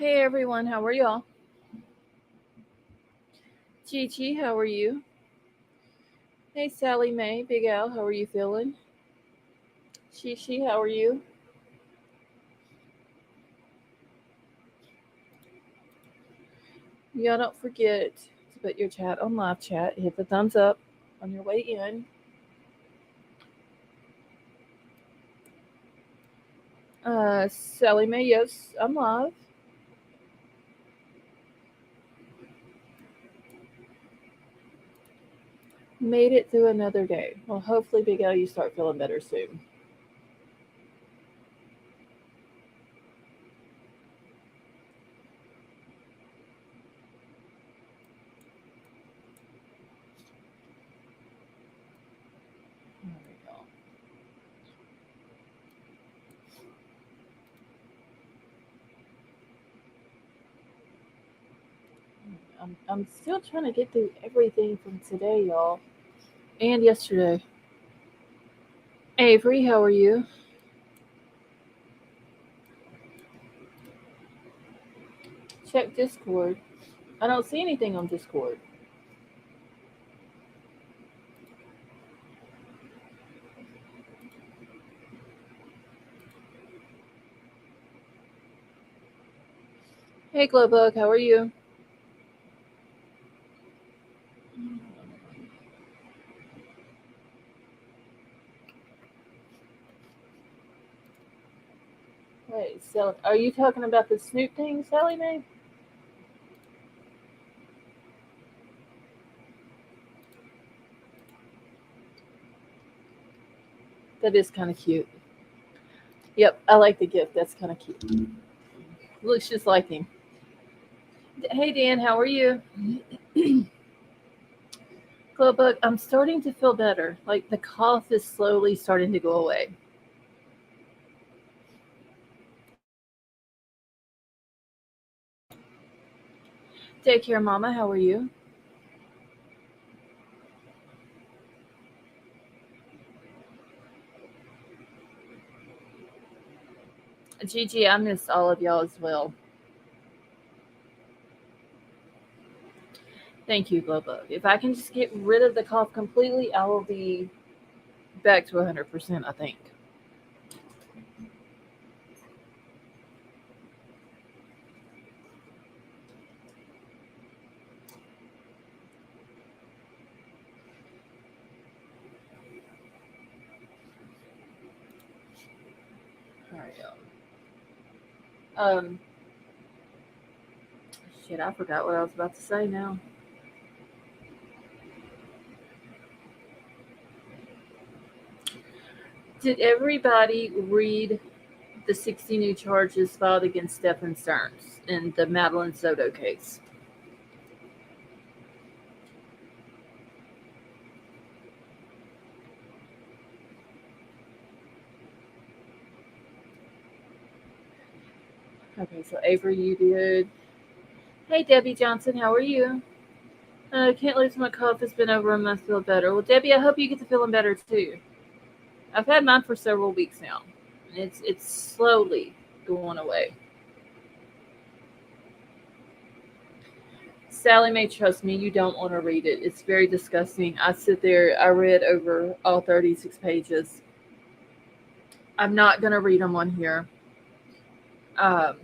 Hey everyone, how are y'all? Chi Chi, how are you? Hey Sally Mae, Big Al, how are you feeling? Chi Chi, how are you? Y'all don't forget to put your chat on live chat. Hit the thumbs up on your way in. Sally Mae, yes, I'm live. Made it through another day. Well, hopefully, Big Al, you start feeling better soon. There we go. I'm still trying to get through everything from today, y'all, and yesterday. Avery, how are you? Check Discord. I don't see anything on Discord. Hey, Glowbug, how are you? Wait, so are you talking about the Snoop thing, Sally Mae? That is kind of cute. Yep, I like the gift. That's kind of cute. Looks just like him. Hey, Dan, how are you? Glowbug, I'm starting to feel better. Like the cough is slowly starting to go away. Take care, Mama. How are you? Gigi, I missed all of y'all as well. Thank you, Glowbug. If I can just get rid of the cough completely, I will be back to 100%, I think. All right, y'all. Shit, I forgot what I was about to say now. Did everybody read the 60 new charges filed against Stephan Stearns in the Madeline Soto case? Okay, so Avery, you did. Hey, Debbie Johnson, how are you? I can't lose my cough. It's been over a month. Feel better. Well, Debbie, I hope you get to feeling better too. I've had mine for several weeks now, and it's slowly going away. Sally Mae, trust me, you don't want to read it. It's very disgusting. I sit there. I read over all 36 pages. I'm not gonna read them on here. Um,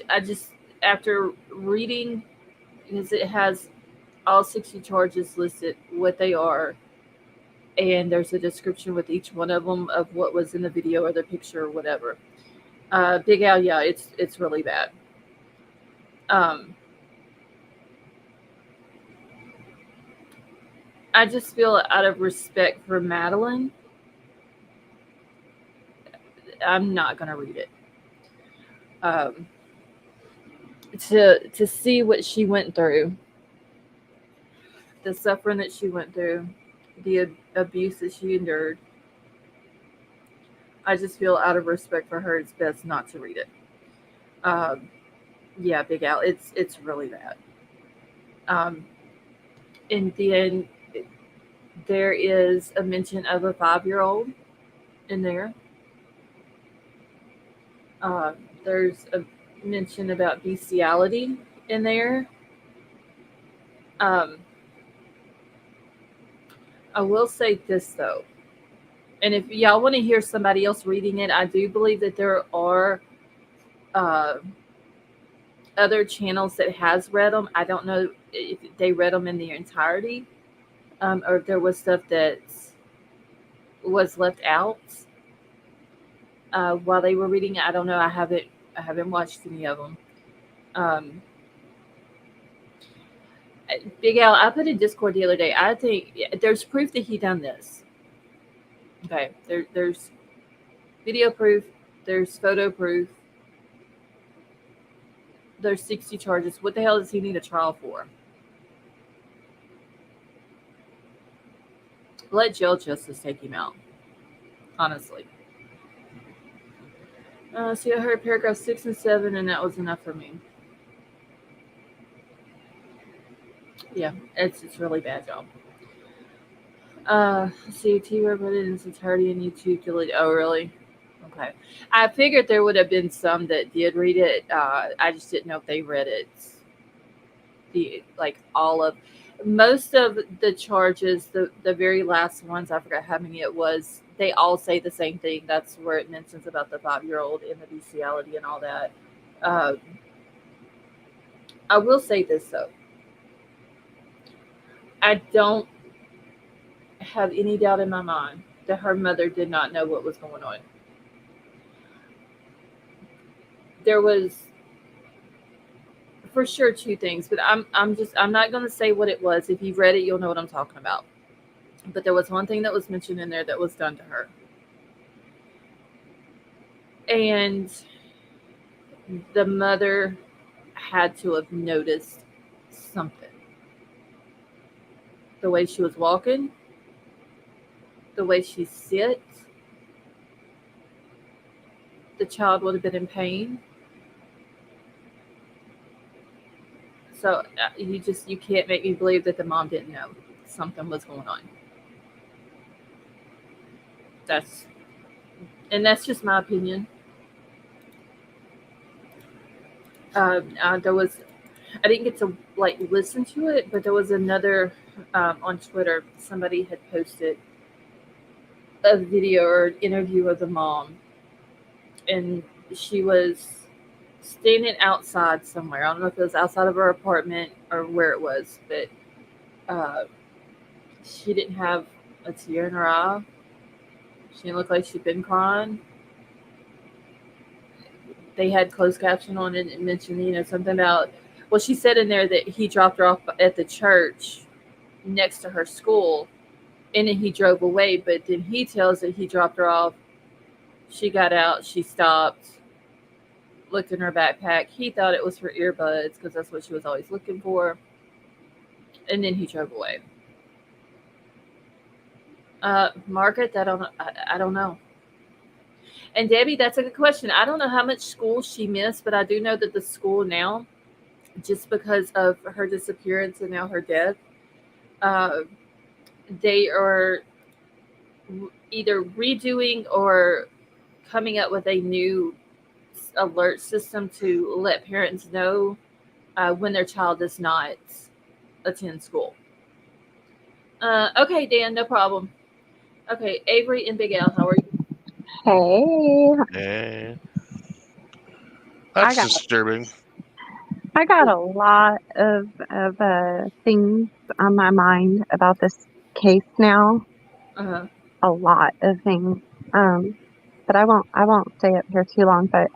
I just after reading because it has all 60 charges listed, what they are, and there's a description with each one of them of what was in the video or the picture or whatever. Big Al, yeah, it's really bad. Um, I just feel out of respect for Madeline, I'm not gonna read it. Um, to see what she went through, the suffering that she went through, the abuse that she endured, I just feel out of respect for her, it's best not to read it. Um, yeah, Big Al, it's really bad. Um, and then there is a mention of a 5-year-old in there. There's a mention about bestiality in there. Um, I will say this though, and if y'all want to hear somebody else reading it, I do believe that there are uh, other channels that has read them. I don't know if they read them in their entirety, or if there was stuff that was left out while they were reading it. I don't know. I haven't watched any of them. Um, Big Al, I put in Discord the other day. I think there's proof that he done this. Okay, there's video proof, there's photo proof, there's 60 charges. What the hell does he need a trial for? Let jail justice take him out. Honestly. See, I heard paragraph 6 and 7, and that was enough for me. Yeah, it's really bad, y'all. See, T-Web put it in its entirety in YouTube deleted. Oh, really? Okay. I figured there would have been some that did read it. I just didn't know if they read it. All of most of the charges, the very last ones, I forgot how many it was. They all say the same thing. That's where it mentions about the 5-year-old and the bestiality and all that. Uh, I will say this though. I don't have any doubt in my mind that her mother did not know what was going on. There was for sure two things, but I'm not going to say what it was. If you've read it, you'll know what I'm talking about. But there was one thing that was mentioned in there that was done to her. And the mother had to have noticed something. The way she was walking, the way she sits, the child would have been in pain. So you can't make me believe that the mom didn't know something was going on. That's that's just my opinion. There was I didn't get to listen to it, but there was another on Twitter. Somebody had posted a video or an interview of the mom, and she was standing outside somewhere. I don't know if it was outside of her apartment or where it was, but uh, she didn't have a tear in her eye. She didn't look like she'd been crying. They had closed caption on it and mentioned, something about. Well, she said in there that he dropped her off at the church next to her school, and then he drove away. But then he tells that he dropped her off. She got out. She stopped, looked in her backpack. He thought it was her earbuds because that's what she was always looking for. And then he drove away. Margaret, I don't know. And Debbie, that's a good question. I don't know how much school she missed, but I do know that the school now, just because of her disappearance and now her death, uh, they are either redoing or coming up with a new alert system to let parents know when their child does not attend school. Okay, Dan, no problem. Okay, Avery and Big Al, how are you? Hey, Eh, I that's got disturbing. I got a lot of things on my mind about this case now. Uh-huh. A lot of things. Um, but I won't stay up here too long. But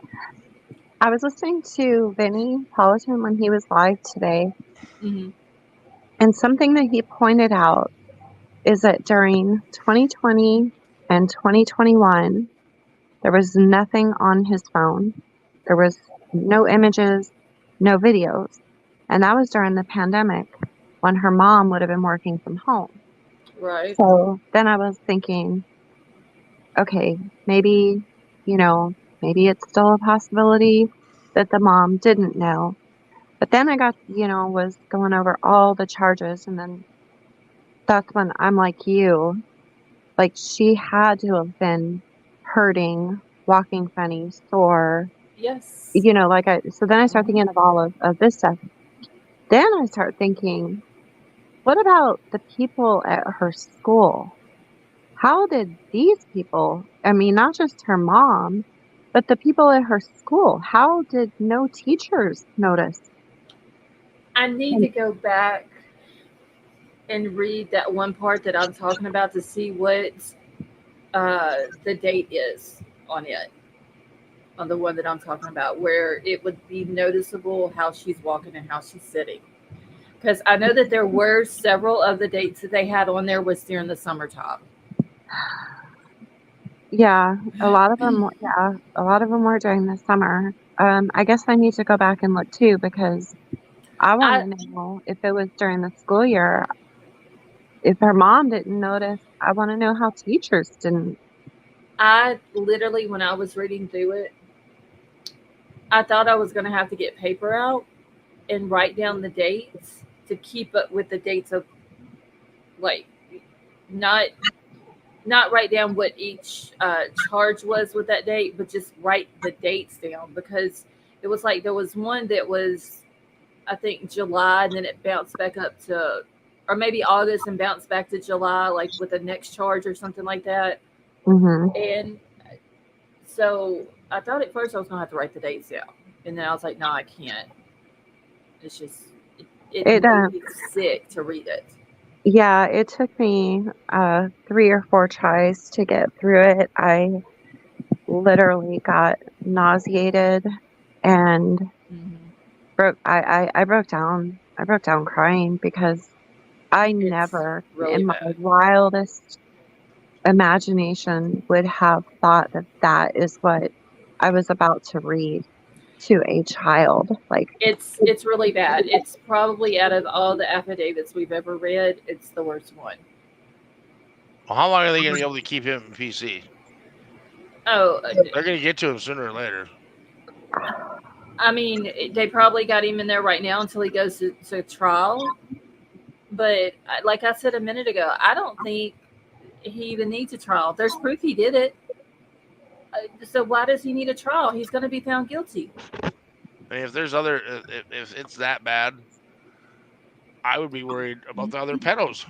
I was listening to Vinny Politan when he was live today, Mm-hmm. and something that he pointed out is that during 2020 and 2021, there was nothing on his phone. There was no images, no videos. And that was during the pandemic when her mom would have been working from home. Right. So then I was thinking, okay, maybe, maybe it's still a possibility that the mom didn't know. But then I got, was going over all the charges. And then that's when I'm like you, like she had to have been hurting, walking funny, sore, Yes. You know, so then I start thinking of all of this stuff. Then I start thinking, what about the people at her school? How did these people, I mean, not just her mom, but the people at her school, how did no teachers notice? I need to go back and read that one part that I'm talking about to see what the date is on it, on the one that I'm talking about, where it would be noticeable how she's walking and how she's sitting. Because I know that there were several of the dates that they had on there was during the summertime. Yeah, a lot of them were during the summer. I guess I need to go back and look too because I want I to know if it was during the school year. If her mom didn't notice, I want to know how teachers didn't. I literally, when I was reading through it, I thought I was going to have to get paper out and write down the dates to keep up with the dates of, like, not not write down what each charge was with that date, but just write the dates down, because it was like there was one that was, I think, July, and then it bounced back up to, or maybe August and bounced back to July, like with the next charge or something like that. Hmm. And so I thought at first I was gonna have to write the dates down, and then I was like, no, I can't. It's just it It made me sick to read it. Yeah, it took me 3 or 4 tries to get through it. I literally got nauseated and Hmm. I broke down. I broke down crying because I It's never really in my bad. wildest imagination would have thought that that is what I was about to read to a child. Like, It's really bad. It's probably out of all the affidavits we've ever read, it's the worst one. Well, how long are they going to be able to keep him in PC? Oh, They're going to get to him sooner or later. I mean, they probably got him in there right now until he goes to trial. But like I said a minute ago, I don't think he even needs a trial. There's proof he did it. So why does he need a trial? He's going to be found guilty. I mean, if there's other, if it's that bad, I would be worried about the other pedos.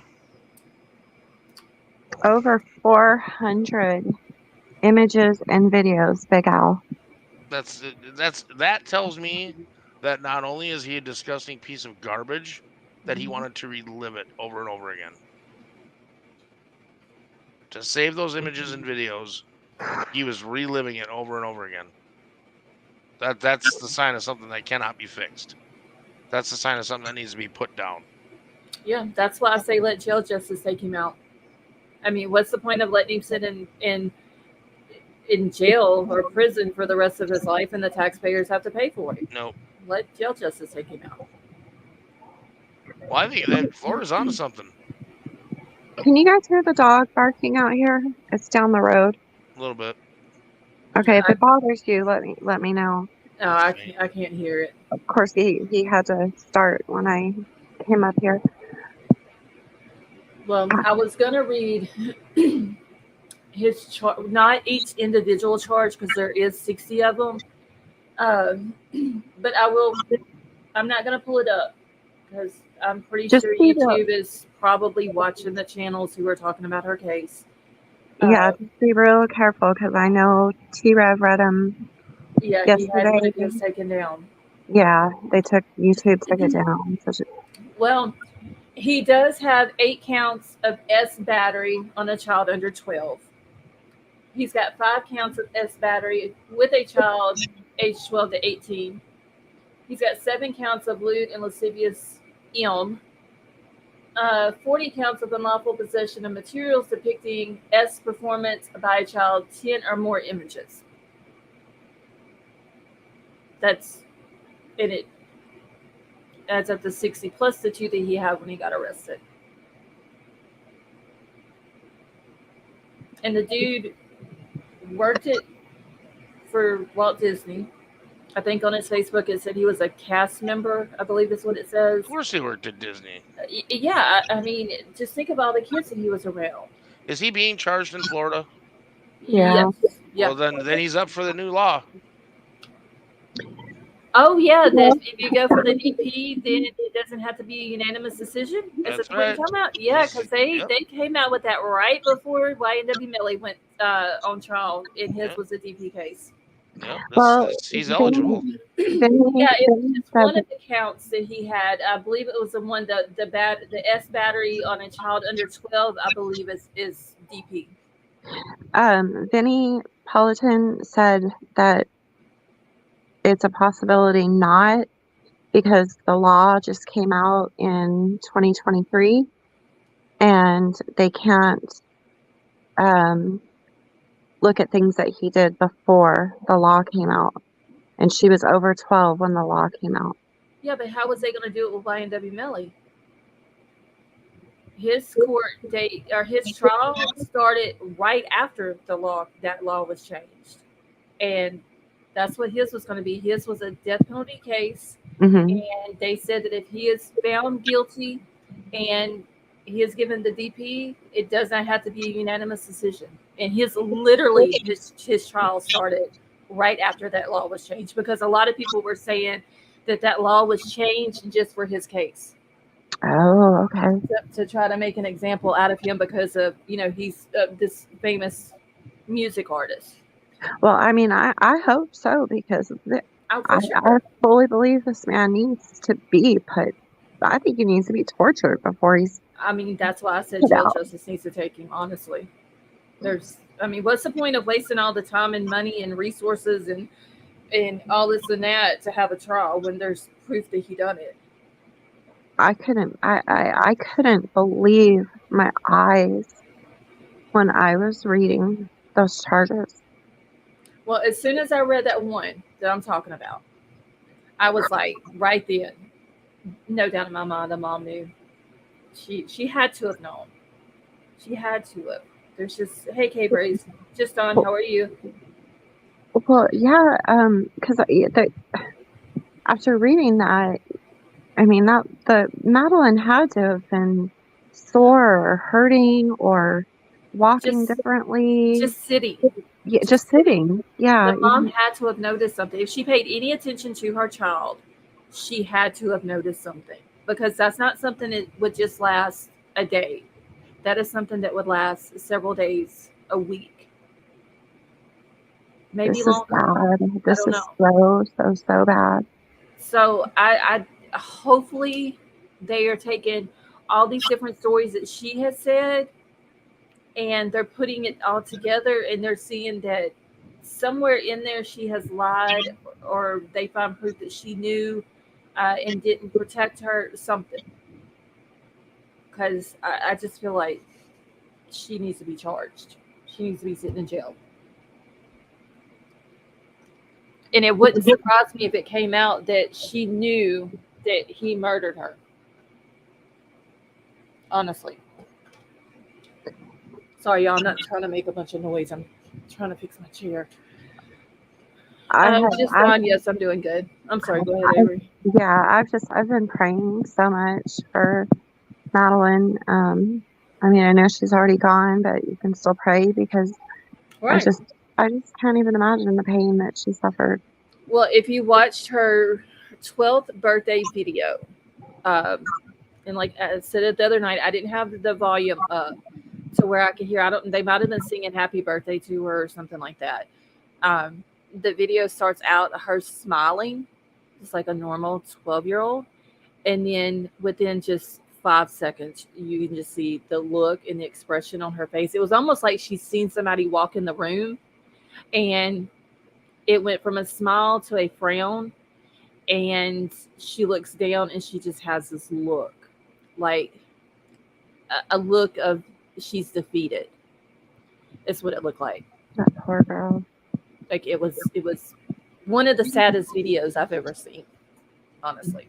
over 400 images and videos, Big Al. That tells me that not only is he a disgusting piece of garbage, that he Mm-hmm. wanted to relive it over and over again. To save those images and videos, he was reliving it over and over again. That's the sign of something that cannot be fixed. That's the sign of something that needs to be put down. Yeah, that's why I say let jail justice take him out. I mean, what's the point of letting him sit in jail or prison for the rest of his life, and the taxpayers have to pay for it? Nope. Let jail justice take him out. Well, I think that Florida's onto something. Can you guys hear the dog barking out here? It's down the road. A little bit. Okay, if it bothers you, let me know. No, That's fine. I can't hear it. Of course, he had to start when I came up here. Well, I was gonna read his not each individual charge, because there is 60 of them. Um, but I will. I'm not gonna pull it up because I'm pretty Just sure be real, YouTube is probably watching the channels who are talking about her case. yeah, Uh, just be real careful because I know T-Rev read them yeah, he had yesterday. videos taken down. Yeah, YouTube took it down. Well, he does have 8 counts of S battery on a child under 12. He's got 5 counts of S battery with a child aged 12 to 18. He's got 7 counts of lewd and lascivious ilm, 40 counts of unlawful possession of materials depicting S performance by a child, 10 or more images. That's and it adds up to 60 plus the 2 that he had when he got arrested. And the dude worked it for Walt Disney. I think on his Facebook it said he was a cast member. I believe is what it says. Of course, he worked at Disney. Yeah, I mean, just think of all the kids that he was around. Is he being charged in Florida? Yeah. Yes. Yeah. Well, then he's up for the new law. Oh yeah, that if you go for the DP, then it doesn't have to be a unanimous decision. Is That's that what you're right. talking about? Yeah, because Yep. they came out with that right before YNW Melly went on trial, and his Yep. was a DP case. Yep. Well, He's eligible. Yeah, Vinny it's said one of the counts that he had. I believe it was the one the S battery on a child under 12. I believe is DP. Vinny Politan said that it's a possibility not because the law just came out in 2023 and they can't um, look at things that he did before the law came out. And she was over 12 when the law came out. Yeah, but how was they going to do it with YNW Melly? His court date or his trial started right after that law was changed, and that's what his was going to be. His was a death penalty case, Hmm. and they said that if he is found guilty and he is given the DP, it does not have to be a unanimous decision. And his trial started right after that law was changed because a lot of people were saying that law was changed just for his case Oh, okay. to try to make an example out of him because of he's this famous music artist. Well, I mean, I hope so because Oh, I for sure. fully believe this man needs to be put. I think he needs to be tortured before he's I mean, that's why I said put jail out. justice needs to take him. Honestly, what's the point of wasting all the time and money and resources and all this and that to have a trial when there's proof that he done it? I couldn't believe my eyes when I was reading those charges. Well, as soon as I read that one that I'm talking about, I was like, right then, no doubt in my mind, the mom knew. She had to have known. She had to have. There's just, hey, K Brace, just on. How are you? Well, yeah, because after reading that, I mean that the Madeline had to have been sore or hurting or walking Just differently. just sitting, Yeah, just just sitting. sitting. Yeah, The mom had to have noticed something. If she paid any attention to her child, she had to have noticed something because that's not something that would just last a day. That is something that would last several days, a week, maybe this is longer. bad. I This don't is know. so bad. So I hopefully they are taking all these different stories that she has said and they're putting it all together and they're seeing that somewhere in there she has lied or they find proof that she knew and didn't protect her something because I just feel like she needs to be charged. She needs to be sitting in jail. And it wouldn't surprise me if it came out that she knew that he murdered her. Honestly. Sorry, y'all. I'm not trying to make a bunch of noise. I'm trying to fix my chair. I have, Just I, on. Yes, I'm doing good. I'm sorry. Go ahead, I, Avery. yeah, I've been praying so much for Madeline. I mean, I know she's already gone, but you can still pray because I Right. just, I just can't even imagine the pain that she suffered. Well, if you watched her 12th birthday video, and like I said it the other night, I didn't have the volume up to where I could hear. I don't. They might have been singing "Happy Birthday" to her or something like that. The video starts out her smiling, just like a normal 12-year-old, and then within just 5 seconds, you can just see the look and the expression on her face. It was almost like she's seen somebody walk in the room, and it went from a smile to a frown and she looks down and she just has this look like a look of she's defeated. It's what it looked like. That poor girl. Like it was one of the saddest videos I've ever seen, honestly.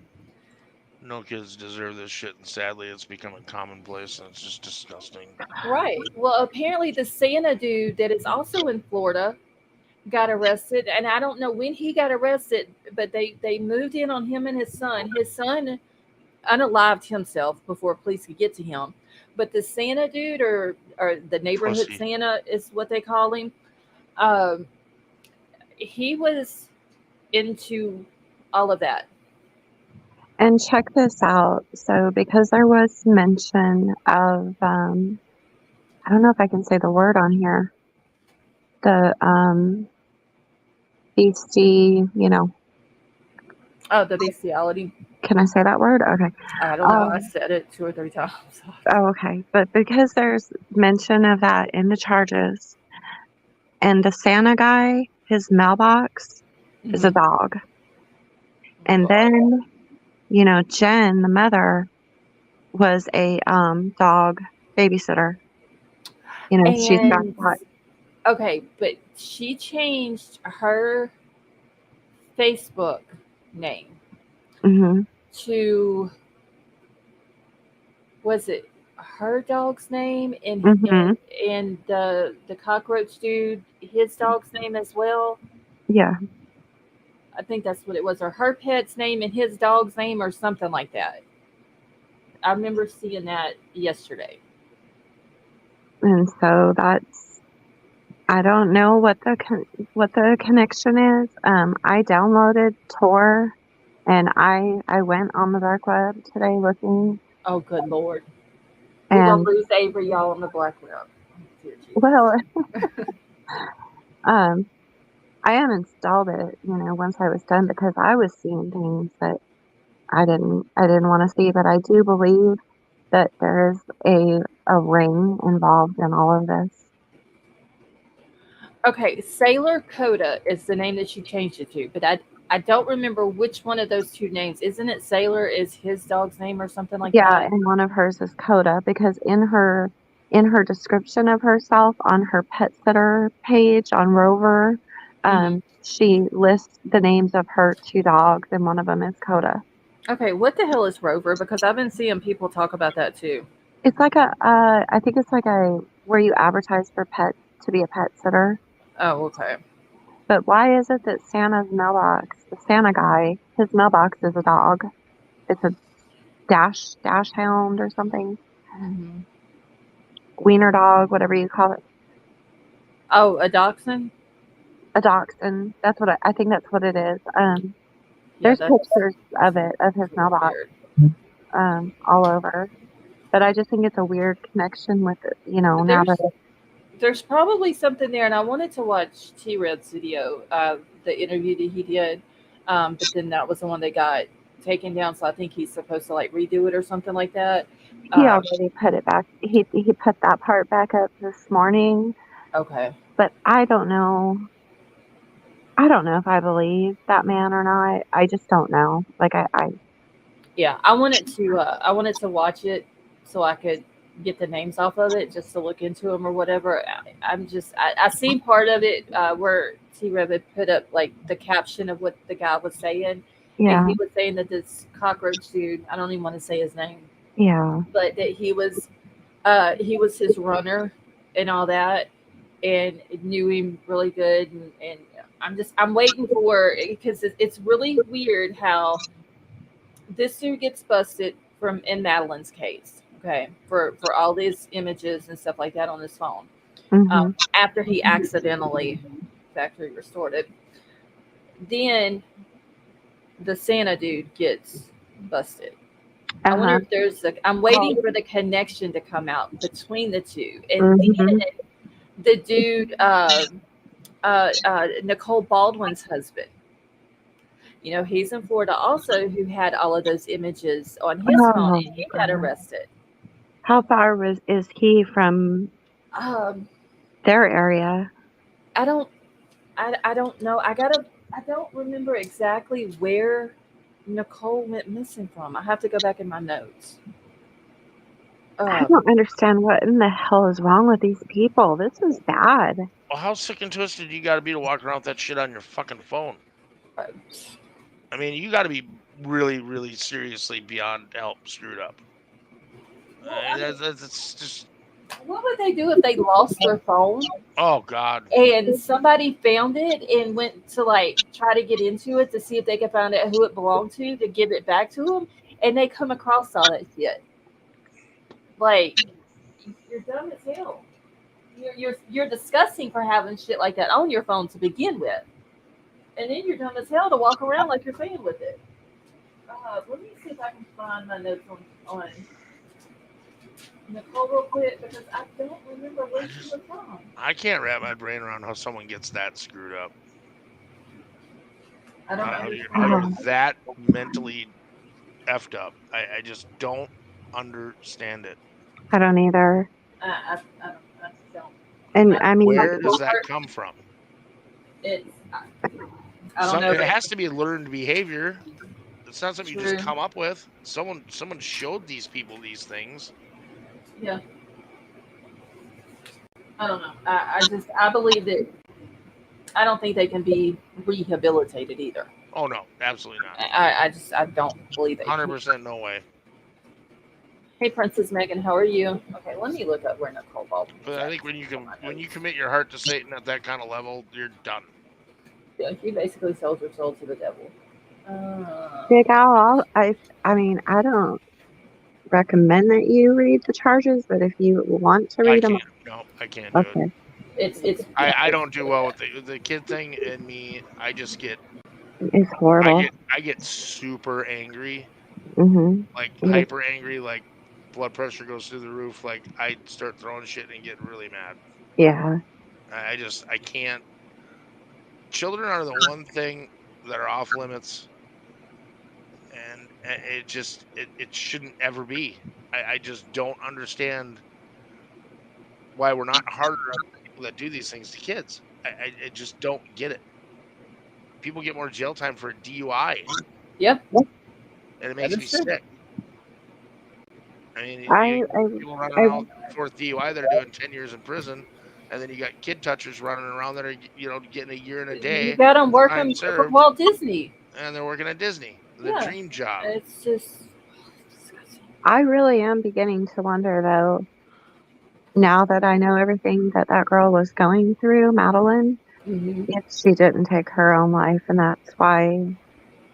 No kids deserve this shit, and sadly, it's becoming commonplace, and it's just disgusting. Right. Well, apparently the Santa dude that is also in Florida got arrested, and I don't know when he got arrested, but they moved in on him and his son. His son unalived himself before police could get to him. But the Santa dude, or the neighborhood Pussy. Santa, is what they call him. Um, he was into all of that. And check this out. So, because there was mention of, I don't know if I can say the word on here, the beastie, Oh, the bestiality. can I say that word? Okay. I don't know. I Um, said it 2 or 3 times. okay. But because there's mention of that in the charges, and the Santa guy, his mailbox is a Mm-hmm. dog. Oh And God. then, Jen, the mother, was a dog babysitter. She's got And that. okay, but she changed her Facebook name Hmm. to, was it her dog's name and Hmm. the cockroach dude his dog's name as well? Yeah. I think that's what it was, or her pet's name and his dog's name, or something like that. I remember seeing that yesterday. And so that's, I don't know what the connection is. I downloaded Tor, and I went on the dark web today looking, Oh, good lord, we're gonna and lose Avery, y'all, on the black web. Oh, dear well, Jesus. um, I uninstalled it, once I was done because I was seeing things that I didn't want to see, but I do believe that there is a ring involved in all of this. Okay, Sailor Coda is the name that she changed it to, but I don't remember which one of those two names. Isn't it Sailor is his dog's name or something like Yeah, that? and one of hers is Coda because in her description of herself on her pet sitter page on Rover, Hmm. she lists the names of her two dogs, and one of them is Coda. Okay, what the hell is Rover? Because I've been seeing people talk about that too. It's like I think it's like a where you advertise for pets to be a pet sitter. Oh, okay. But why is it that Santa's mailbox, the Santa guy, his mailbox is a dog? It's a dash hound or something. Hmm. Wiener dog, whatever you call it. Oh, a dachshund? A dachshund. That's what I think that's what it is. Yeah, There's that's pictures of it, of his really mailbox, weird. all over. But I just think it's a weird connection with it, now that There's there's probably something there, and I wanted to watch T Red's video, the interview that he did, but then that was the one that got taken down. So I think he's supposed to like redo it or something like that. he Um, already put it back. He put that part back up this morning, okay. but I don't know. I don't know if I believe that man or not. I just don't know. Like Yeah, I wanted to watch it so I could get the names off of it, just to look into them or whatever. I seen part of it where T Rev had put up like the caption of what the guy was saying, and yeah, he was saying that this cockroach dude, I don't even want to say his name, yeah, but that he was his runner and all that, and knew him really good, and I'm waiting for, because it's really weird how this dude gets busted from in Madeline's case, okay, for all these images and stuff like that on his phone. mhm, After he accidentally factory restored it, then the Santa dude gets busted. I wonder uh-huh, if there's a. I'm well, waiting for the connection to come out between the two, and mhm, then the dude, Nicole Baldwin's husband. He's in Florida also, who had all of those images on his phone, oh and he got god, arrested. how far is he from Um, their area? I don't I don't know. I don't remember exactly where Nicole went missing from. I have to go back in my notes. I Um, don't understand what in the hell is wrong with these people. This is bad. Well, how sick and twisted you got to be to walk around with that shit on your fucking phone? uh, I mean, you got to be really, really seriously beyond help screwed up. well, I mean, It's just, what would they do if they lost their phone oh God. and somebody found it and went to like try to get into it to see if they could find out who it belonged to give it back to them, and they come across all that shit? Like, you're dumb as hell. You're disgusting for having shit like that on your phone to begin with. And then you're dumb as hell to walk around like you're playing with it. Let me see if I can find my notes on Nicole real quick because I don't remember where she was from. I can't wrap my brain around how someone gets that screwed up. I don't How understand. you're that mentally effed up. I just don't understand it. I don't either. I don't. And I mean, Where does that come from? It's I don't know. It has to be learned behavior. It's not something you just True. come up with. Someone showed these people these things. Yeah. I don't know. I believe that I don't think they can be rehabilitated either. Oh no, absolutely not. I don't believe it. 100% no way. Hey, Princess Megan, how are you? Okay, let me look up where Nicole Baldwin. But I think when you commit your heart to Satan at that kind of level, you're done. Yeah, you basically sold your soul to the devil. Big Al, I mean, I don't recommend that you read the charges, but if you want to read them, No, I can't do it. okay. It's I don't do well with the kid thing in me. I just get It's horrible. I get super angry, Mm-hmm. like hyper angry, like blood pressure goes through the roof. Like I start throwing shit and get really mad. Yeah. I can't. Children are the one thing that are off limits, and it shouldn't ever be. I just don't understand why we're not harder on people that do these things to kids. I just don't get it. People get more jail time for a DUI. Yep. And it makes me sick. I mean, people running around for DUI that are doing 10 years in prison, and then you got kid touchers running around that are getting a year and a day. You got them working for Walt Disney, and they're working at Disney, the dream job. It's just. I really am beginning to wonder, though, now that I know everything that girl was going through, Madeline, if she didn't take her own life, and that's why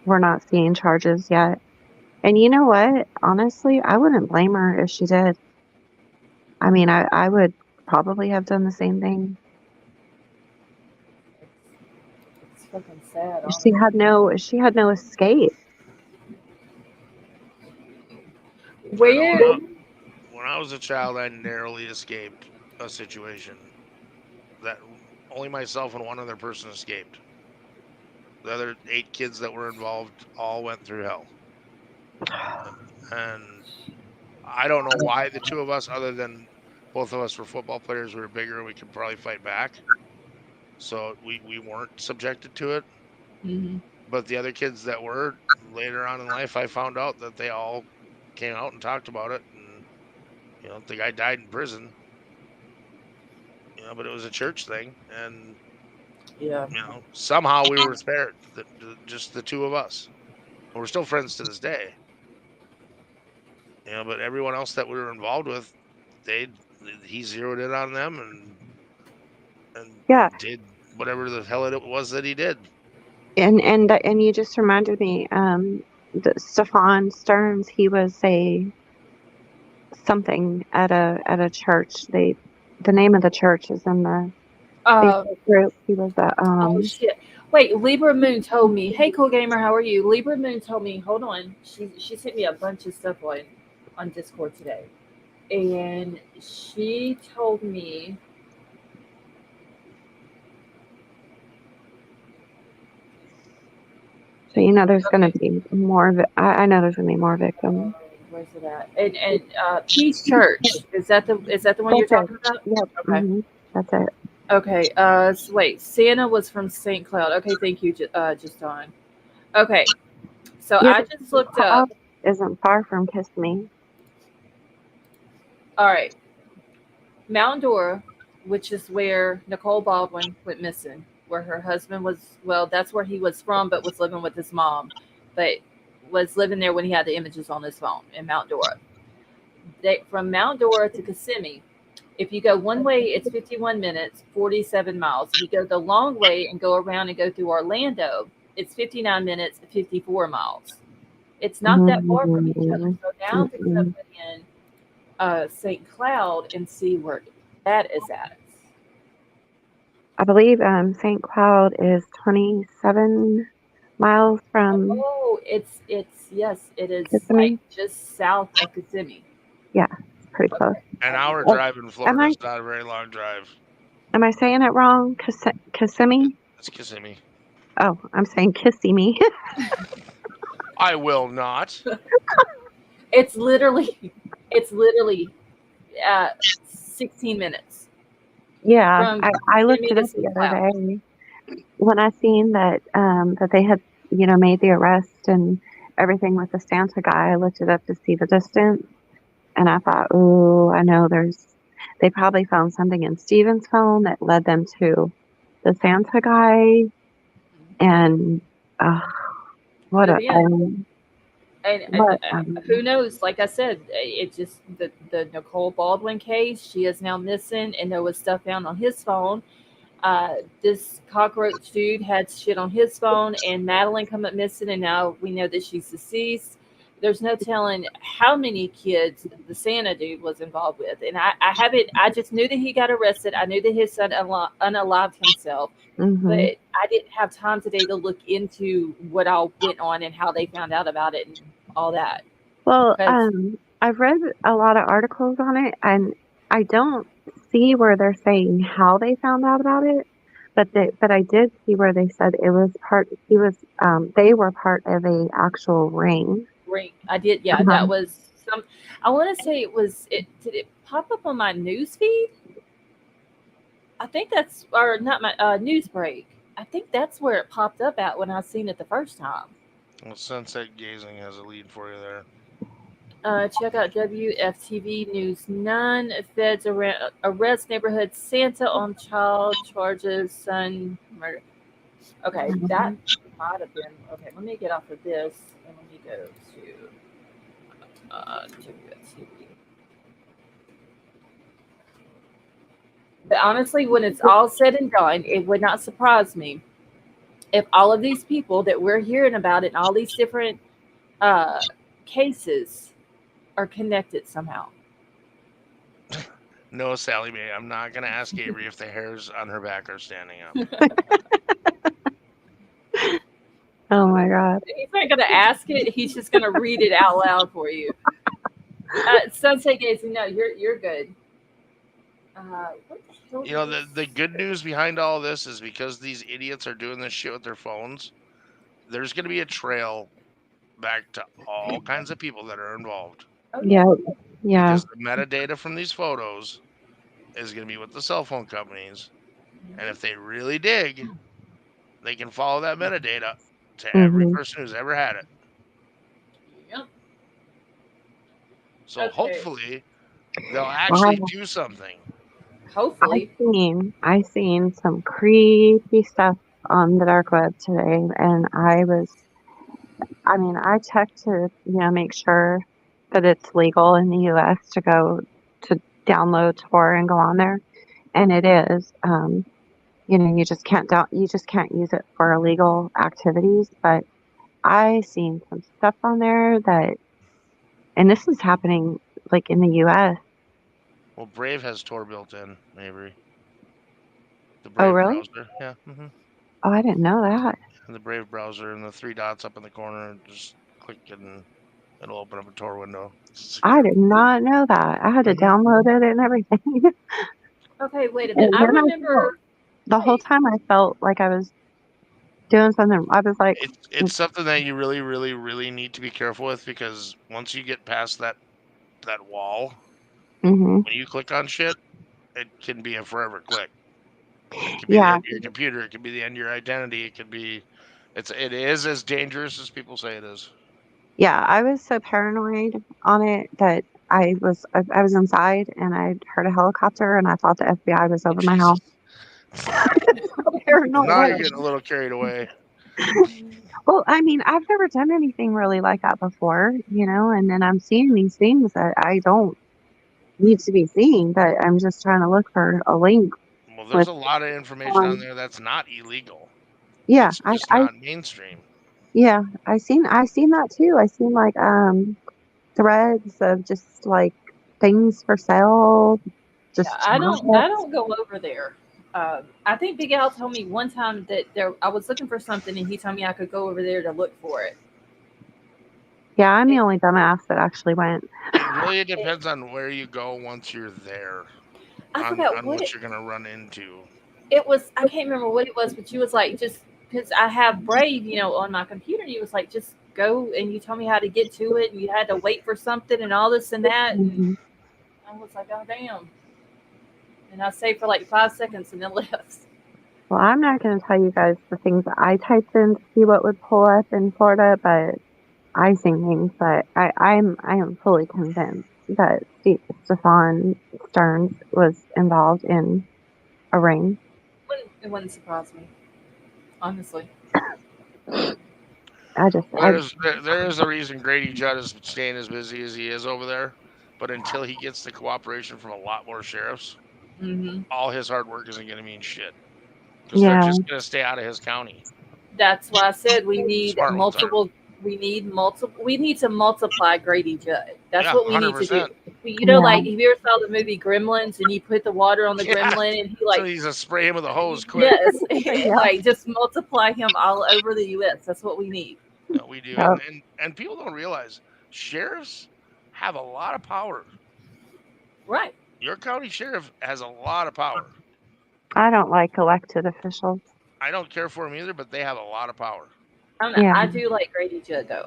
we're not seeing charges yet. And you know what? Honestly, I wouldn't blame her if she did. I mean, I would probably have done the same thing. It's fucking sad. She had no escape. Where? When I was a child, I narrowly escaped a situation that only myself and one other person escaped. The other 8 kids that were involved all went through hell. And I don't know why the two of us, other than both of us were football players, we were bigger and we could probably fight back. So we weren't subjected to it. Mm-hmm. But the other kids that were, later on in life, I found out that they all came out and talked about it. And, the guy died in prison. But it was a church thing. And, somehow we were spared, just the two of us. And we're still friends to this day. But everyone else that we were involved with, he zeroed in on them and did whatever the hell it was that he did. And you just reminded me, Stephan Stearns, he was something at a church. The name of the church is in the Facebook group. He was Oh shit! Wait, Libra Moon told me. Hey, cool gamer, how are you? Libra Moon told me. Hold on, she sent me a bunch of stuff on Discord today, and she told me. So there's going to be more. I know there's going to be more victims. Where's it at? And Peace Church, is that the one you're talking about? Yep. Okay. Mm-hmm. That's it. Okay. So wait, Santa was from St. Cloud. Okay, thank you, Justin. Okay. So I just looked up. Isn't far from Kiss Me. All right. Mount Dora, which is where Nicole Baldwin went missing, where her husband was. Well, that's where he was from, but was living with his mom, but was living there when he had the images on his phone in Mount Dora. From Mount Dora to Kissimmee, if you go one way, it's 51 minutes, 47 miles. If you go the long way and go around and go through Orlando, it's 59 minutes, 54 miles. It's not that far from each other. So now I'm thinking of putting in St. Cloud and see where that is at. I believe St. Cloud is 27 miles from Oh, yes, it is like Kissimmee. just south of Kissimmee. Yeah, it's pretty close. Okay, An I think hour Oh, drive in am Florida I is not a very long drive. am I saying it wrong? Kissimmee? It's Kissimmee. Oh, I'm saying Kissy Me. I will not. it's literally it's literally 16 minutes Yeah, from I looked Kissimmee it to up the St. other Cloud. day when I seen that they had made the arrest and everything with the Santa guy. I looked it up to see the distance, and I thought, ooh, I know they probably found something in Steven's phone that led them to the Santa guy, and uh, Could have been. And what who knows? Like I said, it just the Nicole Baldwin case. She is now missing, and there was stuff found on his phone. This cockroach dude had shit on his phone, and Madeline come up missing, and now we know that she's deceased. There's no telling how many kids the Santa dude was involved with, and I haven't. I just knew that he got arrested. I knew that his son unalived himself, but hmm I didn't have time today to look into what all went on and how they found out about it and all that. Well, Because I've read a lot of articles on it, and I don't see where they're saying how they found out about it, but I did see where they said it was part. They were part of a actual ring. ring, I did. Yeah, that Uh-huh. was some. I want to say it was. It did it pop up on my news feed? I think that's or not my news break. I think that's where it popped up at when I seen it the first time. Well, Sunset Gazing has a lead for you there. Check out WFTV News 9. Feds arrest neighborhood Santa on child charges, son murder. Okay, that Mhm. might have been. Okay, let me get off of this and let me go to WFTV. But honestly, when it's all said and done, it would not surprise me if all of these people that we're hearing about in all these different uh, cases are connected somehow. No, Sally Mae, I'm not going to ask Avery if the hairs on her back are standing up. Oh my God. He's not going to ask it. He's just going to read it out loud for you. Sunset Gazing, no, you're good. What the hell You did know, this? the good news behind all this is because these idiots are doing this shit with their phones, there's going to be a trail back to all kinds of people that are involved. Oh yeah. Yeah, yeah. Because the metadata from these photos is going to be with the cell phone companies. And if they really dig, they can follow that metadata to every hmm person who's ever had it. Yep. So Okay. hopefully they'll actually Wow. do something. Hopefully. I seen some creepy stuff on the dark web today, and I mean, I checked to, make sure that it's legal in the US to go to download Tor and go on there, and it is. You just can't use it for illegal activities, but I seen some stuff on there and this is happening like in the US. Well, Brave has Tor built in, Avery. The Oh, Brave really? browser. Yeah. Oh, I didn't know that. And the Brave browser and the three dots up in the corner, just click and it'll open up a Tor window. It's I secure. did not know that. I had to hmm download it and everything. Okay, wait a minute. And I then I felt remember. the whole Wait. time I felt like I was doing something. I was like, It's something that you really, really, really need to be careful with because once you get past that wall, hmm when you click on shit, it can be a forever click. It could be the yeah, end of your computer. It could be the end of your identity. It could be. It is as dangerous as people say it is. yeah. I was so paranoid on it that I was inside and I heard a helicopter and I thought the FBI was Oh over my Jesus! house. How Well, paranoid now was you're getting a little carried away. Well, I mean, I've never done anything really like that before, and then I'm seeing these things that I don't need to be seeing, but I'm just trying to look for a link Well, there's with, a lot of information on um, there that's not illegal. yeah, It's just I, not mainstream. yeah, I seen that too. I seen like, threads of just like things for sale, Yeah, just I don't tablets. go over there. I think Big Al told me one time that I was looking for something, and he told me I could go over there to look for it. Yeah, I'm the It, only dumbass that actually went. It really it depends on where you go once you're there, I forgot on what what you're gonna run into. it was. I can't remember what it was, but you was like, just because I have Brave, on my computer, you was like, just go, and you told me how to get to it, and you had to wait for something, and all this and that, and Mhm. I was like, oh damn, and I stayed for like 5 seconds and then left. Well, I'm not going to tell you guys the things that I typed in to see what would pull up in Florida, but I seen things that I am fully convinced that Stephan Stearns was involved in a ring. It wouldn't surprise me, honestly. I There is a reason Grady Judd is staying as busy as he is over there, but until he gets the cooperation from a lot more sheriffs, Hmm. all his hard work isn't going to mean shit because they're yeah, just going to stay out of his county. That's why I said we need Smart old term. multiple. We need multiple. We need to multiply Grady Judd. That's Yeah, what we hundred need to do. percent. yeah, Like if you ever saw the movie Gremlins and you put the water on the Yeah. gremlin and he So like, he's a spray him with a hose quick. yes, yeah, like just multiply him all over the U.S. That's what we need. No, we do, yeah. and people don't realize sheriffs have a lot of power. Right. Your county sheriff has a lot of power. I don't like elected officials. I don't care for them either, but they have a lot of power. Yeah, I do like Grady Judd though.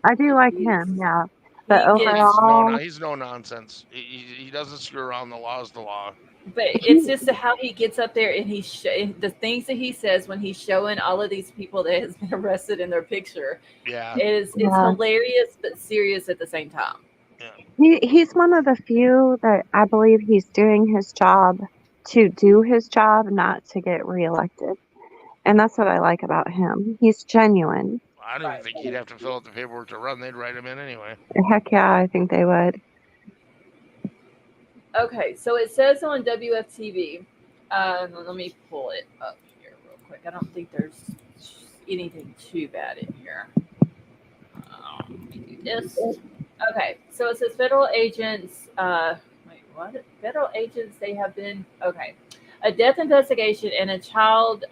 I do like He's him. Yeah, but he gets, overall, He's no nonsense. He doesn't screw around. The law is the law. but it's he just how he gets up there and the things that he says when he's showing all of these people that has been arrested in their picture Yeah, is it's yeah. hilarious but serious at the same time. yeah. He's one of the few that I believe he's doing his job to do his job, not to get reelected. And that's what I like about him. He's genuine. I don't even Right. think he'd have to fill out the paperwork to run. They'd write him in anyway. Heck yeah, I think they would. Okay, so it says on WFTV. Let me pull it up here real quick. I don't think there's anything too bad in here. Let me do this. Okay, so it says federal agents. Wait, what? Federal agents. They have been okay. A death investigation and a child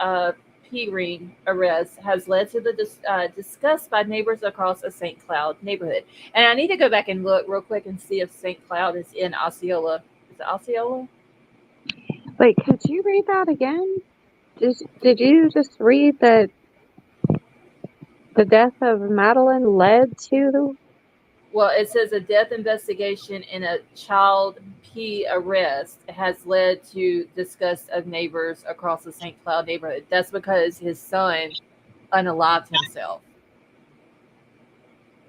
P ring arrest has led to the disgust by neighbors across a St. Cloud neighborhood. And I need to go back and look real quick and see if St. Cloud is in Osceola. Is it Osceola? Wait, could you read that again? Did you just read that the death of Madeline led to? Well, it says a death investigation and a child P arrest has led to disgust of neighbors across the St. Cloud neighborhood. That's because his son unalived himself.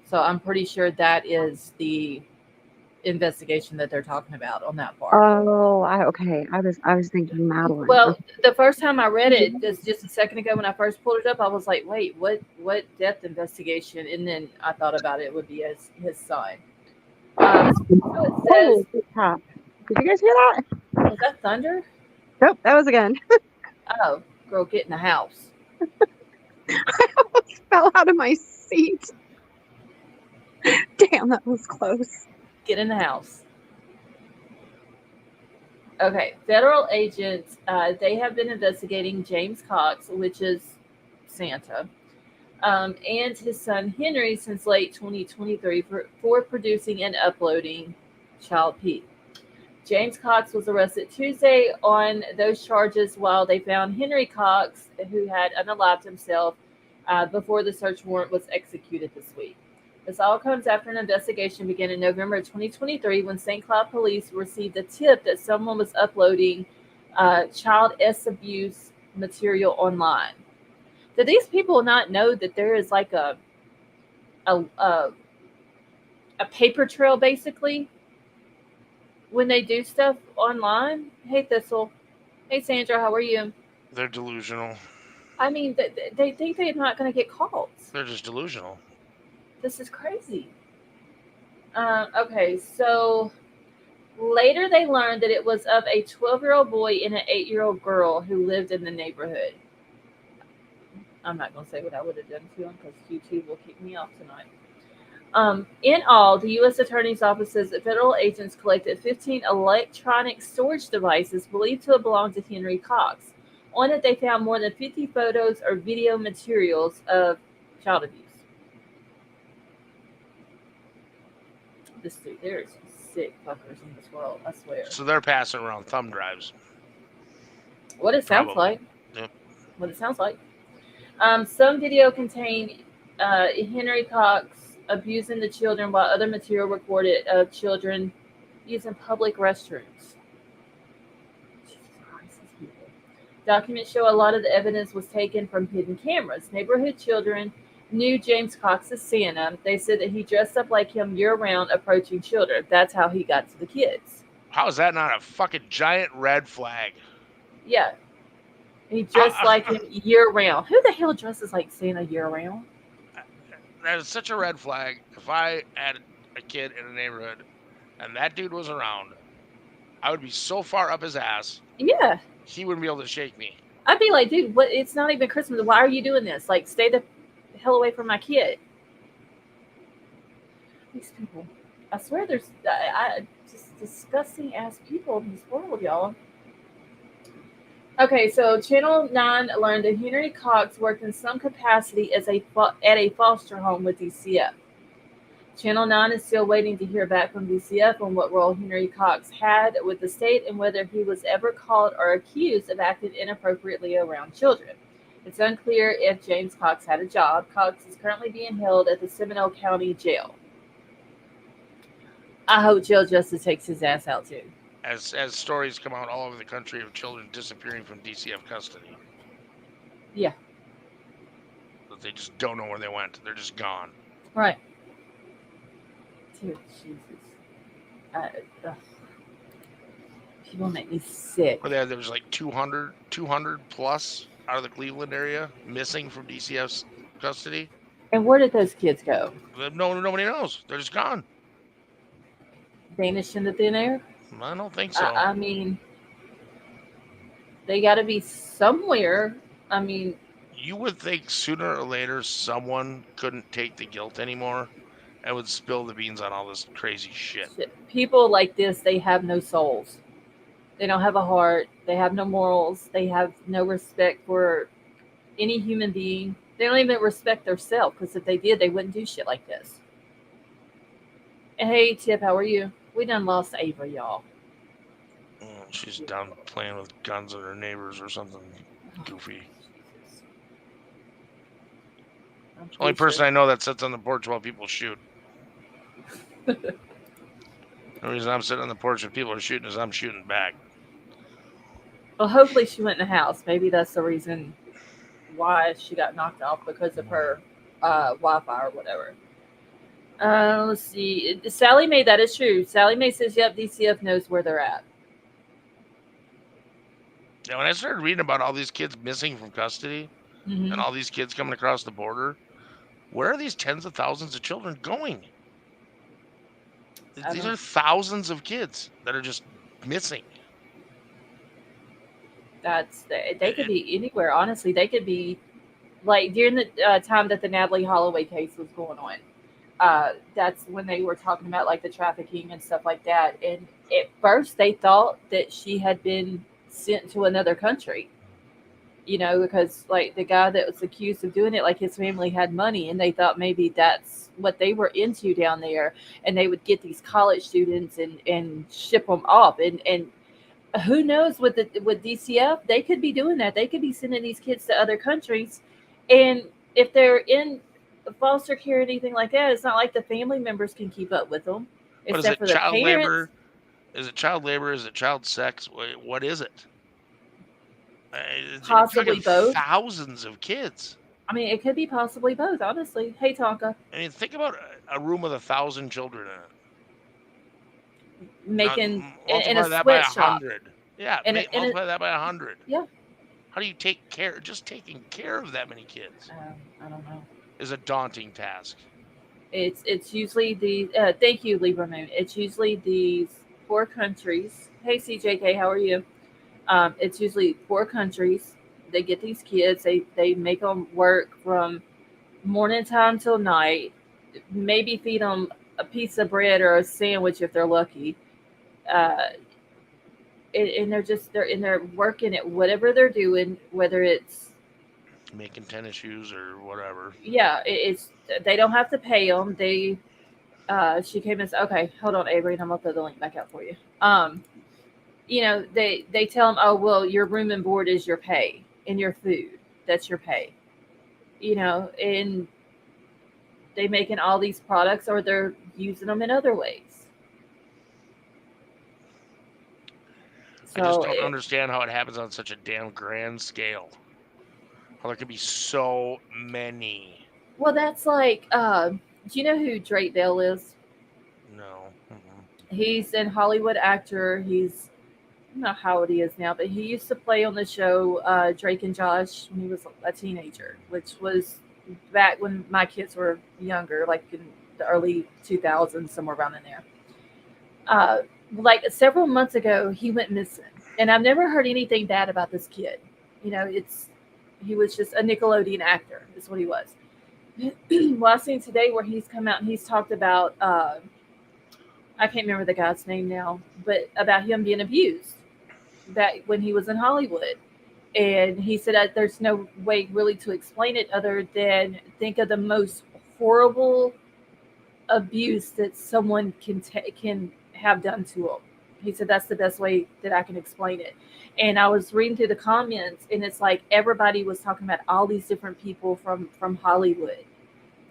So I'm pretty sure that is the investigation that they're talking about on that part. Oh, okay. I was thinking Madeline. Well, the first time I read it, just a second ago when I first pulled it up, I was like, "Wait, what death investigation?" And then I thought about it would be his son. So it says, Holy crap! Did you guys hear that? "Was that thunder?" Nope, that was again. Oh, girl, get in the house. I almost fell out of my seat. Damn, that was close. Get in the house. Okay, federal agents, they have been investigating James Cox, which is Santa, and his son Henry since late 2023 for producing and uploading Child P. James Cox was arrested Tuesday on those charges while they found Henry Cox, who had unalived himself before the search warrant was executed this week. This all comes after an investigation began in November 2023 when St. Cloud police received a tip that someone was uploading child abuse material online. Do these people not know that there is like a, a, a paper trail basically when they do stuff online? Hey, Thistle. Hey, Sandra, how are you? They're delusional. I mean, they think they're not going to get caught. They're just delusional. This is crazy. Okay, so later they learned that it was of a 12-year-old boy and an 8-year-old girl who lived in the neighborhood. I'm not going to say what I would have done to him because YouTube will kick me off tonight. In all, the U.S. Attorney's Office says that federal agents collected 15 electronic storage devices believed to have belonged to Henry Cox. On it, they found more than 50 photos or video materials of child abuse. This dude, there's sick fuckers in this world, I swear. So they're passing around thumb drives. What it sounds Probably. like. Yep. What it sounds like. Some video contained Henry Cox abusing the children, while other material recorded of children using public restrooms. Jesus Christ, these people. Documents show a lot of the evidence was taken from hidden cameras. Neighborhood children knew James Cox as Santa. They said that he dressed up like him year round, approaching children. That's how he got to the kids. How is that not a fucking giant red flag? Yeah. He dressed like him year round. Who the hell dresses like Santa year round? That is such a red flag. If I had a kid in a neighborhood and that dude was around, I would be so far up his ass, Yeah. he wouldn't be able to shake me. I'd be like, dude, what? It's not even Christmas. Why are you doing this? Like, stay the hell away from my kid. These people. I swear there's just disgusting ass people in this world, y'all. Okay, so Channel 9 learned that Henry Cox worked in some capacity as at a foster home with DCF. Channel 9 is still waiting to hear back from DCF on what role Henry Cox had with the state and whether he was ever called or accused of acting inappropriately around children. It's unclear if James Cox had a job. Cox is currently being held at the Seminole County Jail. I hope jail justice takes his ass out too. As stories come out all over the country of children disappearing from DCF custody. Yeah. But they just don't know where they went. They're just gone. Right. Dude, Jesus. People make me sick. Where there was like 200 plus out of the Cleveland area missing from DCF's custody. And where did those kids go? Nobody knows. They're just gone. Vanished into thin air? I don't think so. I mean, they got to be somewhere. I mean, you would think sooner or later someone couldn't take the guilt anymore and would spill the beans on all this crazy shit. People like this, they have no souls. They don't have a heart. They have no morals. They have no respect for any human being. They don't even respect themselves, because if they did, they wouldn't do shit like this. Hey, Tip, how are you? We done lost Ava, y'all. She's down playing with guns at her neighbors or something goofy. The only person I know that sits on the porch while people shoot. The reason I'm sitting on the porch when people are shooting is I'm shooting back. Well, hopefully she went in the house. Maybe that's the reason why she got knocked off, because of her Wi-Fi or whatever. Let's see. Sally Mae, that is true. Sally Mae says, yep, DCF knows where they're at. Yeah, when I started reading about all these kids missing from custody and all these kids coming across the border, where are these tens of thousands of children going? These are thousands of kids that are just missing. They could be anywhere, honestly. They could be, like, during the time that the Natalie Holloway case was going on. That's when they were talking about, like, the trafficking and stuff like that. And at first they thought that she had been sent to another country, because, like, the guy that was accused of doing it, like, his family had money, and they thought maybe that's what they were into down there, and they would get these college students and ship them off. And who knows, with DCF, they could be doing that. They could be sending these kids to other countries, and if they're in foster care or anything like that, it's not like the family members can keep up with them. What is it? Child labor? Is it child labor? Is it child sex? What is it? Possibly both. Thousands of kids. I mean, it could be possibly both, honestly. Hey, Tonka. I mean, think about a room with 1,000 children in it. Making in multiply a that by sweatshop. 100. Yeah, multiply that by 100. Yeah. How do you take care? Just taking care of that many kids I don't know. Is a daunting task. It's usually the thank you, Libra Moon. It's usually these 4 countries. Hey, CJK, how are you? It's usually 4 countries. They get these kids. They make them work from morning time till night. maybe feed them a piece of bread or a sandwich if they're lucky. Uh, and they're working at whatever they're doing, whether it's Making tennis shoes or whatever. yeah, it's they don't have to pay them. They she came and said, okay, hold on, Avery, and I'm gonna throw the link back out for you. They tell them, oh well, your room and board is your pay, and your food, that's your pay. And they making all these products, or they're using them in other ways. I just So don't understand how it happens on such a damn grand scale. How there could be so many. well, that's like, do you know who Drake Bell is? No. Mm-mm. He's an Hollywood actor. I don't know how old he is now, but he used to play on the show Drake and Josh when he was a teenager, which was back when my kids were younger, like in the early 2000s, somewhere around in there. Uh, like several months ago, he went missing, and I've never heard anything bad about this kid. It's he was just a Nickelodeon actor. Is what he was. Well, I've seen today where he's come out and he's talked about I can't remember the guy's name now, but about him being abused back when he was in Hollywood. And he said that there's no way really to explain it other than think of the most horrible abuse that someone can have done to them. He said that's the best way that I can explain it. And I was reading through the comments, and it's like everybody was talking about all these different people from Hollywood,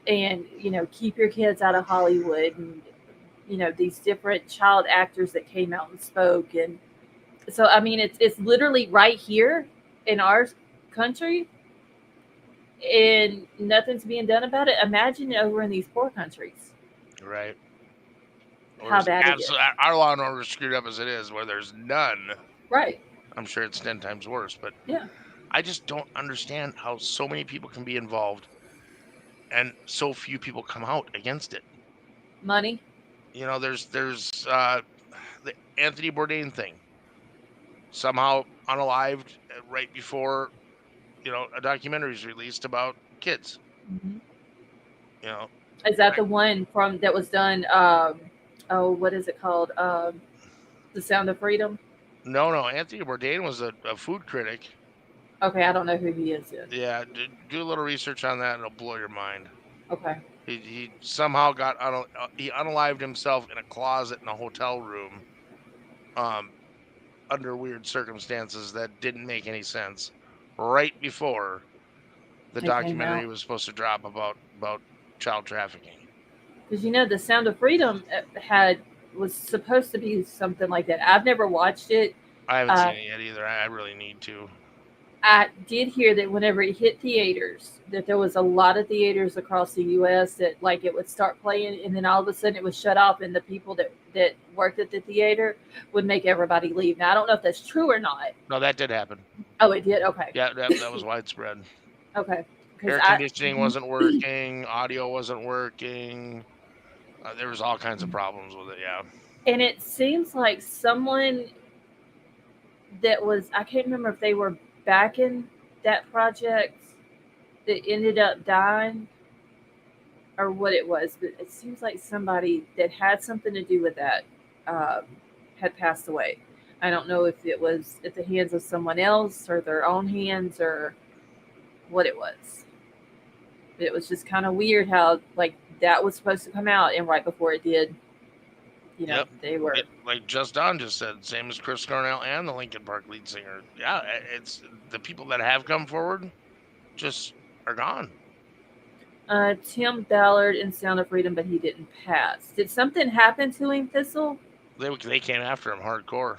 and keep your kids out of Hollywood, and these different child actors that came out and spoke. And so I mean it's literally right here in our country, and nothing's being done about it. Imagine over in these poor countries Right. Or how is bad it is. absolutely our law and order is screwed up as it is, where there's none. Right. I'm sure it's 10 times worse, but Yeah. I just don't understand how so many people can be involved and so few people come out against it. Money. There's the Anthony Bourdain thing, somehow unalived right before a documentary is released about kids. Hmm. You know, Is that the one from that was done? Oh, what is it called? The Sound of Freedom. no, Anthony Bourdain was a food critic. Okay, I don't know who he is yet. Yeah, do a little research on that, and it'll blow your mind. Okay. He somehow he unalived himself in a closet in a hotel room, um, under weird circumstances that didn't make any sense. Right before the It came documentary out was supposed to drop about child trafficking. because the Sound of Freedom had was supposed to be something like that. I've never watched it. I haven't Uh, seen it yet either. I really need to. I did hear that whenever it hit theaters, that there was a lot of theaters across the U.S. that like it would start playing, and then all of a sudden it would shut off, and the people that worked at the theater would make everybody leave. Now I don't know if that's true or not. No, that did happen. Oh, it did. Okay, Yeah, that was widespread. okay. Because Air conditioning wasn't working, audio wasn't working. There was all kinds of problems with it. Yeah. and it seems like someone that was I can't remember if they were backing that project that ended up dying or what it was, but it seems like somebody that had something to do with that um, had passed away. I don't know if it was at the hands of someone else or their own hands or what it was. But it was just kind of weird how like that was supposed to come out, and right before it did, Yep. they were. Like Just Don just said, same as Chris Cornell and the Linkin Park lead singer. Yeah, it's the people that have come forward just are gone. Tim Ballard in Sound of Freedom, but he didn't pass. Did something happen to him, Thistle? They came after him hardcore.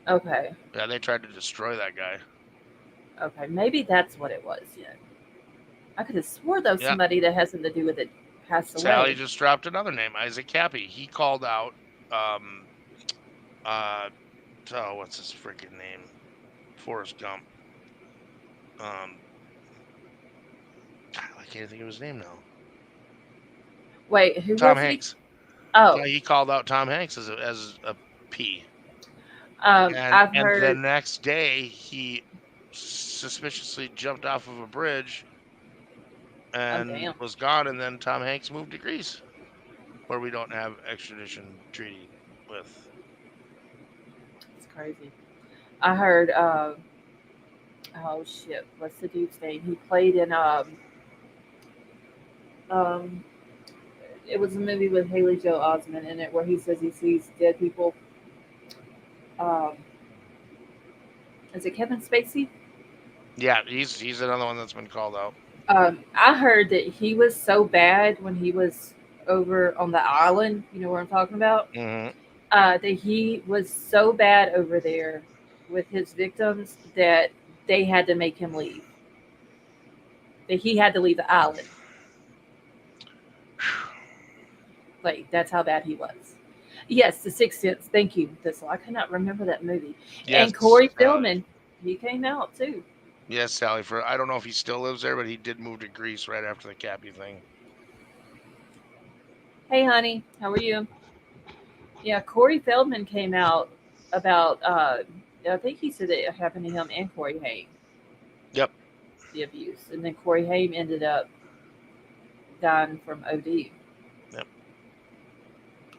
Okay. Yeah, they tried to destroy that guy. Okay, maybe that's what it was. Yeah, I could have swore though Yeah. somebody that has something to do with it passed away. Sally just dropped another name, Isaac Cappy. He called out, what's his freaking name? Forrest Gump. I can't think of his name now. Wait, who Tom was Hanks. he? Oh, Yeah, he called out Tom Hanks as a P. I've And heard. the next day, he suspiciously jumped off of a bridge Oh and damn, was gone. And then Tom Hanks moved to Greece, where we don't have extradition treaty with. it's crazy. I heard. Oh shit, what's the dude's name? He played in um it was a movie with Haley Joel Osment in it where he says he sees dead people. Um, is it Kevin Spacey? Yeah, he's another one that's been called out. I heard that he was so bad when he was over on the island. You know what I'm talking about? Hmm. That he was so bad over there with his victims that they had to make him leave. That he had to leave the island. Like that's how bad he was. Yes, The Sixth Sense. Thank you, Thistle. I cannot remember that movie. And Yes, Corey Feldman, he came out too. yes, Sally. For I don't know if he still lives there, but he did move to Greece right after the Cappy thing. Hey, honey, how are you? Yeah, Corey Feldman came out about. I think he said it happened to him and Corey Haim, Yep. the abuse, and then Corey Haim ended up dying from OD. Yep.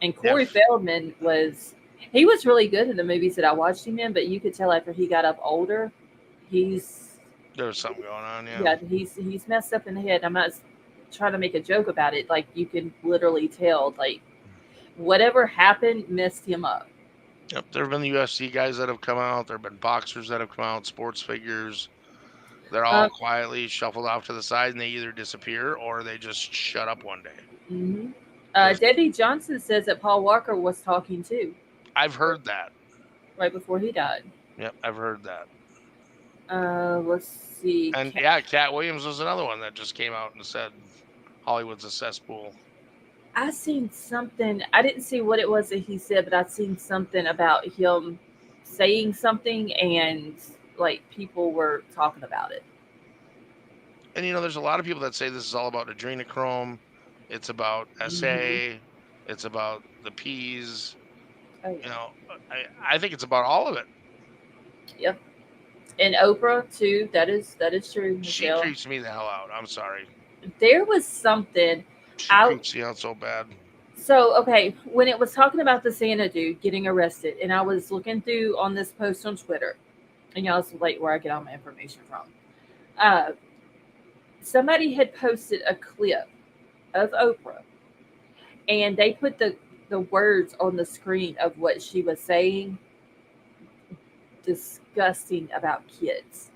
And Yeah. Corey Feldman was he was really good in the movies that I watched him in, but you could tell after he got up older, he's There was something going on. Yeah. yeah, he's messed up in the head. I'm not trying to make a joke about it. Like you can literally tell, like whatever happened messed him up. Yep. There have been the UFC guys that have come out. There have been boxers that have come out. Sports figures. They're all Um, quietly shuffled off to the side, and they either disappear or they just shut up one day. mhm. There's, Debbie Johnson says that Paul Walker was talking too, I've heard that. right before he died. Yep, I've heard that. Let's see. And yeah, Cat Williams was another one that just came out and said Hollywood's a cesspool. I seen something. I didn't see what it was that he said, but I seen something about him saying something, and like people were talking about it. And there's a lot of people that say this is all about adrenochrome. It's about Hmm. SA. It's about the P's. Oh You yeah, know, I think it's about all of it. yep. And Oprah too. That is true, She Michelle. creeps me the hell out. I'm sorry. There was something She out. creeps me out so bad. So okay, when it was talking about the Santa dude getting arrested, and I was looking through on this post on Twitter, and y'all was like where I get all my information from. Uh, Somebody had posted a clip of Oprah, and they put the words on the screen of what she was saying, disgusting about kids,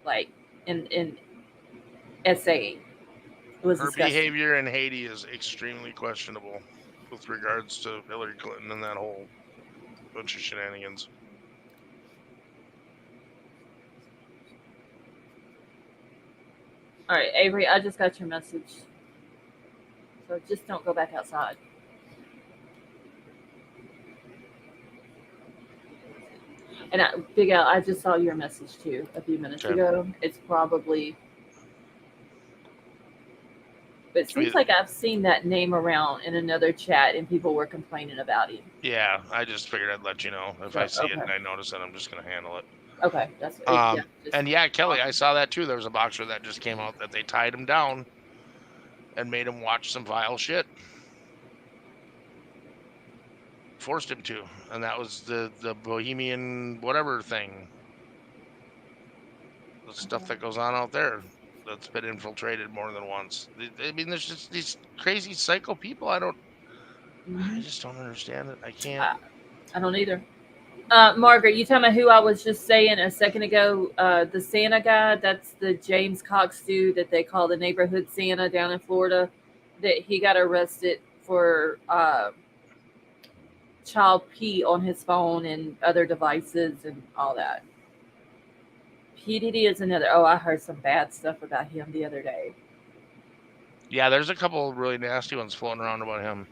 like in essaying. It was Her disgusting. behavior in Haiti is extremely questionable with regards to Hillary Clinton and that whole bunch of shenanigans. All right, Avery, I just got your message, so just don't go back outside. And Big Al, I just saw your message too a few minutes Okay. ago. It's probably, but it I mean, seems like I've seen that name around in another chat, and people were complaining about him. yeah, I just figured I'd let you know. If I So see it okay, and I notice it, I'm just going to handle it. okay, that's yeah, just And yeah, Kelly, I awesome. saw that too. There was a boxer that just came out that they tied him down and made him watch some vile shit. Forced him to. And that was the Bohemian whatever thing. The stuff that goes on out there that's been infiltrated more than once. I mean, there's just these crazy psycho people. I Hmm. just don't understand it. I can't. I, I don't either. Margaret, you talking about who I was just saying a second ago? The Santa guy. That's the James Cox dude that they call the neighborhood Santa down in Florida. That he got arrested for child pee on his phone and other devices and all that. PDD is another. Oh, I heard some bad stuff about him the other day. Yeah, there's a couple really nasty ones floating around about him.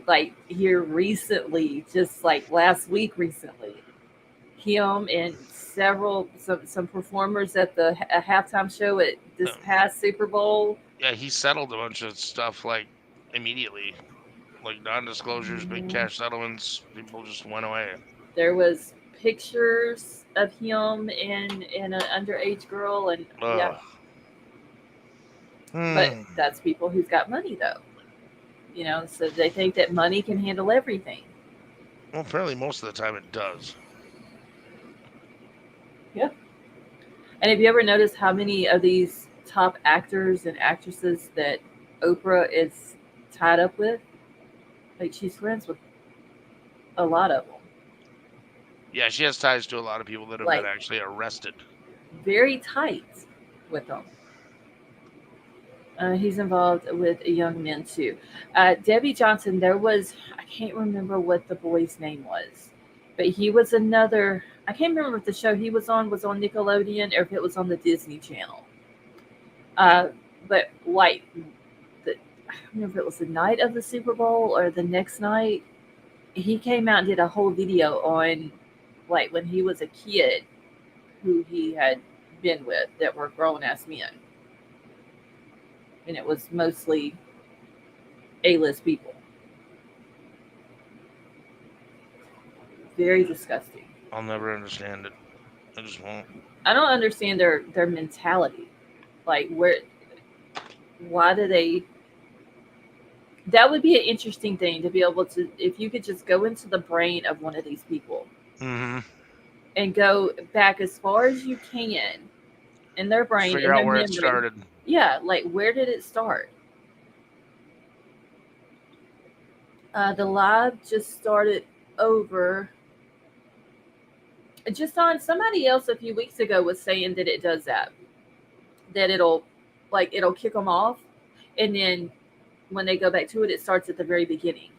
Like here recently, just like last week recently, him and some performers at the a halftime show at this Um, past Super Bowl. yeah, he settled a bunch of stuff like immediately, like non-disclosures, big Mhm. cash settlements. People just went away. There was pictures of him and an underage girl, and yeah, Ugh. But that's people who's got money, though. So they think that money can handle everything. Well, apparently most of the time it does. Yeah. And have you ever noticed how many of these top actors and actresses that Oprah is tied up with? Like, she's friends with a lot of them. Yeah, she has ties to a lot of people that have been Like, actually arrested. very tight with them. He's involved with young men too. Debbie Johnson, I can't remember what the boy's name was, but he was another. I can't remember if the show he was on Nickelodeon or if it was on the Disney Channel. Uh, but like, I don't remember if it was the night of the Super Bowl or the next night. He came out and did a whole video on like when he was a kid, who he had been with that were grown ass men, and it was mostly A-list people. Very disgusting. I'll never understand it. I just won't. I don't understand their mentality. Like, why do they? That would be an interesting thing to be able to, if you could just go into the brain of one of these people Mm-hmm. and go back as far as you can in their brain, Figure in out their where it memory. started. Yeah, like where did it start? The live just started over. Just on somebody else a few weeks ago was saying that it does that. That it'll kick them off, and then when they go back to it, it starts at the very beginning.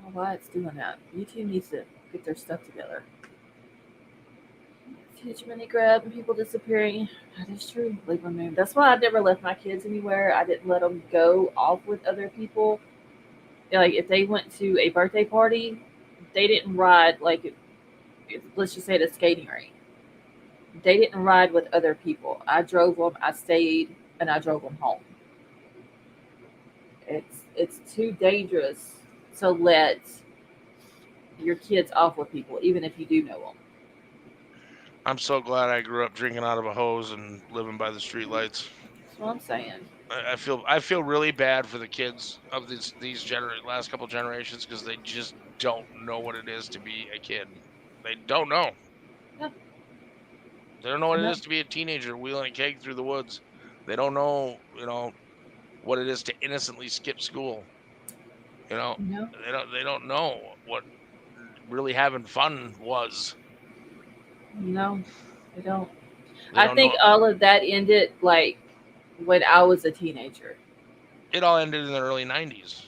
Well, why it's doing that? YouTube needs to get their stuff together. Huge money grab and people disappearing. That is true. Libra moon. That's why I never left my kids anywhere. I didn't let them go off with other people. Like if they went to a birthday party, they didn't ride like let's just say at a skating rink. They didn't ride with other people. I drove them. I stayed and I drove them home. It's too dangerous to let your kids off with people, even if you do know them. I'm so glad I grew up drinking out of a hose and living by the streetlights. That's what I'm saying. I feel really bad for the kids of last couple generations because they just don't know what it is to be a kid. They don't know. Yeah, They don't know what I it know. is to be a teenager wheeling a keg through the woods. They don't know, what it is to innocently skip school. You know, No, they don't know what really having fun was. no, I don't. They I don't think know. all of that ended like when I was a teenager. It all ended in the early '90s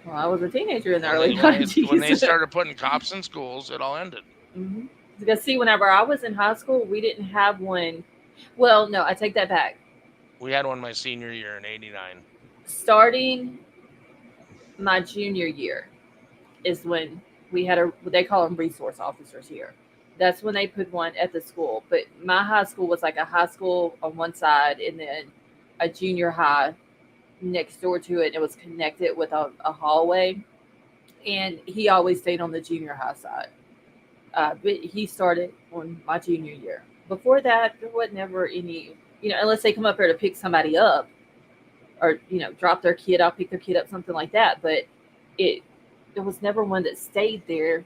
Well, I was a teenager in the when early they when they when 90s. they started putting cops in schools. It all ended. hmm Because, see, whenever I was in high school, we didn't have one. Well, no, I take that back. We had one my senior year in '89. Starting my junior year is when we had they call them resource officers here. That's when they put one at the school. But my high school was like a high school on one side and then a junior high next door to it. It was connected with a hallway. And he always stayed on the junior high side. But he started on my junior year. Before that, there was never any, unless they come up here to pick somebody up or, drop their kid off, pick their kid up, something like that. But it there was never one that stayed there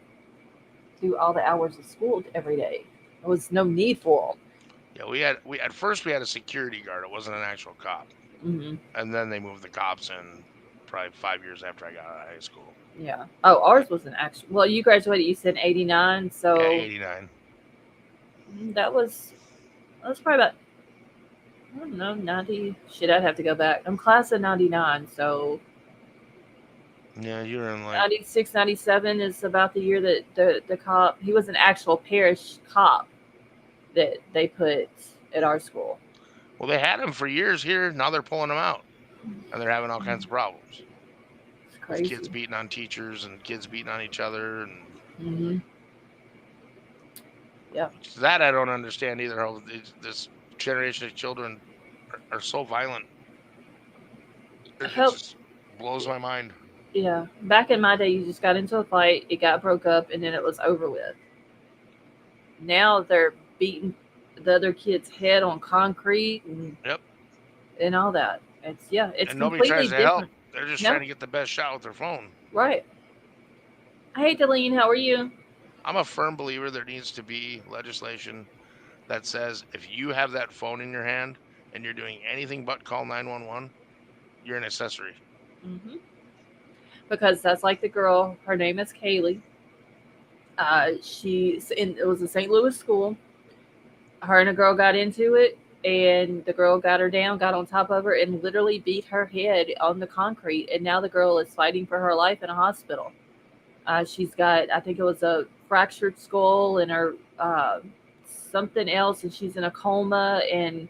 through all the hours of school every day. There was no need for Yeah, we at first we had a security guard. It wasn't an actual cop, them. and then they moved the cops in probably 5 years after I got out of high school. Yeah. Oh, ours was an actual. Well, you graduated. You said '89, Yeah, so '89. that was probably about, I don't know, 90. Shit, I'd have to go back. I'm class of '99, so Yeah, you were in like 96, 97 is about the year that the cop. He was an actual parish cop that they put at our school. well, they had him for years here. Now they're pulling him out, and they're having all kinds of problems It's with kids crazy. beating on teachers and kids beating on each other, and hmm Yeah. that I don't understand either. How this generation of children are so violent. It Help. just blows my mind. Yeah. Back in my day, you just got into a fight, it got broke up, and then it was over with. Now they're beating the other kid's head on concrete, and Yep. and all that. It's And nobody completely tries to help. different. They're just No, trying to get the best shot with their phone. right. Hey, Deline, how are you? I'm a firm believer there needs to be legislation that says if you have that phone in your hand and you're doing anything but call 911, you're an accessory. Hmm. Because that's like the girl. Her name is Kaylee. It was a St. Louis school. Her and a girl got into it, and the girl got her down, got on top of her, and literally beat her head on the concrete. And now the girl is fighting for her life in a hospital. She's got, I think it was a fractured skull and her something else, and she's in a coma and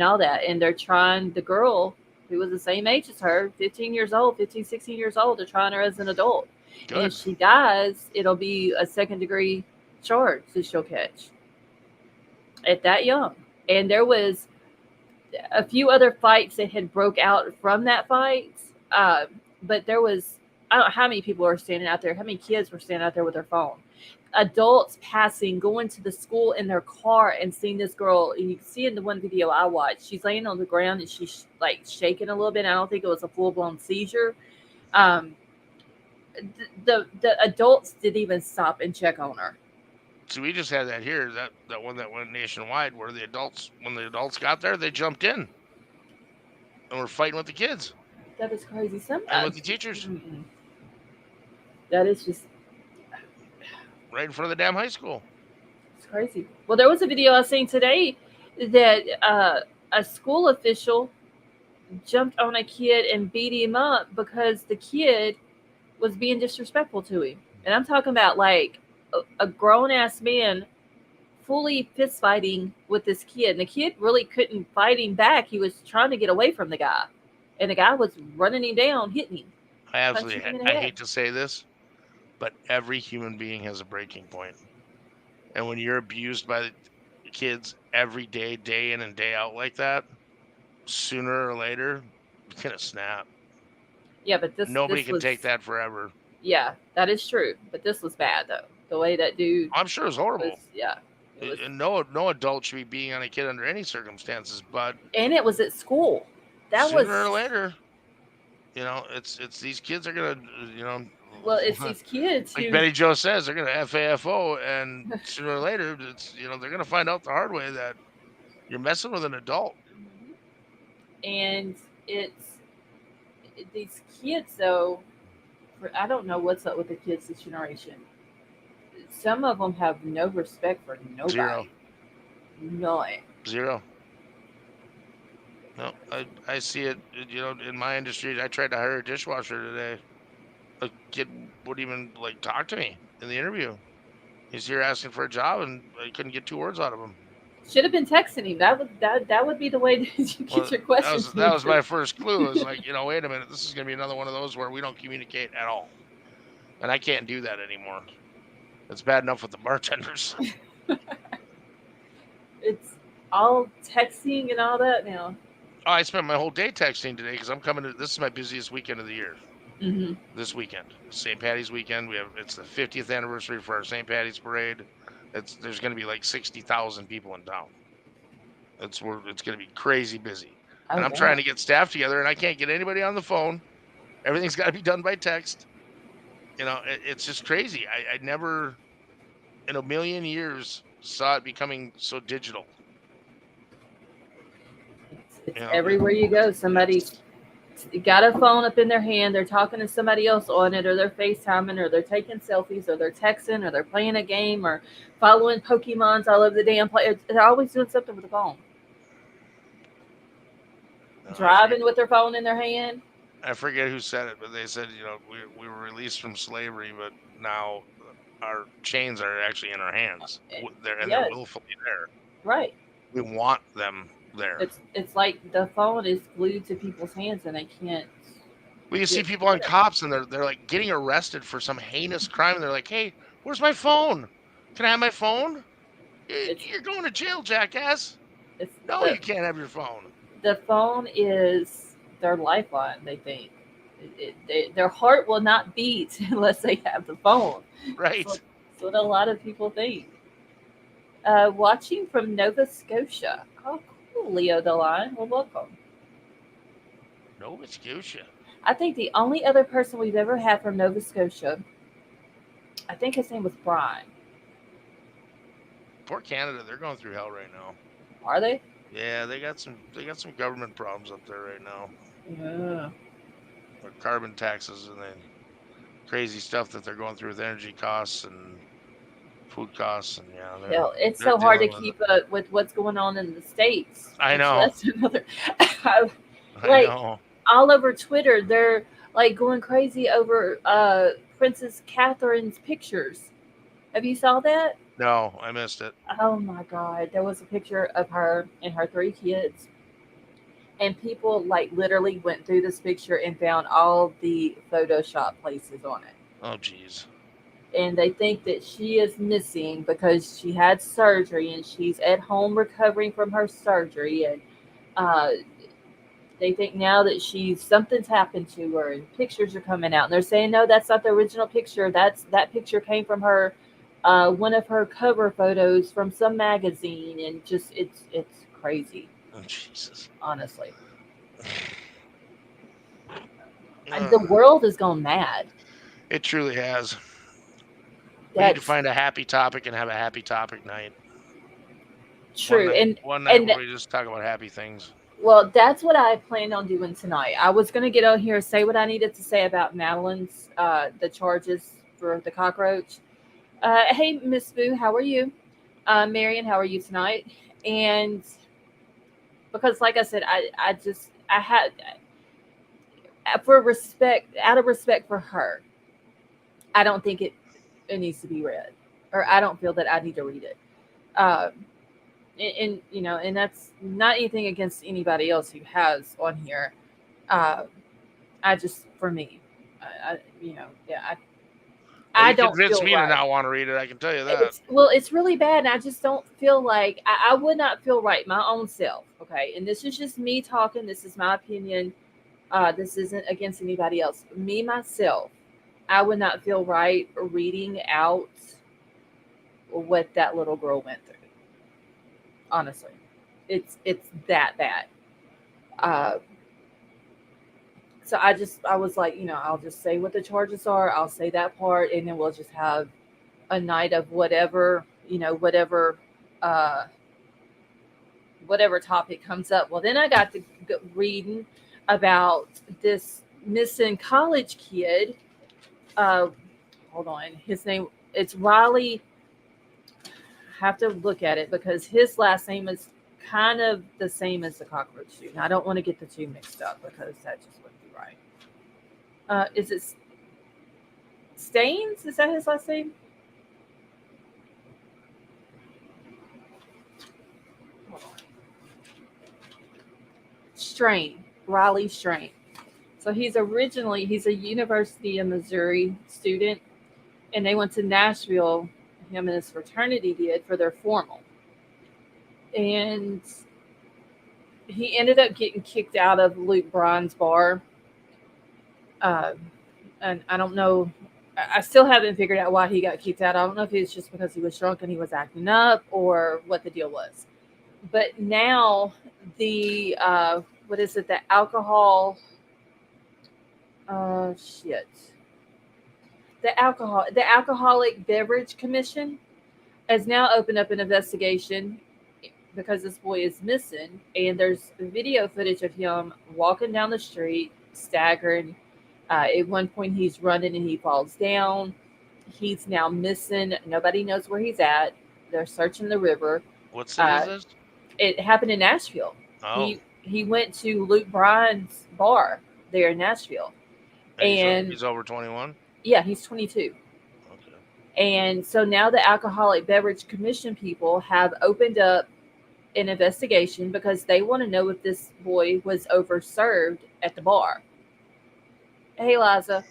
all that. And they're trying the girl who was the same age as her, 15 years old, 15, 16 years old. They're trying her as an adult. And if Good. she dies, it'll be a second degree charge that she'll catch at that young. And there was a few other fights that had broke out from that fight. But there was, I don't know how many people were standing out there, how many kids were standing out there with their phone. Adults passing, going to the school in their car and seeing this girl. And you can see in the one video I watched, she's laying on the ground and she's like shaking a little bit. I don't think it was a full blown seizure. Um, the adults didn't even stop and check on her. So we just had that here, that one that went nationwide where the adults, when the adults got there, they jumped in and were fighting with the kids That is crazy. and with the teachers That is just right in front of the damn high school. it's crazy. Well, there was a video I seen today that a school official jumped on a kid and beat him up because the kid was being disrespectful to him. And I'm talking about like a grown ass man fully fist fighting with this kid. And the kid really couldn't fight him back. He was trying to get away from the guy. And the guy was running him down, hitting him, I punching absolutely, him in the I head. hate to say this, but every human being has a breaking point. And when you're abused by the kids every day, day in and day out like that, sooner or later, it's gonna snap. Yeah, but Nobody this can was take that forever. yeah, that is true. But this was bad though. The way that dude I'm sure it's was, horrible. yeah, it was, And no adult should be beating on a kid under any circumstances, but and it was at school. That sooner or was later, it's these kids are gonna, you know, well, it's these kids like who Betty Joe says, they're gonna FAFO, and sooner or later, they're gonna find out the hard way that you're messing with an adult. and it's these kids though. I don't know what's up with the kids this generation. Some of them have no respect for Zero, nobody. None. zero. No, I see it. In my industry, I tried to hire a dishwasher today. A kid wouldn't even like talk to me in the interview. He's here asking for a job, and I couldn't get two words out of him. Should have been texting him. That would be the way that you get Well, your that questions was that was answered. my first clue. It was like, wait a minute, this is gonna be another one of those where we don't communicate at all, and I can't do that anymore. It's bad enough with the bartenders. It's all texting and all that now. Oh, I spent my whole day texting today because I'm coming to. This is my busiest weekend of the year. Hmm. This weekend, St. Patty's weekend. It's the 50th anniversary for our St. Patty's parade. There's going to be like 60,000 people in town. It's going to be crazy busy, Oh and I'm trying wow. to get staff together, and I can't get anybody on the phone. Everything's got to be done by text. It's just crazy. I never in a million years saw it becoming so digital. It's You know, it, everywhere you go. Somebody's it's got a phone up in their hand. They're talking to somebody else on it, or they're FaceTiming, or they're taking selfies, or they're texting, or they're playing a game, or following Pokemons all over the damn place. They're always doing something with the phone. I forget Driving with their phone in their hand. I forget who said it, but they said, we were released from slavery, but now our chains are actually in our hands. They're Yes, willfully there. right. We want them there. It's like the phone is glued to people's hands and they can't Well, you see get people on rid of cops and they're like getting arrested for some heinous crime, and they're like, "Hey, where's my phone? Can I have my phone? it. You're going to jail, jackass." It's No, you can't have your phone. the phone is their lifeline. They think their heart will not beat unless they have the phone. Right. That's what a lot of people think. Watching from Nova Scotia. Oh, cool, Leo Deline. Well, welcome. Nova Scotia. I think the only other person we've ever had from Nova Scotia, I think his name was Brian. Poor Canada, they're going through hell right now. Are they? Yeah, they got some government problems up there right now. Yeah. With carbon taxes and then crazy stuff that they're going through with energy costs and food costs, and yeah, Hell, it's they're so hard to dealing with keep it. up with what's going on in the States. I Which know. that's another. I Like know. all over Twitter, they're like going crazy over Princess Catherine's pictures. Have you saw that? No, I missed it. Oh my God! There was a picture of her and her three kids, and people like literally went through this picture and found all the Photoshop places on it. Oh, geez. And they think that she is missing because she had surgery and she's at home recovering from her surgery, and uh, they think now that she's something's happened to her, and pictures are coming out, and they're saying no, that's not the original picture. That picture came from her, one of her cover photos from some magazine, and just it's crazy, Oh, Jesus. honestly. And Uh, the world has gone mad. it truly has. We need to That's find a happy topic and have a happy topic night. true, One night and where we just talk about happy things. well, that's what I planned on doing tonight. I was going to get on here, say what I needed to say about Madeline's, the charges for the cockroach. Hey, Miss Boo, how are you? Marion, how are you tonight? And because, like I said, I had, for respect, out of respect for her, I don't think it needs to be read, or I don't feel that I need to read it. Um, and you know, and that's not anything against anybody else who has on here. Uh, I just, for me, you know, yeah, Well, I you don't convinced feel me to right. not want to read it. I can tell you that. It's really bad, and I just don't feel like I would not feel right my own self. Okay, and this is just me talking. This is my opinion. This isn't against anybody else. Me myself, I would not feel right reading out what that little girl went through. Honestly, it's that bad. Uh, so I was like, you know, I'll just say what the charges are. I'll say that part, and then we'll just have a night of whatever, you know, uh, whatever topic comes up. Well, then I got to reading about this missing college kid. Uh, Hold on, his name, it's Riley. I have to look at it because his last name is kind of the same as the cockroach student. I don't want to get the two mixed up because that just wouldn't be right. Is it Staines? Is that his last name? Hold on. Strain, Riley Strain. So he's a University of Missouri student, and they went to Nashville. Him and his fraternity did for their formal, and he ended up getting kicked out of Luke Bryan's bar. Uh, and I don't know. I still haven't figured out why he got kicked out. I don't know if it's just because he was drunk and he was acting up, or what the deal was. But now the what is it? The alcohol. Shit. The Alcoholic Beverage Commission has now opened up an investigation because this boy is missing, and there's video footage of him walking down the street, staggering. At one point, he's running and he falls down. He's now missing. Nobody knows where he's at. They're searching the river. What city is Uh, this? it happened in Nashville. Oh, He went to Luke Bryan's bar there in Nashville, and and he's over 21. yeah, he's 22. Okay. And so now the Alcoholic Beverage Commission people have opened up an investigation because they want to know if this boy was overserved at the bar. Hey, Liza,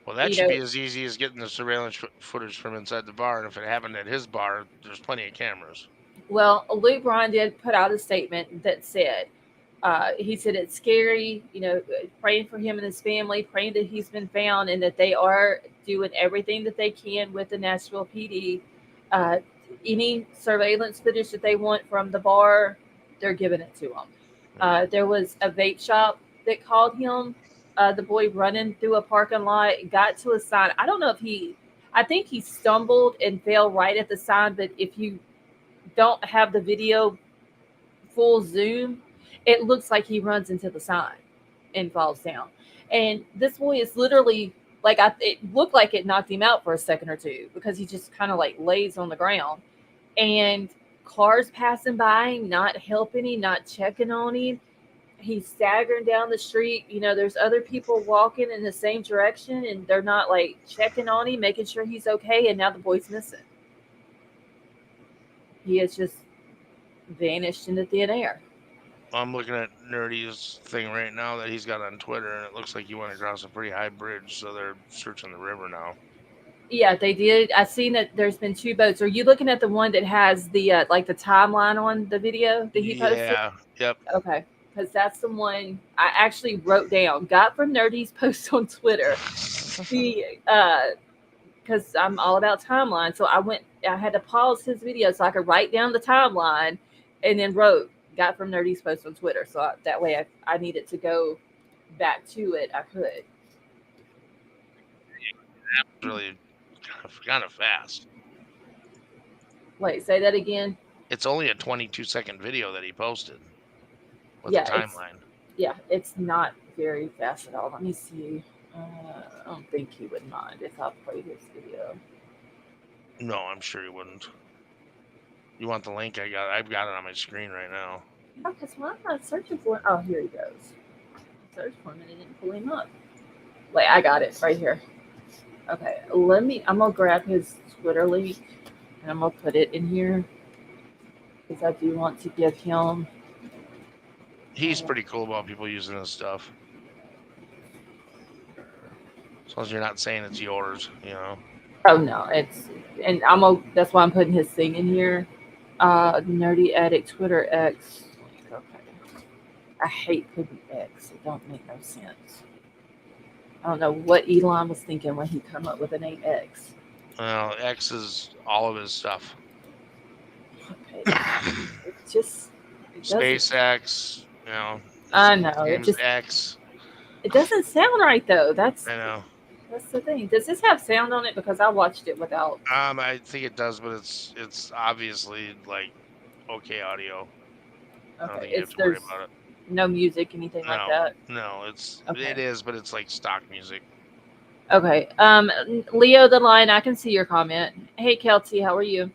Well, that you should know, be as easy as getting the surveillance footage from inside the bar. And if it happened at his bar, there's plenty of cameras. well, Luke Bryan did put out a statement that said, he said it's scary, you know, praying for him and his family, praying that he's been found and that they are doing everything that they can with the Nashville PD. Any surveillance footage that they want from the bar, they're giving it to them. There was a vape shop that called him. The boy running through a parking lot got to a sign. I don't know if I think he stumbled and fell right at the sign. But if you don't have the video full zoom, it looks like he runs into the sign and falls down. And this boy is literally like it looked like it knocked him out for a second or two because he just kind of like lays on the ground and cars passing by him, not helping him, not checking on him. He's staggering down the street. There's other people walking in the same direction and they're not like checking on him, making sure he's okay. And now the boy's missing. He has just vanished into thin air. I'm looking at Nerdy's thing right now that he's got on Twitter, and it looks like he went across a pretty high bridge, so they're searching the river now. Yeah, they did. I seen that there's been two boats. Are you looking at the one that has the like the timeline on the video that he posted? Yeah, yep. Okay, because that's the one I actually wrote down. Got from Nerdy's post on Twitter. Because I'm all about timeline, so I had to pause his video so I could write down the timeline, and then wrote got from Nerdy's post on Twitter. So that way I needed to go back to it. I could. That was really kind of fast. Wait, say that again. It's only a 22-second video that he posted with Yeah, the timeline. It's not very fast at all. Let me see. I don't think he would mind if I played his video. No, I'm sure he wouldn't. You want the link? I've got it on my screen right now. Oh, because when I'm not searching for it, oh, here he goes. Search for him and it didn't pull him up. Wait, I got it right here. Okay, I'm gonna grab his Twitter link and I'm gonna put it in here because I do want to give him. He's pretty cool about people using his stuff. As long as you're not saying it's yours, Oh no, and that's why I'm putting his thing in here. Nerdy Addict Twitter X. Okay. I hate putting X. It don't make no sense. I don't know what Elon was thinking when he come up with the name X. Well, X is all of his stuff. Okay. It's just SpaceX, I know. It just X. It doesn't sound right though. I know. That's the thing. Does this have sound on it? Because I watched it without. I think it does, but it's obviously like okay audio. Okay. I don't think you have to worry about it. No music, anything like that. No, it is, but it's like stock music. Okay. Leo the Lion, I can see your comment. Hey Kelsey, how are you?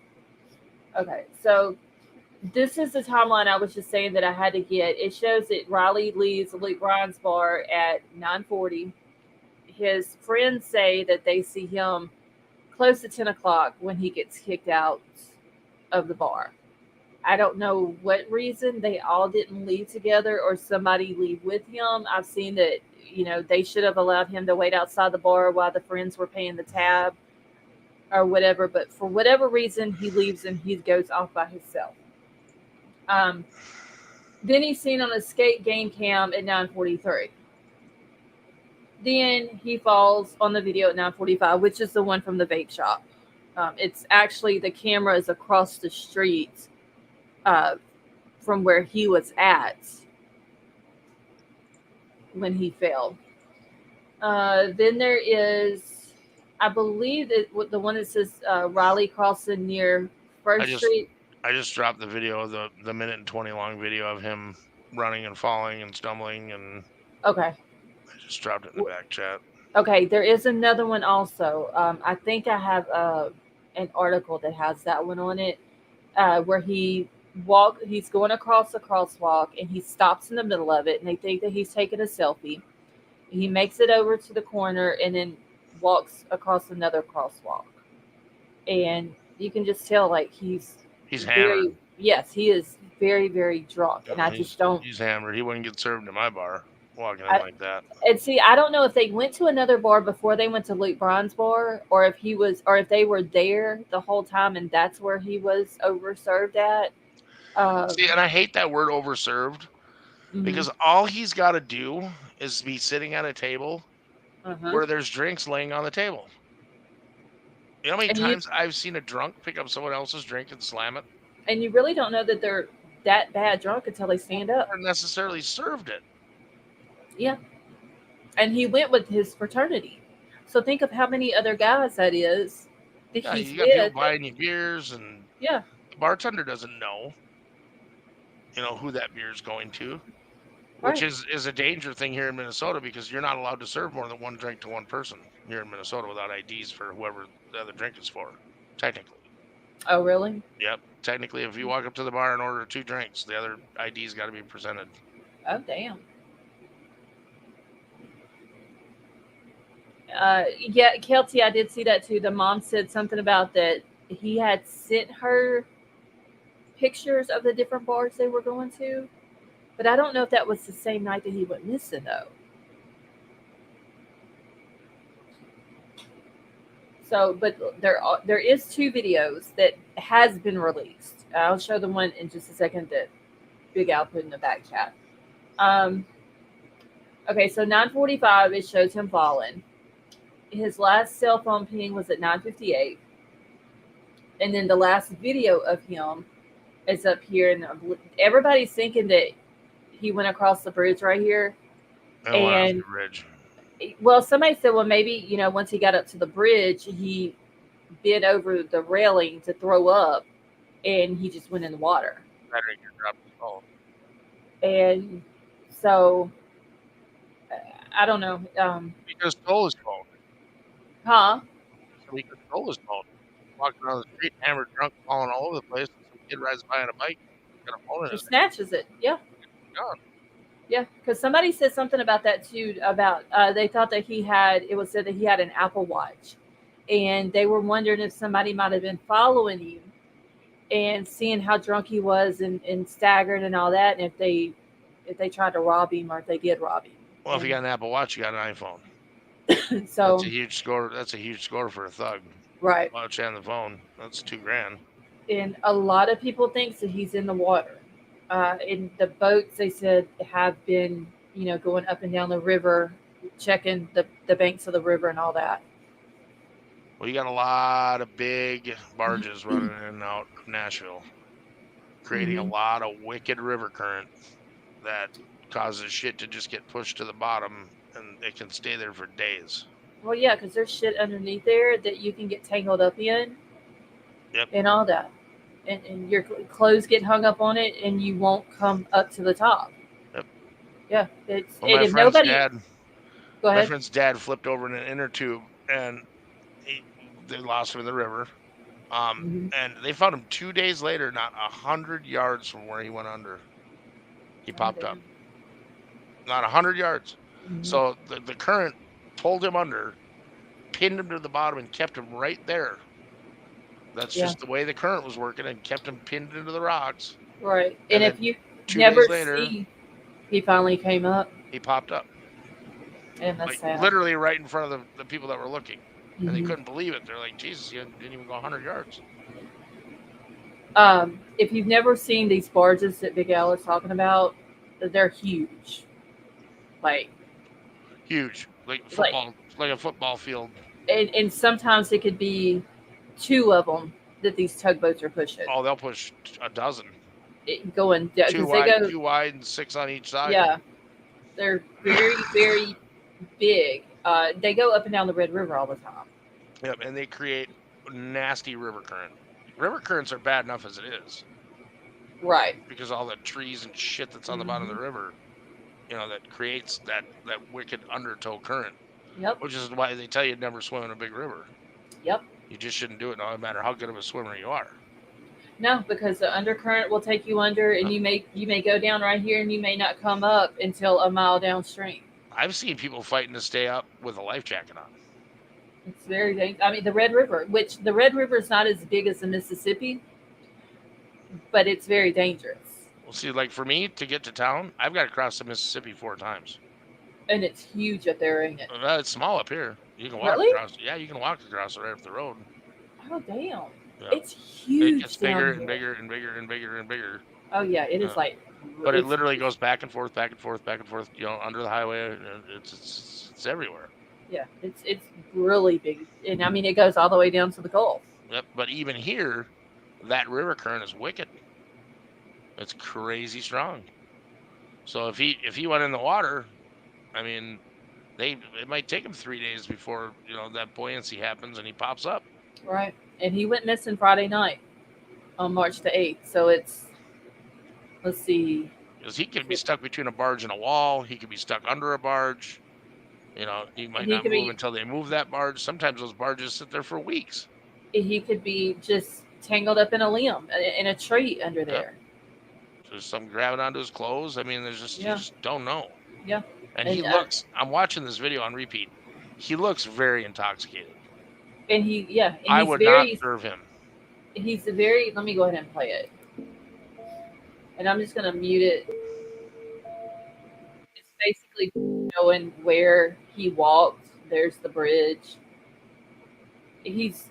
Okay, so this is the timeline I was just saying that I had to get. It shows that Riley leaves Luke Bryan's bar at 9:40. His friends say that they see him close to 10 o'clock when he gets kicked out of the bar. I don't know what reason they all didn't leave together or somebody leave with him. I've seen that, they should have allowed him to wait outside the bar while the friends were paying the tab or whatever. But for whatever reason, he leaves and he goes off by himself. Then he's seen on a skate game cam at 9:43. Then he falls on the video at 9:45, which is the one from the vape shop. It's actually the camera is across the street from where he was at when he fell. Then there is, I believe that the one that says Riley crossing near First Street. I just dropped the video of the minute and 20 long video of him running and falling and stumbling and. Okay. I just dropped it in the back chat. Okay, there is another one also. I think I have an article that has that one on it, where he's going across the crosswalk and he stops in the middle of it and they think that he's taking a selfie. He makes it over to the corner and then walks across another crosswalk. And you can just tell like he's hammered. Yes, he is very, very drunk. And I just don't. He's hammered. He wouldn't get served in my bar walking in like that. And see, I don't know if they went to another bar before they went to Luke Bryan's bar, or if they were there the whole time and that's where he was overserved at. See, and I hate that word overserved because all he's got to do is be sitting at a table where there's drinks laying on the table. You know how many times I've seen a drunk pick up someone else's drink and slam it? And you really don't know that they're that bad drunk until they stand up. Not necessarily served it. Yeah. And he went with his fraternity. So think of how many other guys that is that Yeah, he's you got people with. buying you beers, and Yeah. the bartender doesn't know, who that beer is going to, which Right. is a danger thing here in Minnesota because you're not allowed to serve more than one drink to one person here in Minnesota without IDs for whoever the other drink is for. Technically. Oh, really? Yep. Technically, if you walk up to the bar and order 2 drinks, the other ID's got to be presented. Oh, damn. Yeah, Kelty, I did see that too. The mom said something about that he had sent her pictures of the different bars they were going to, but I don't know if that was the same night that he went missing though. So, but there is 2 videos that has been released. I'll show the one in just a second that Big Al put in the back chat. Um, okay, so 9:45 it shows him falling. His last cell phone ping was at 9:58, and then the last video of him is up here, and everybody's thinking that he went across the bridge right here. And went off the bridge. Well, somebody said, well, maybe once he got up to the bridge, he bent over the railing to throw up, and he just went in the water. Better get dropped his phone. And so I don't know. He could have stole his phone. Huh? So he could have stole his phone. Walking around the street, hammered, drunk, falling all over the place. Some kid rides by on a bike, got a phone in He his hand. snatches it. Yeah. Gone. Yeah, because somebody said something about that too. About they thought that it was said that he had an Apple Watch, and they were wondering if somebody might have been following him and seeing how drunk he was and staggered and all that, and if they tried to rob him or if they did rob him. Well, if you got an Apple Watch, you got an iPhone. So that's a huge score. That's a huge score for a thug. Right. Watch and the phone. That's $2,000. And a lot of people think that he's in the water. In the boats, they said have been, going up and down the river, checking the banks of the river and all that. Well, you got a lot of big barges running in and out of Nashville, creating a lot of wicked river current that causes shit to just get pushed to the bottom, and it can stay there for days. Well, yeah, because there's shit underneath there that you can get tangled up in. Yep. And all that. And your clothes get hung up on it, and you won't come up to the top. Yep. Yeah. It's Well, and if nobody. Go ahead. My friend's dad flipped over in an inner tube, and they lost him in the river. And they found him 2 days later, not 100 yards from where he went under. He popped up. Not 100 yards. So the current pulled him under, pinned him to the bottom, and kept him right there. That's just the way the current was working, and kept him pinned into the rocks. Right. And if you 2 never days later, see, he finally came up. He popped up. And that's sad. Literally right in front of the people that were looking. And they couldn't believe it. They're like, Jesus, you didn't even go 100 yards. If you've never seen these barges that Big Al is talking about, they're huge. Huge. Like a football field. And sometimes it could be 2 of them that these tugboats are pushing. Oh, they'll push a dozen. Going 2 wide and 6 on each side. Yeah. They're very, very big. They go up and down the Red River all the time. Yep, and they create nasty river current. River currents are bad enough as it is. Right. Because all the trees and shit that's on the bottom of the river, that creates that wicked undertow current. Yep. Which is why they tell you never swim in a big river. Yep. You just shouldn't do it no matter how good of a swimmer you are. No, because the undercurrent will take you under, and you may go down right here, and you may not come up until a mile downstream. I've seen people fighting to stay up with a life jacket on. It's very dangerous. I mean, the Red River, which the Red River is not as big as the Mississippi, but it's very dangerous. Well, see, like for me to get to town, I've got to cross the Mississippi 4 times. And it's huge up there, ain't it? It's small up here. You can walk across. Yeah, you can walk across right up the road. Oh, damn. Yeah. It's It huge. gets bigger and bigger and bigger and bigger and bigger. Oh, yeah. It is like. But it literally goes back and forth, back and forth, back and forth, under the highway. It's everywhere. Yeah, it's really big. And I mean, it goes all the way down to the Gulf. Yep. But even here, that river current is wicked. It's crazy strong. So if he went in the water, I mean, it might take him 3 days before that buoyancy happens and he pops up. Right. And he went missing Friday night on March the 8th. So it's, let's see. Because he could be stuck between a barge and a wall. He could be stuck under a barge. He might He not could move be until they move that barge. Sometimes those barges sit there for weeks. he could be just tangled up in a limb in a tree under Yep. there. There's some grabbing onto his clothes. I mean, you just don't know. Yeah. And he looks. I'm watching this video on repeat. He looks very intoxicated. And I would not serve him. He's very. Let me go ahead and play it. And I'm just gonna mute it. It's basically showing where he walked. There's the bridge. He's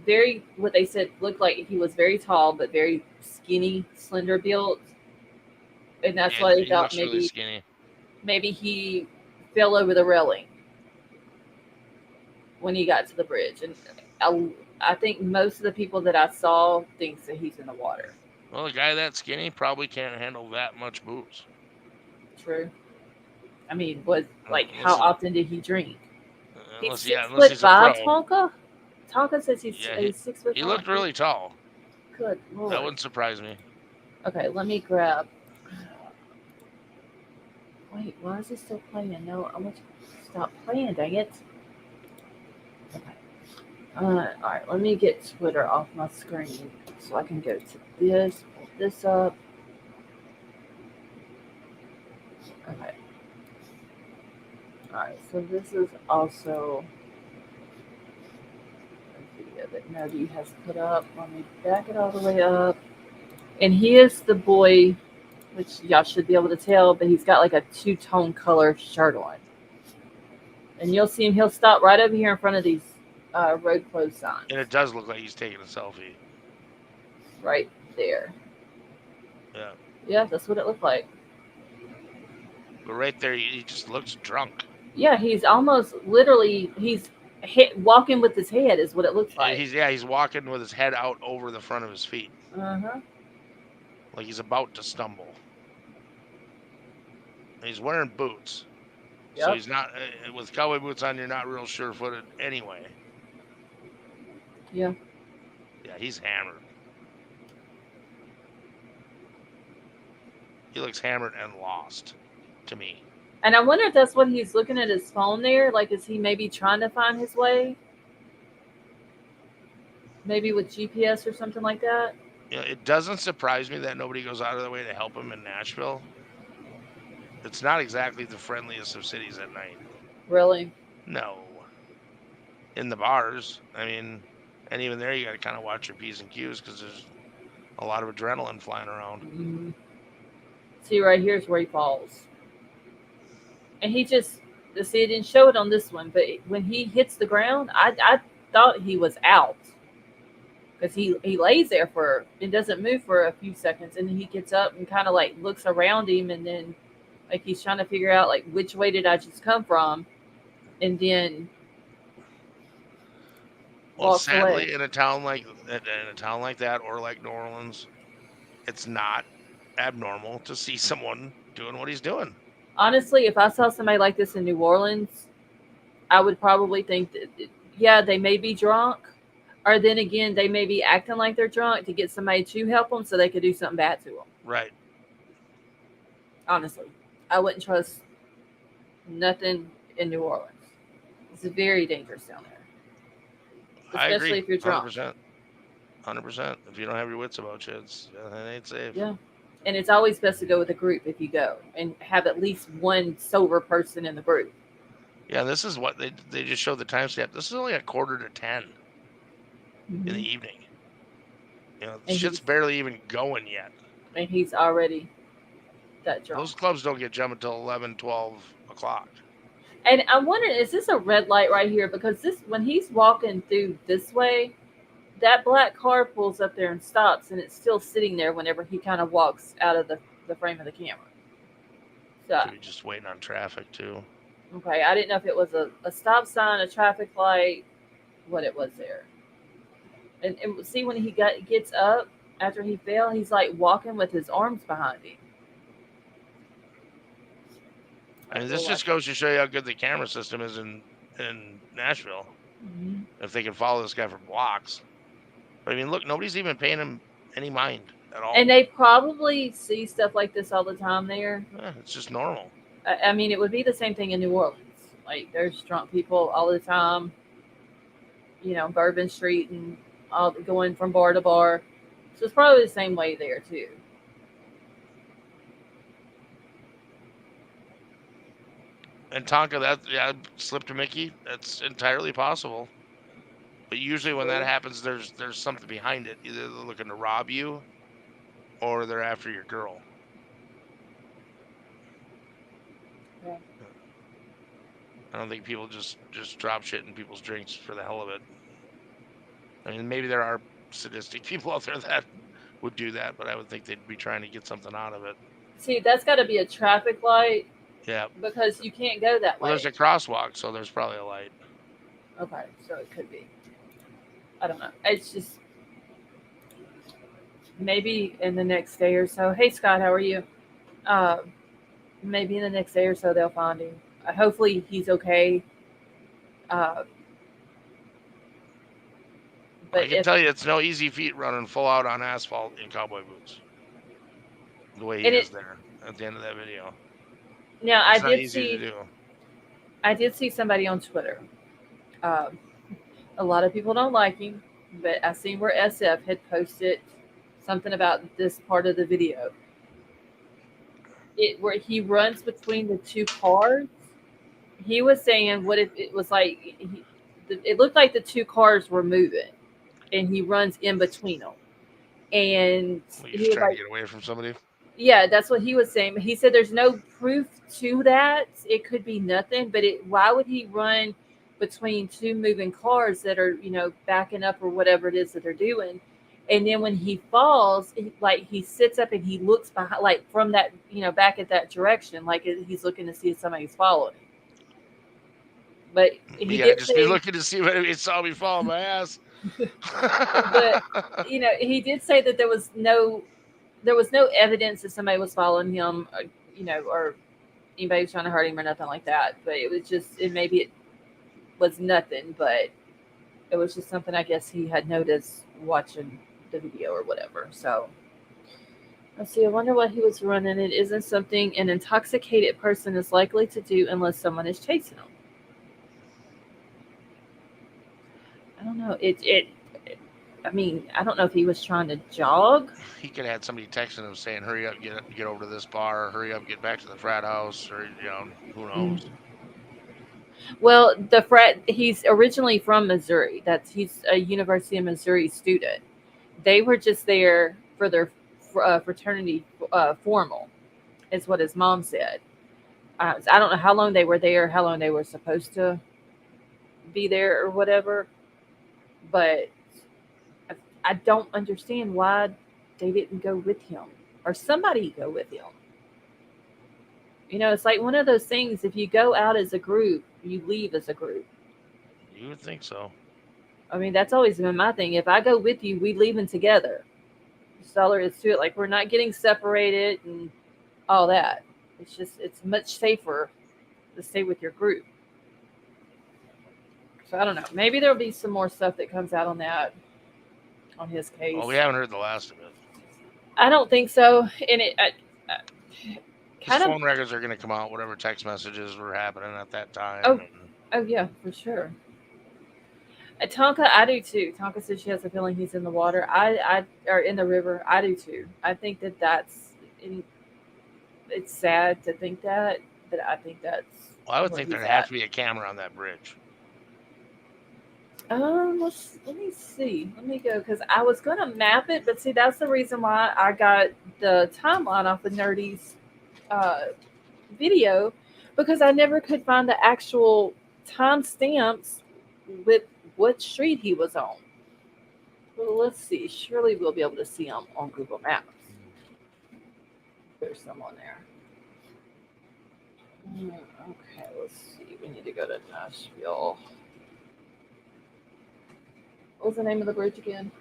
very, what they said, looked like he was very tall but very skinny, slender built, and that's why they thought really skinny. Maybe he fell over the railing when he got to the bridge. And I think most of the people that I saw thinks that he's in the water. Well, a guy that skinny probably can't handle that much booze. True. I mean, how often did he drink? He's 6'5", Tonka. Tonka says he's 6'5". He looked really tall. Good Lord. That wouldn't surprise me. Okay, let me grab. Wait, why is it still playing? No, I want to stop playing, dang it. Okay. Alright, let me get Twitter off my screen so I can go to this, pull this up. Okay. Alright, so this is also a video that Nody has put up. Let me back it all the way up. And he is the boy, which y'all should be able to tell, but he's got like a two-tone color shirt on. And you'll see him, he'll stop right over here in front of these road closed signs. And it does look like he's taking a selfie. Right there. Yeah. Yeah, that's what it looked like. But right there, he just looks drunk. Yeah, he's almost literally, he's walking with his head is what it looks like. He's walking with his head out over the front of his feet. Uh-huh. Like he's about to stumble. And he's wearing boots. Yep. So he's not, with cowboy boots on, you're not real sure-footed anyway. Yeah. Yeah, he's hammered. He looks hammered and lost to me. And I wonder if that's what he's looking at his phone there. Like, is he maybe trying to find his way? Maybe with GPS or something like that? Yeah, it doesn't surprise me that nobody goes out of their way to help him in Nashville. It's not exactly the friendliest of cities at night. Really? No. In the bars, I mean, and even there you got to kind of watch your P's and Q's because there's a lot of adrenaline flying around. Mm-hmm. See, right here's where he falls. And he just, see, it didn't show it on this one, but when he hits the ground, I thought he was out. Because he lays there and doesn't move for a few seconds, and then he gets up and kind of like looks around him, and then like he's trying to figure out like which way did I just come from, and then sadly away. in a town like that, or like New Orleans, it's not abnormal to see someone doing what he's doing. Honestly, if I saw somebody like this in New Orleans, I would probably think that, yeah, they may be drunk. Or then again, they may be acting like they're drunk to get somebody to help them so they could do something bad to them. Right. Honestly, I wouldn't trust nothing in New Orleans. It's very dangerous down there. Especially if you're drunk. 100%. If you don't have your wits about you, it ain't safe. Yeah. And it's always best to go with a group if you go and have at least one sober person in the group. Yeah, this is what they just showed the timestamp. This is only 9:45 in the evening. You know, shit's barely even going yet. And he's already that drunk. Those clubs don't get jumped until 11, 12 o'clock. And I'm wondering, is this a red light right here? Because when he's walking through this way, that black car pulls up there and stops, and it's still sitting there whenever he kind of walks out of the frame of the camera. So could be just waiting on traffic too. Okay, I didn't know if it was a stop sign, a traffic light, what it was there. And see, when he gets up, After he fell, he's like walking with his arms behind him. I mean, We'll this just watch. goes to show you how good the camera system is in Nashville. Mm-hmm. If they can follow this guy for blocks, but I mean, look, nobody's even paying him any mind at all. And they probably see stuff like this all the time there. Yeah, it's just normal. I mean, it would be the same thing in New Orleans. Like, there's drunk people all the time, Bourbon Street and all going from bar to bar. So it's probably the same way there too. And Tonka, that yeah, slip to Mickey. That's entirely possible. But usually when that True. happens, there's something behind it. Either they're looking to rob you, or they're after your girl. Yeah. I don't think people just drop shit in people's drinks for the hell of it. I mean, maybe there are sadistic people out there that would do that, but I would think they'd be trying to get something out of it. See, that's got to be a traffic light Yeah. because you can't go that Well, there's way. a crosswalk, so there's probably a light. Okay, so it could be. I don't know. It's just maybe in the next day or so. Hey, Scott, how are you? Uh, Maybe in the next day or so they'll find him. Hopefully he's okay. Uh, I but can if tell you, it's no easy feat running full out on asphalt in cowboy boots. The way he and is it there at the end of that video, now it's not easy to do. I did see somebody on Twitter. Um, a lot of people don't like him, but I seen where SF had posted something about this part of the video. It where he runs between the two cars. He was saying, "What if it was like it looked like the two cars were moving, and he runs in between them?" And Well, you're he just was trying to like, get away from somebody. "Yeah, that's what he was saying." He said, "There's no proof to that. It could be nothing, but why would he run between two moving cars that are, backing up or whatever it is that they're doing?" And then when he falls, he sits up and he looks behind, like from that, back at that direction, like he's looking to see if somebody's following him. But he Yeah, did just be say, looking to see if he saw me fall on my ass. but he did say that there was no evidence that somebody was following him, or anybody was trying to hurt him or nothing like that. But it was just, maybe it was nothing, but it was just something I guess he had noticed watching the video or whatever. So let's see. I wonder what he was running. It isn't something an intoxicated person is likely to do unless someone is chasing them. I don't know. I mean, I don't know if he was trying to jog. He could have had somebody texting him saying, "Hurry up, get over to this bar. Hurry up, get back to the frat house," or who Mm. knows. Well, the frat, he's originally from Missouri. He's a University of Missouri student. They were just there for their fraternity formal, is what his mom said. So I don't know how long they were there, how long they were supposed to be there, or whatever. But I, I don't understand why they didn't go with him or somebody go with him. It's like one of those things. If you go out as a group, you leave as a group. You would think so. I mean, that's always been my thing. If I go with you, we leaving together. That's all there is to it. Like, we're not getting separated and all that. It's much safer to stay with your group. So I don't know. Maybe there'll be some more stuff that comes out on that, on his Well, case. we haven't heard the last of it. I don't think so. And I His kind of. phone records are going to come out, whatever text messages were happening at that time. Oh, oh yeah, for sure. Tonka, I do too. Tonka says she has a feeling he's in the water. Or in the river. I do too. I think it's sad to think that, but I think that's Well, I would where think he's there'd have at. to be a camera on that bridge. Let me see. Let me go because I was gonna map it, but see, that's the reason why I got the timeline off the Nerdy's uh, video because I never could find the actual timestamps with what street he was on. Well, let's see. Surely we'll be able to see him on Google Maps. There's some on there. Okay, let's see. We need to go to Nashville. What was the name of the bridge again?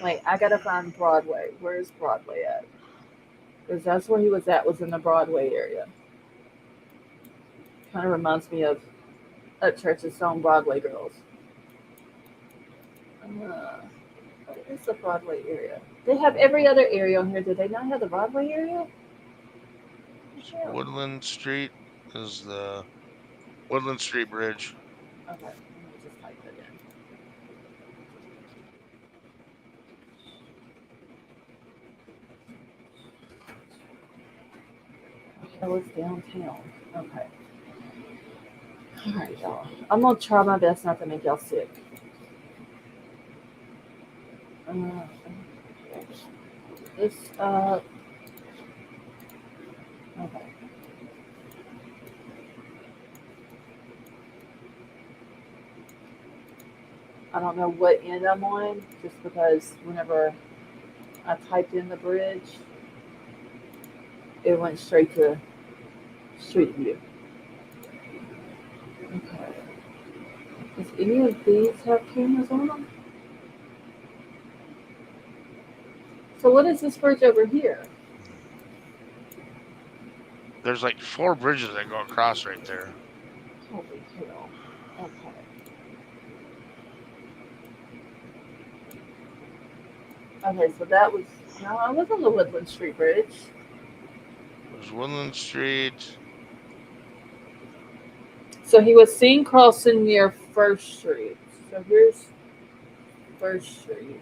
Wait, I gotta find Broadway. Where's Broadway at? Because that's where he was at, was in the Broadway area. Kind of reminds me of a Church's Song Broadway Girls. What is the Broadway area? They have every other area on here. Do they not have the Broadway area? Sure. Woodland Street is the Woodland Street Bridge. Okay, let me just type that in. That was downtown. Okay. All right, y'all. I'm gonna try my best not to make y'all sick. This okay. I don't know what end I'm on, just because whenever I typed in the bridge, it went straight to Street View. Okay. Does any of these have cameras on them? So what is this bridge over here? There's like 4 bridges that go across right there. Holy hell. Okay. Okay, so that was... No, I was on the Woodland Street Bridge. There's Woodland Street. So he was seen crossing near First Street. So here's First Street.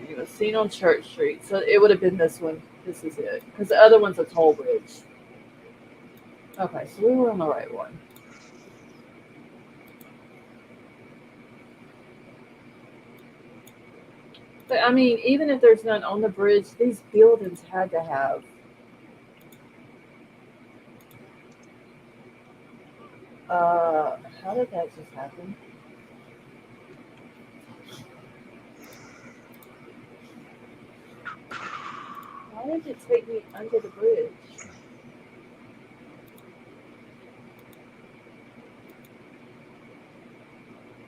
He was seen on Church Street. So it would have been this one. This is it. Because the other one's a toll bridge. Okay, so we were on the right one. But I mean, even if there's none on the bridge, these buildings had to have. How did that just happen? Why did it take me under the bridge?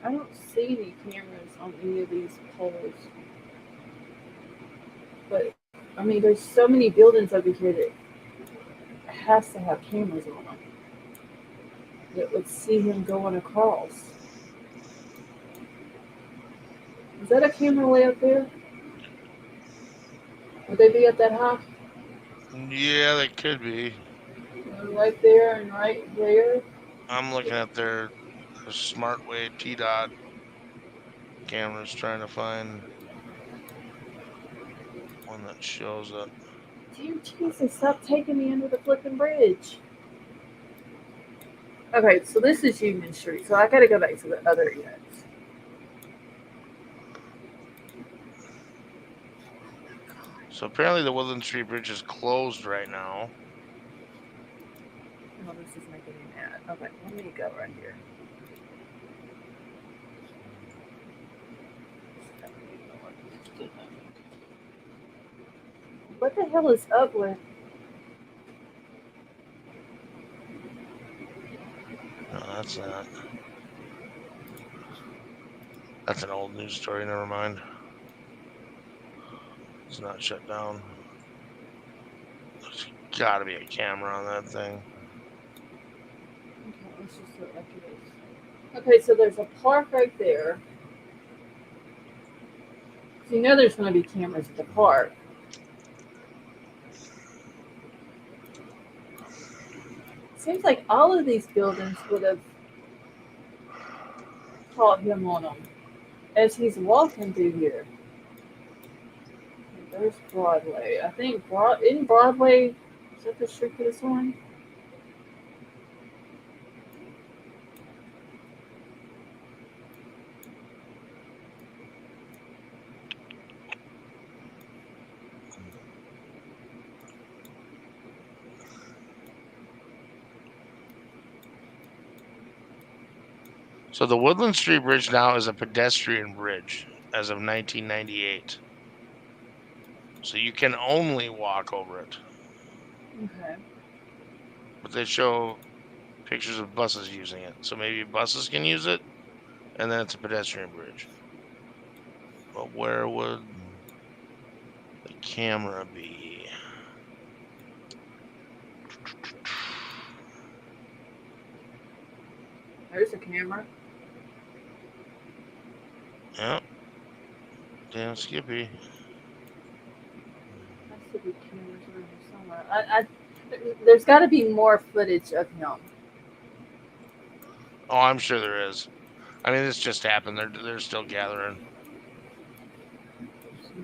I don't see any cameras on any of these poles. But, I mean, there's so many buildings over here that has to have cameras on them that would see him going across. Is that a camera way up there? Would they be at that high? Yeah, they could be. Right there and right there. I'm looking at their SmartWay T-Dot cameras trying to find one that shows it. Dear Jesus, stop taking me under the flipping bridge. Okay, so this is Union Street, so I gotta go back to the other end. So apparently the Woodland Street Bridge is closed right now. Oh, this is making me mad. Okay, let me go right here. What the hell is up with? No, that's not. That's an old news story, never mind. It's not shut down. There's gotta be a camera on that thing. Okay, let's just look like it is. Okay, so there's a park right there. So you know there's going to be cameras at the park. Seems like all of these buildings would have caught him on them as he's walking through here. There's Broadway. I think in Broadway, is that the street for this one? So the Woodland Street Bridge now is a pedestrian bridge as of 1998. So you can only walk over it. Okay. But they show pictures of buses using it. So maybe buses can use it, and then it's a pedestrian bridge. But where would the camera be? There's a camera. Yep. Damn Skippy. There should be cameras around here somewhere. There's got to be more footage of him. Oh, I'm sure there is. I mean, this just happened. They're still gathering.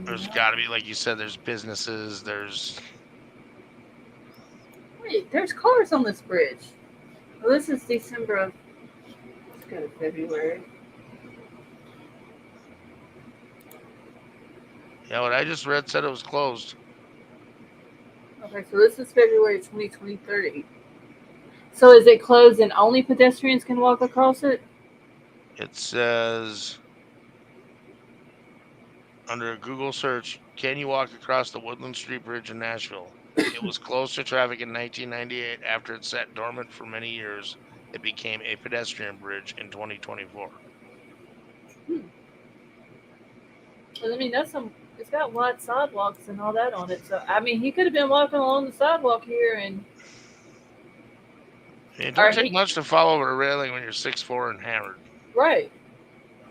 There's got to be, like you said, there's businesses. There's. Wait, there's cars on this bridge. Well, this is December of. Let's go to February. Yeah, what I just read said it was closed. Okay, so this is February 2023. So is it closed and only pedestrians can walk across it? It says under a Google search, can you walk across the Woodland Street Bridge in Nashville? It was closed to traffic in 1998 after it sat dormant for many years. It became a pedestrian bridge in 2024. I mean, it's got wide sidewalks and all that on it. So, I mean, he could have been walking along the sidewalk here and. It don't take much to fall over a railing when you're 6'4" and hammered. Right.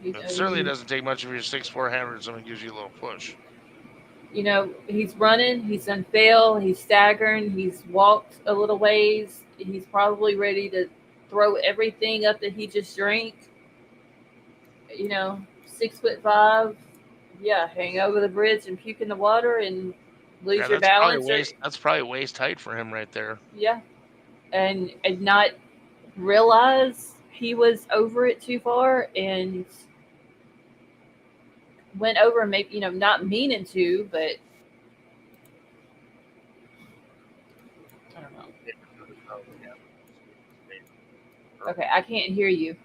It certainly doesn't take much if you're 6'4" hammered and someone gives you a little push. You know, he's running, he's done fail, he's staggering, he's walked a little ways, he's probably ready to throw everything up that he just drank. You know, 6'5", yeah, hang over the bridge and puke in the water and lose your balance. That's probably waist height for him right there. Yeah, and not realize he was over it too far and went over, maybe, not meaning to, but I don't know. Okay, I can't hear you.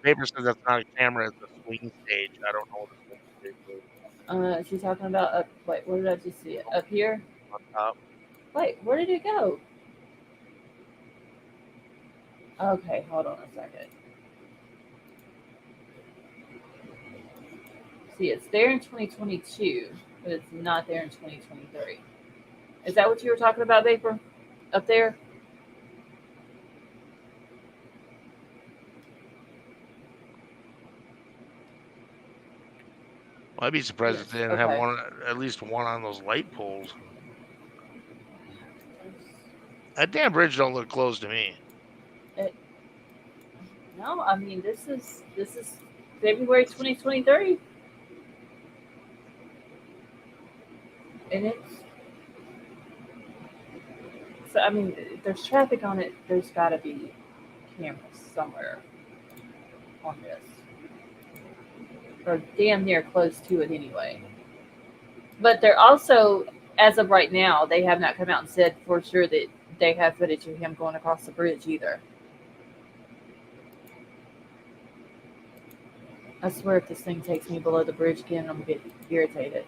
Paper says that's not a camera, it's a swing stage. I don't know what a swing stage is. She's talking about up. Wait, what did I just see? Up here? On top. Wait, where did it go? Okay, hold on a second. See, it's there in 2022, but it's not there in 2023. Is that what you were talking about, Vapor? Up there? Well, I'd be surprised if they didn't have at least one on those light poles. That damn bridge don't look closed to me. No, I mean this is February 2023, and it's so. I mean, there's traffic on it. There's got to be cameras somewhere on this, or damn near close to it anyway. But they're also, as of right now, they have not come out and said for sure that they have footage of him going across the bridge either. I swear if this thing takes me below the bridge again, I'm going to get irritated.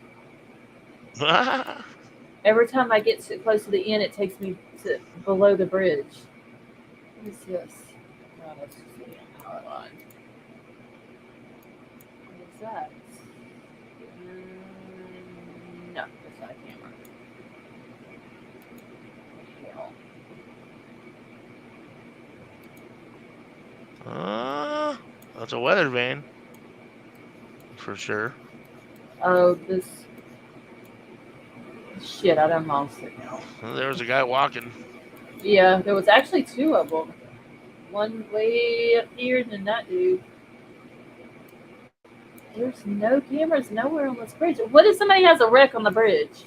Every time I get close to the end, it takes me to below the bridge. What is this? Oh, that's just the power line. What is that? No, that's not a camera. That's a weather vane. For sure. Oh, this. Shit, I done lost it now. Well, there was a guy walking. Yeah, there was actually two of them. One way up here than that dude. There's no cameras nowhere on this bridge. What if somebody has a wreck on the bridge?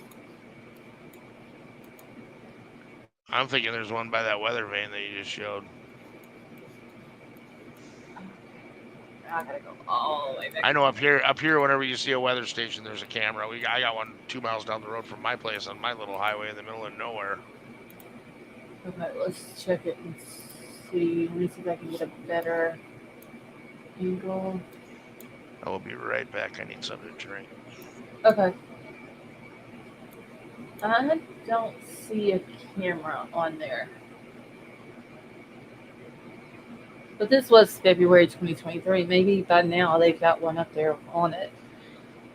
I'm thinking there's one by that weather vane that you just showed. I gotta go all the way back. I know up here, whenever you see a weather station, there's a camera. I got one 2 miles down the road from my place on my little highway in the middle of nowhere. Okay, let's check it and see. Let me see if I can get a better angle. I will be right back. I need something to drink. Okay. I don't see a camera on there. But this was February 2023. Maybe by now they've got one up there on it.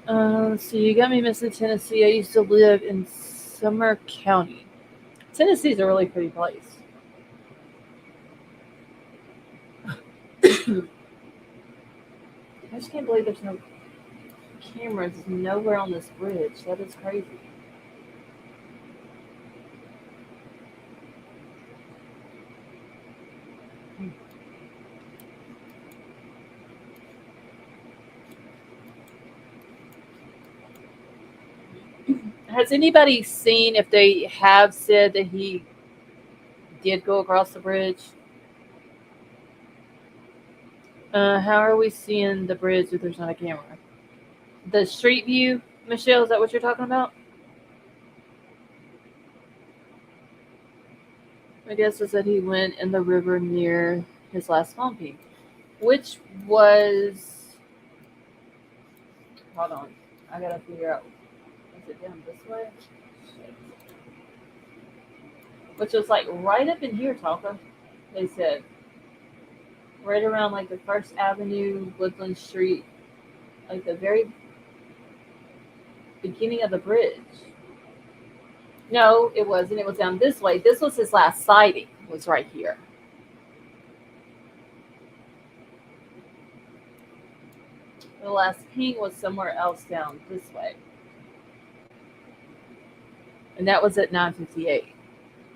So you got me missing Tennessee. I used to live in Summer County. Tennessee's a really pretty place. I just can't believe there's no cameras nowhere on this bridge. That is crazy. Has anybody seen if they have said that he did go across the bridge? How are we seeing the bridge if there's not a camera? The street view, Michelle, is that what you're talking about? My guess is that he went in the river near his last pumping, which was. Hold on. I gotta figure out. Is it down this way? Shit. Which was like right up in here, Talker. They said. Right around like the First Avenue, Woodland Street, like the very beginning of the bridge. No, it wasn't. It was down this way. This was his last sighting, was right here. The last ping was somewhere else down this way. And that was at 9:58.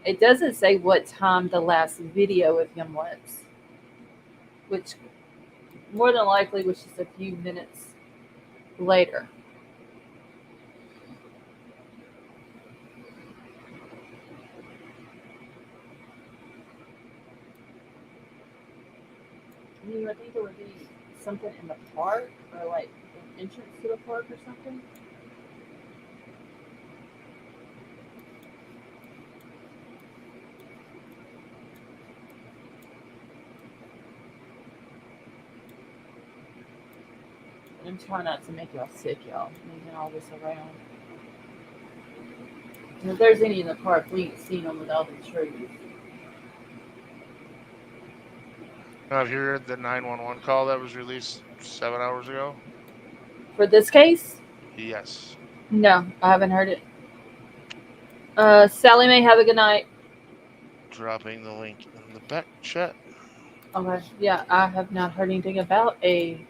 It doesn't say what time the last video of him was, which more than likely was just a few minutes later. You would think it would be something in the park or like an entrance to the park or something. I'm trying not to make y'all sick, y'all, moving all this around. And if there's any in the park, we ain't seen them with all the trees. Have you heard the 911 call that was released 7 hours ago? For this case? Yes. No, I haven't heard it. Sally Mae, have a good night. Dropping the link in the back chat. Okay, yeah, I have not heard anything about a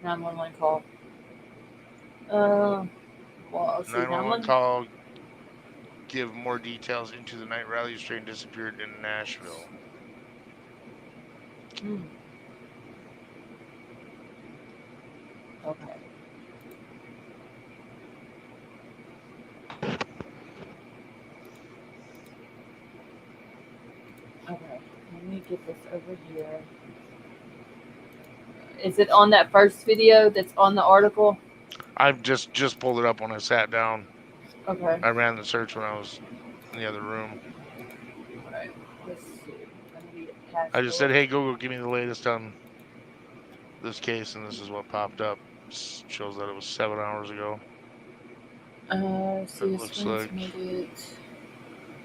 911 call. Well, let's see, 911 call give more details into the night rally train disappeared in Nashville. Okay. Okay, let me get this over here. Is it on that first video that's on the article? I've just pulled it up when I sat down. Okay. I ran the search when I was in the other room. All right. Let's see. I just said, "Hey Google, give me the latest on this case," and this is what popped up. Shows that it was 7 hours ago. See, it looks like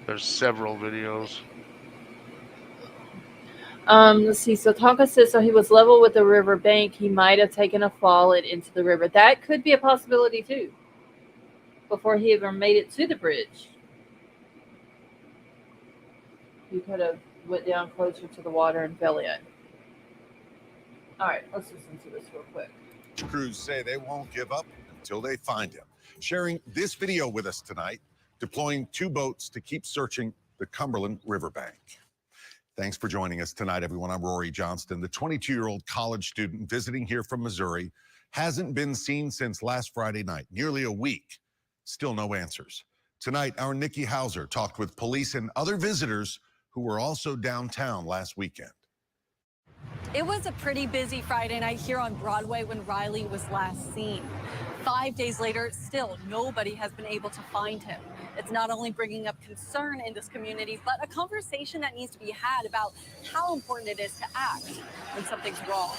there's several videos. Let's see. So Tonka says so he was level with the river bank. He might have taken a fall and into the river. That could be a possibility too. Before he ever made it to the bridge, he could have went down closer to the water and fell in. All right, let's listen to this real quick. Crews say they won't give up until they find him. Sharing this video with us tonight, deploying 2 boats to keep searching the Cumberland Riverbank. Thanks for joining us tonight, everyone. I'm Rory Johnston. The 22-year-old college student visiting here from Missouri hasn't been seen since last Friday night, nearly a week. Still no answers. Tonight, our Nikki Hauser talked with police and other visitors who were also downtown last weekend. It was a pretty busy Friday night here on Broadway when Riley was last seen. 5 days later, still nobody has been able to find him. It's not only bringing up concern in this community, but a conversation that needs to be had about how important it is to act when something's wrong.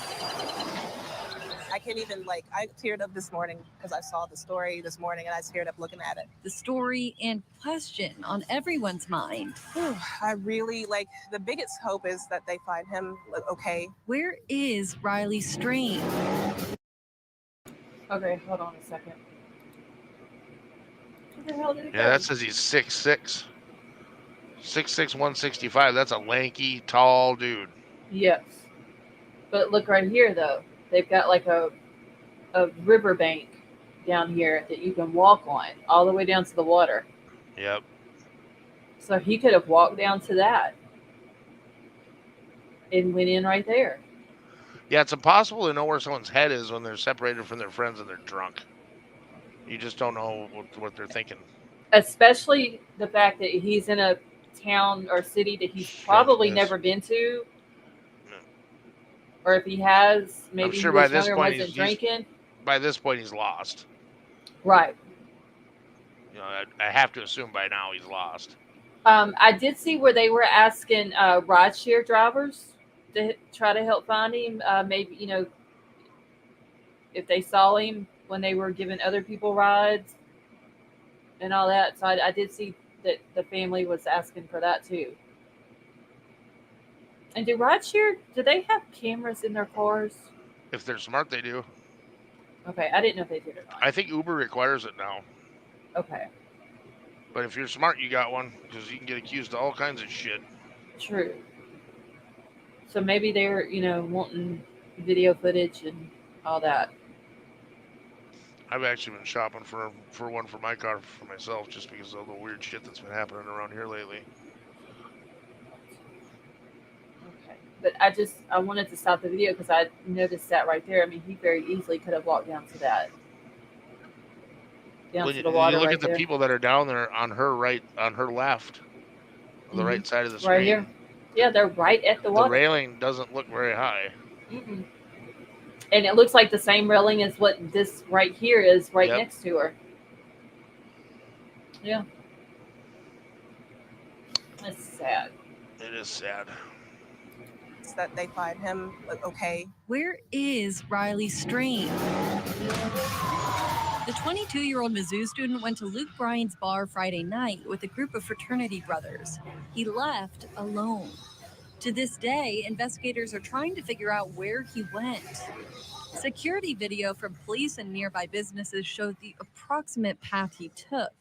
I can't even, I teared up this morning because I saw the story this morning and I teared up looking at it. The story and question on everyone's mind. I really, the biggest hope is that they find him okay. Where is Riley Strain? Okay, hold on a second. Where the hell did it go? Yeah, that says he's 6'6". 6'6", 165. That's a lanky, tall dude. Yes. But look right here, though. They've got like a riverbank down here that you can walk on all the way down to the water. Yep. So he could have walked down to that and went in right there. Yeah, it's impossible to know where someone's head is when they're separated from their friends and they're drunk. You just don't know what they're thinking. Especially the fact that he's in a town or city that he's probably never been to. No. Or if he has, maybe I'm sure he was by this younger and point wasn't drinking. By this point, he's lost. Right. You know, I have to assume by now he's lost. I did see where they were asking rideshare drivers to try to help find him. Maybe, if they saw him when they were giving other people rides and all that. So I did see that the family was asking for that too. And do they have cameras in their cars? If they're smart, they do. Okay, I didn't know if they did or not. I think Uber requires it now. Okay. But if you're smart, you got one, because you can get accused of all kinds of shit. True. So maybe they're, wanting video footage and all that. I've actually been shopping for one for my car for myself, just because of all the weird shit that's been happening around here lately. Okay. But I wanted to stop the video because I noticed that right there. I mean, he very easily could have walked down to that. Down to the water. You look right at the there. people that are down there on her right, on her left, on the right side of the screen. Right here. Yeah, they're right at the water. The railing doesn't look very high. Mm-mm. And it looks like the same railing as what this right here is right next to her. Yeah. That's sad. It is sad. It's that they find him okay. Where is Riley Strain? The 22-year-old Mizzou student went to Luke Bryan's bar Friday night with a group of fraternity brothers. He left alone. To this day, investigators are trying to figure out where he went. Security video from police and nearby businesses showed the approximate path he took,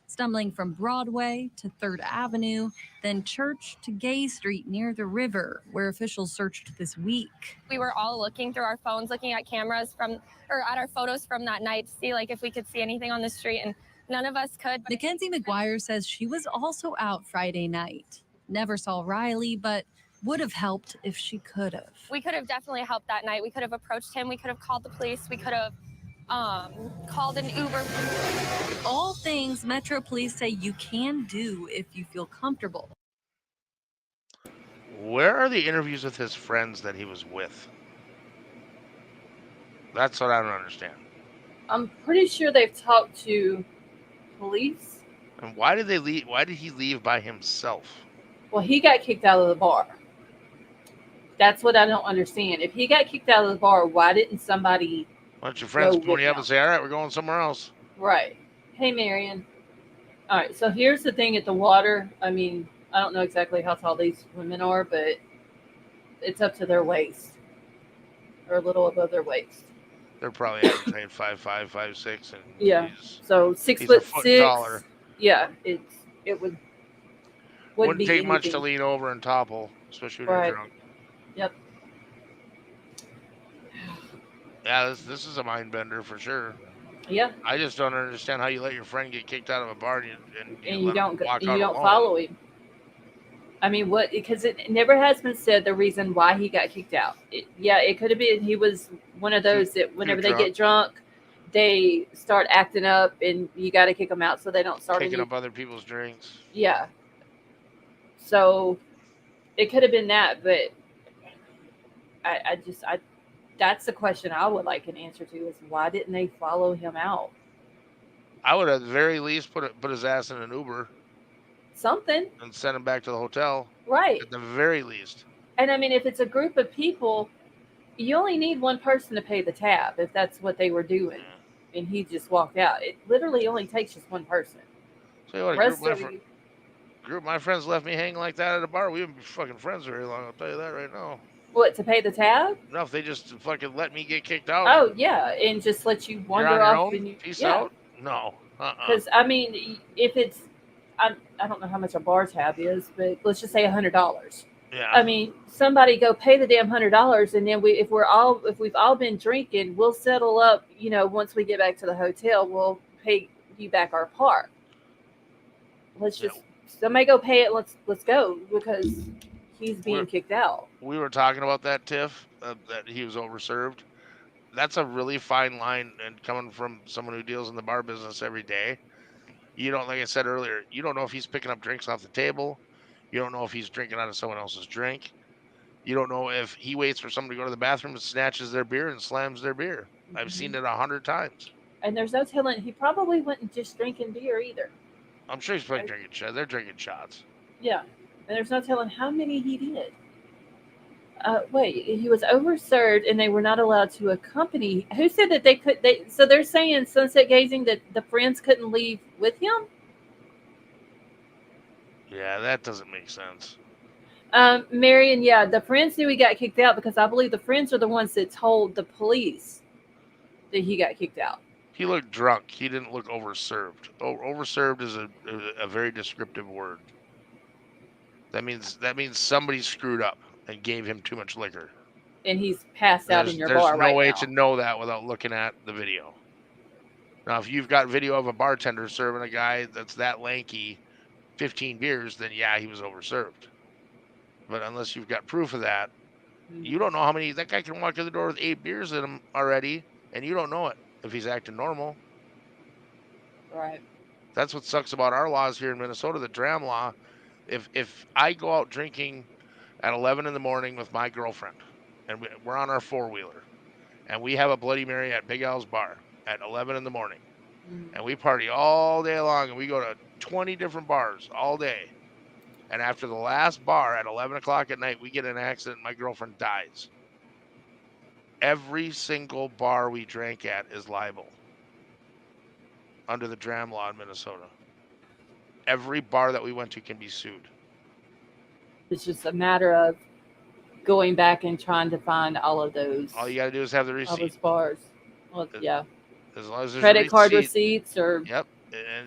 stumbling from Broadway to 3rd Avenue, then Church to Gay Street near the river, where officials searched this week. We were all looking through our phones, looking at cameras at our photos from that night to see if we could see anything on the street, and none of us could. Mackenzie McGuire says she was also out Friday night. Never saw Riley, but would have helped if she could have. We could have definitely helped that night. We could have approached him. We could have called the police. We could have called an Uber. All things Metro Police say you can do if you feel comfortable. Where are the interviews with his friends that he was with? That's what I don't understand. I'm pretty sure they've talked to police. And why did they leave? Why did he leave by himself? Well, he got kicked out of the bar. That's what I don't understand. If he got kicked out of the bar, why didn't somebody... Why don't your friends pony up and say, all right, we're going somewhere else? Right. Hey, Marion. All right, so here's the thing at the water. I mean, I don't know exactly how tall these women are, but it's up to their waist. Or a little above their waist. They're probably averaging 5'5", 5'6", and yeah. So 6'6". Taller. Yeah, it wouldn't take much to lean over and topple, especially when you're drunk. Yep. Yeah, this is a mind bender for sure. Yeah. I just don't understand how you let your friend get kicked out of a bar and you don't follow him. I mean, what? Because it never has been said the reason why he got kicked out. It could have been he was one of those that whenever they get drunk, they start acting up, and you got to kick them out so they don't start taking up other people's drinks. Yeah. So it could have been that, but I that's the question I would like an answer to is why didn't they follow him out? I would at the very least put his ass in an Uber. Something. And send him back to the hotel. Right. At the very least. And I mean, if it's a group of people, You only need one person to pay the tab if that's what they were doing, Yeah. and he just walked out. It literally only takes just one person. So what? The rest of you, Group of my friends left me hanging like that at a bar. We wouldn't be fucking friends very long. I'll tell you that right now. what, to pay the tab? No, if they just fucking let me get kicked out. Oh yeah, and just let you You're wander on your off own. and you, Peace yeah. out. No. Because I mean, if it's, I don't know how much a bar tab is, but let's just say $100. Yeah. I mean, somebody go pay the damn $100, and then if we've all been drinking, we'll settle up. Once we get back to the hotel, we'll pay you back our part. Let's Yeah. just somebody go pay it. Let's go because he's being kicked out. We were talking about that, Tiff, that he was overserved. That's a really fine line, and coming from someone who deals in the bar business every day, you don't, like I said earlier, you don't know if he's picking up drinks off the table. You don't know if he's drinking out of someone else's drink. You don't know if he waits for someone to go to the bathroom and snatches their beer and slams their beer. I've seen it 100 times. And there's no telling, he probably wasn't just drinking beer either. I'm sure he's probably drinking shots. They're drinking shots. Yeah, and there's no telling how many he did. Wait, he was overserved and they were not allowed to accompany. Who said that they could? So they're saying sunset gazing that the friends couldn't leave with him. Yeah, that doesn't make sense. Marion, yeah, the friends knew he got kicked out because I believe the friends are the ones that told the police that he got kicked out. He looked drunk. He didn't look overserved. Overserved is a very descriptive word. That means somebody screwed up and gave him too much liquor. And he's passed out in your bar right now. There's no way to know that without looking at the video. Now, if you've got video of a bartender serving a guy that's that lanky 15 beers, then yeah, he was overserved. But unless you've got proof of that, you don't know how many. That guy can walk in the door with 8 beers in him already, and you don't know it if he's acting normal. Right. That's what sucks about our laws here in Minnesota, the dram law. If I go out drinking at 11 in the morning with my girlfriend, and we're on our 4-wheeler, and we have a Bloody Mary at Big Al's bar at 11 in the morning, and we party all day long, and we go to 20 different bars all day, and after the last bar at 11 o'clock at night, we get in an accident and my girlfriend dies. Every single bar we drank at is liable under the dram law in Minnesota. Every bar that we went to can be sued. It's just a matter of going back and trying to find all of those. All you got to do is have the receipt. All those bars. Well, yeah. As long as there's credit card receipts or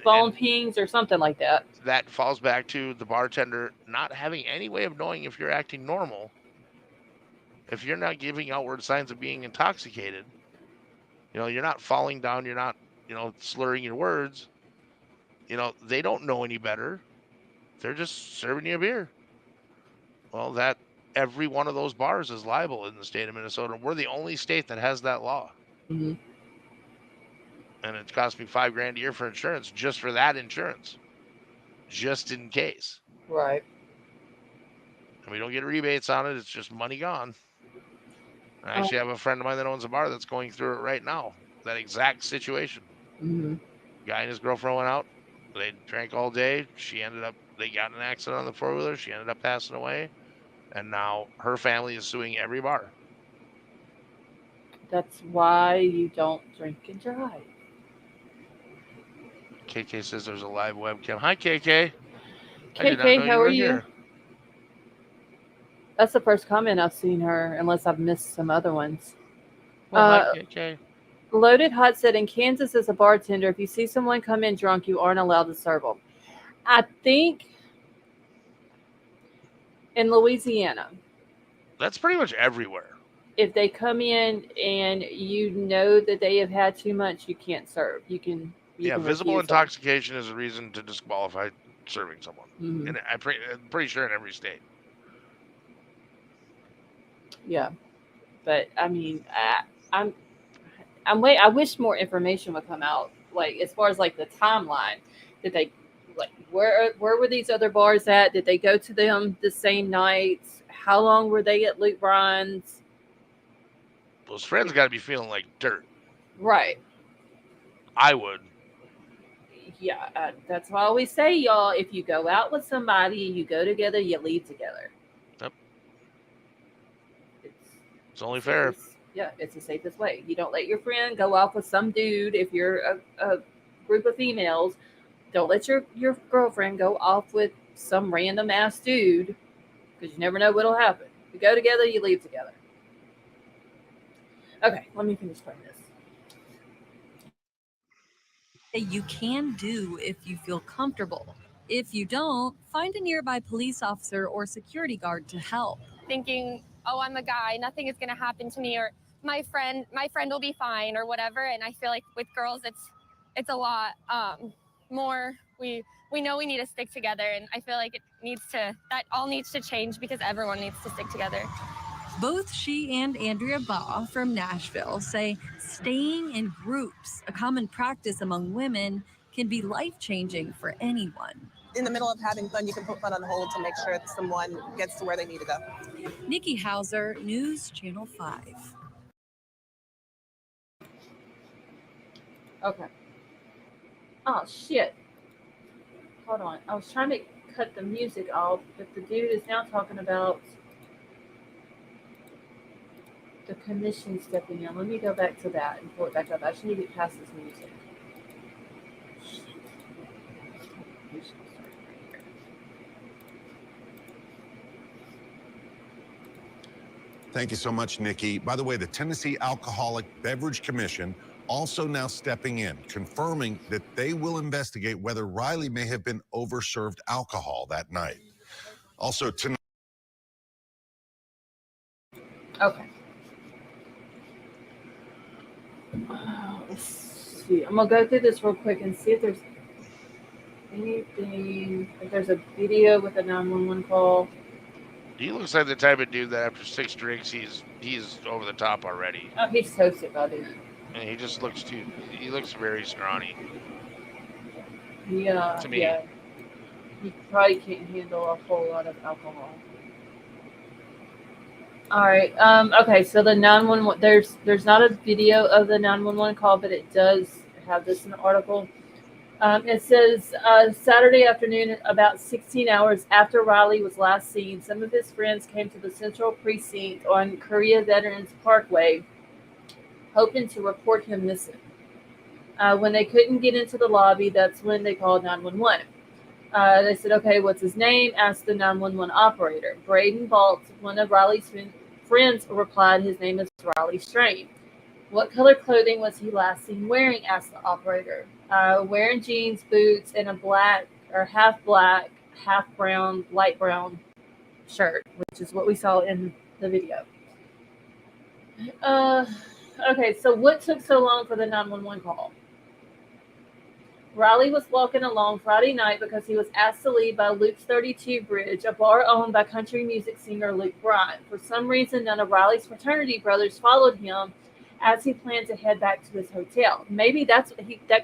phone pings or something like that. That falls back to the bartender not having any way of knowing if you're acting normal. If you're not giving outward signs of being intoxicated, you're not falling down, you're not, slurring your words. They don't know any better. They're just serving you a beer. Well, every one of those bars is liable in the state of Minnesota. We're the only state that has that law. Mm-hmm. And it cost me $5,000 a year for insurance, just for that insurance, just in case. Right. And we don't get rebates on it. It's just money gone. I actually have a friend of mine that owns a bar that's going through it right now. That exact situation. Mm-hmm. Guy and his girlfriend went out. They drank all day. They got in an accident on the 4-wheeler. She ended up passing away. And now her family is suing every bar. That's why you don't drink and drive. KK says there's a live webcam. Hi, KK. KK, how are you? That's the first comment I've seen her, unless I've missed some other ones. Well, hi, KK. Loaded Hot said, in Kansas as a bartender, if you see someone come in drunk, you aren't allowed to serve them. I think in Louisiana. That's pretty much everywhere. If they come in and you know that they have had too much, you can't serve. You can visible intoxication is a reason to disqualify serving someone. Mm-hmm. And I'm pretty sure in every state. Yeah. But, I mean, I wish more information would come out, like as far as like the timeline. Did they where were these other bars at? Did they go to them the same nights? How long were they at Luke Bryan's? Those friends got to be feeling like dirt. Right. I would. Yeah, that's why I always say, y'all, if you go out with somebody, you go together, you leave together. Yep. It's only fair. Yeah, it's the safest way. You don't let your friend go off with some dude. If you're a group of females, don't let your girlfriend go off with some random ass dude, because you never know what'll happen. You go together, you leave together. Okay, let me finish playing this. You can do if you feel comfortable. If you don't, find a nearby police officer or security guard to help. Thinking, oh, I'm a guy, nothing is going to happen to me, or my friend will be fine, or whatever. And I feel like with girls, it's a lot more. We know we need to stick together, and I feel like that all needs to change, because everyone needs to stick together. Both she and Andrea Baugh from Nashville say staying in groups, a common practice among women, can be life-changing for anyone. In the middle of having fun, you can put fun on hold to make sure that someone gets to where they need to go. Nikki Hauser, News Channel 5. Okay. Oh, shit. Hold on. I was trying to cut the music off, but the dude is now talking about the commission stepping in. Let me go back to that and pull it back up. I just need to get past this music. Thank you so much, Nikki. By the way, the Tennessee Alcoholic Beverage Commission also now stepping in, confirming that they will investigate whether Riley may have been overserved alcohol that night. Also tonight. Okay. Let's see. I'm gonna go through this real quick and see if there's anything. If there's a video with a 911 call. He looks like the type of dude that after 6 drinks, he's over the top already. Oh, he's toasted, buddy. And he just looks he looks very scrawny. Yeah. To me. Yeah. He probably can't handle a whole lot of alcohol. All right. Okay. So the 911. There's not a video of the 911 call, but it does have this in the article. It says Saturday afternoon, about 16 hours after Riley was last seen, some of his friends came to the Central Precinct on Korea Veterans Parkway, hoping to report him missing. When they couldn't get into the lobby, that's when they called 911. They said, okay, what's his name? Asked the 911 operator. Braden Baltz, one of Riley's friends, replied his name is Riley Strain. What color clothing was he last seen wearing? Asked the operator. Wearing jeans, boots, and a black or half black, half brown, light brown shirt, which is what we saw in the video. Okay, so what took so long for the 911 call? Riley was walking along Friday night because he was asked to leave by Luke's 32 Bridge, a bar owned by country music singer Luke Bryan. For some reason, none of Riley's fraternity brothers followed him as he planned to head back to his hotel. Maybe that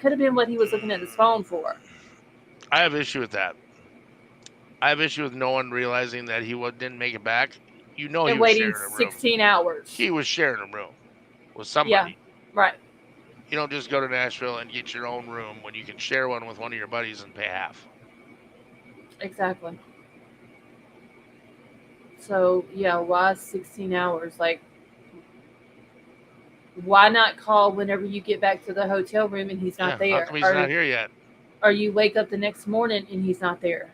could have been what he was looking at his phone for. I have issue with that. I have issue with no one realizing that he didn't make it back. You know, he And was waiting sharing a room. 16 hours. He was sharing a room with somebody. Yeah, right. You don't just go to Nashville and get your own room when you can share one with one of your buddies and pay half. Exactly. So, yeah, why 16 hours? Like, why not call whenever you get back to the hotel room and he's not there? How come he's not here yet? Or you wake up the next morning and he's not there?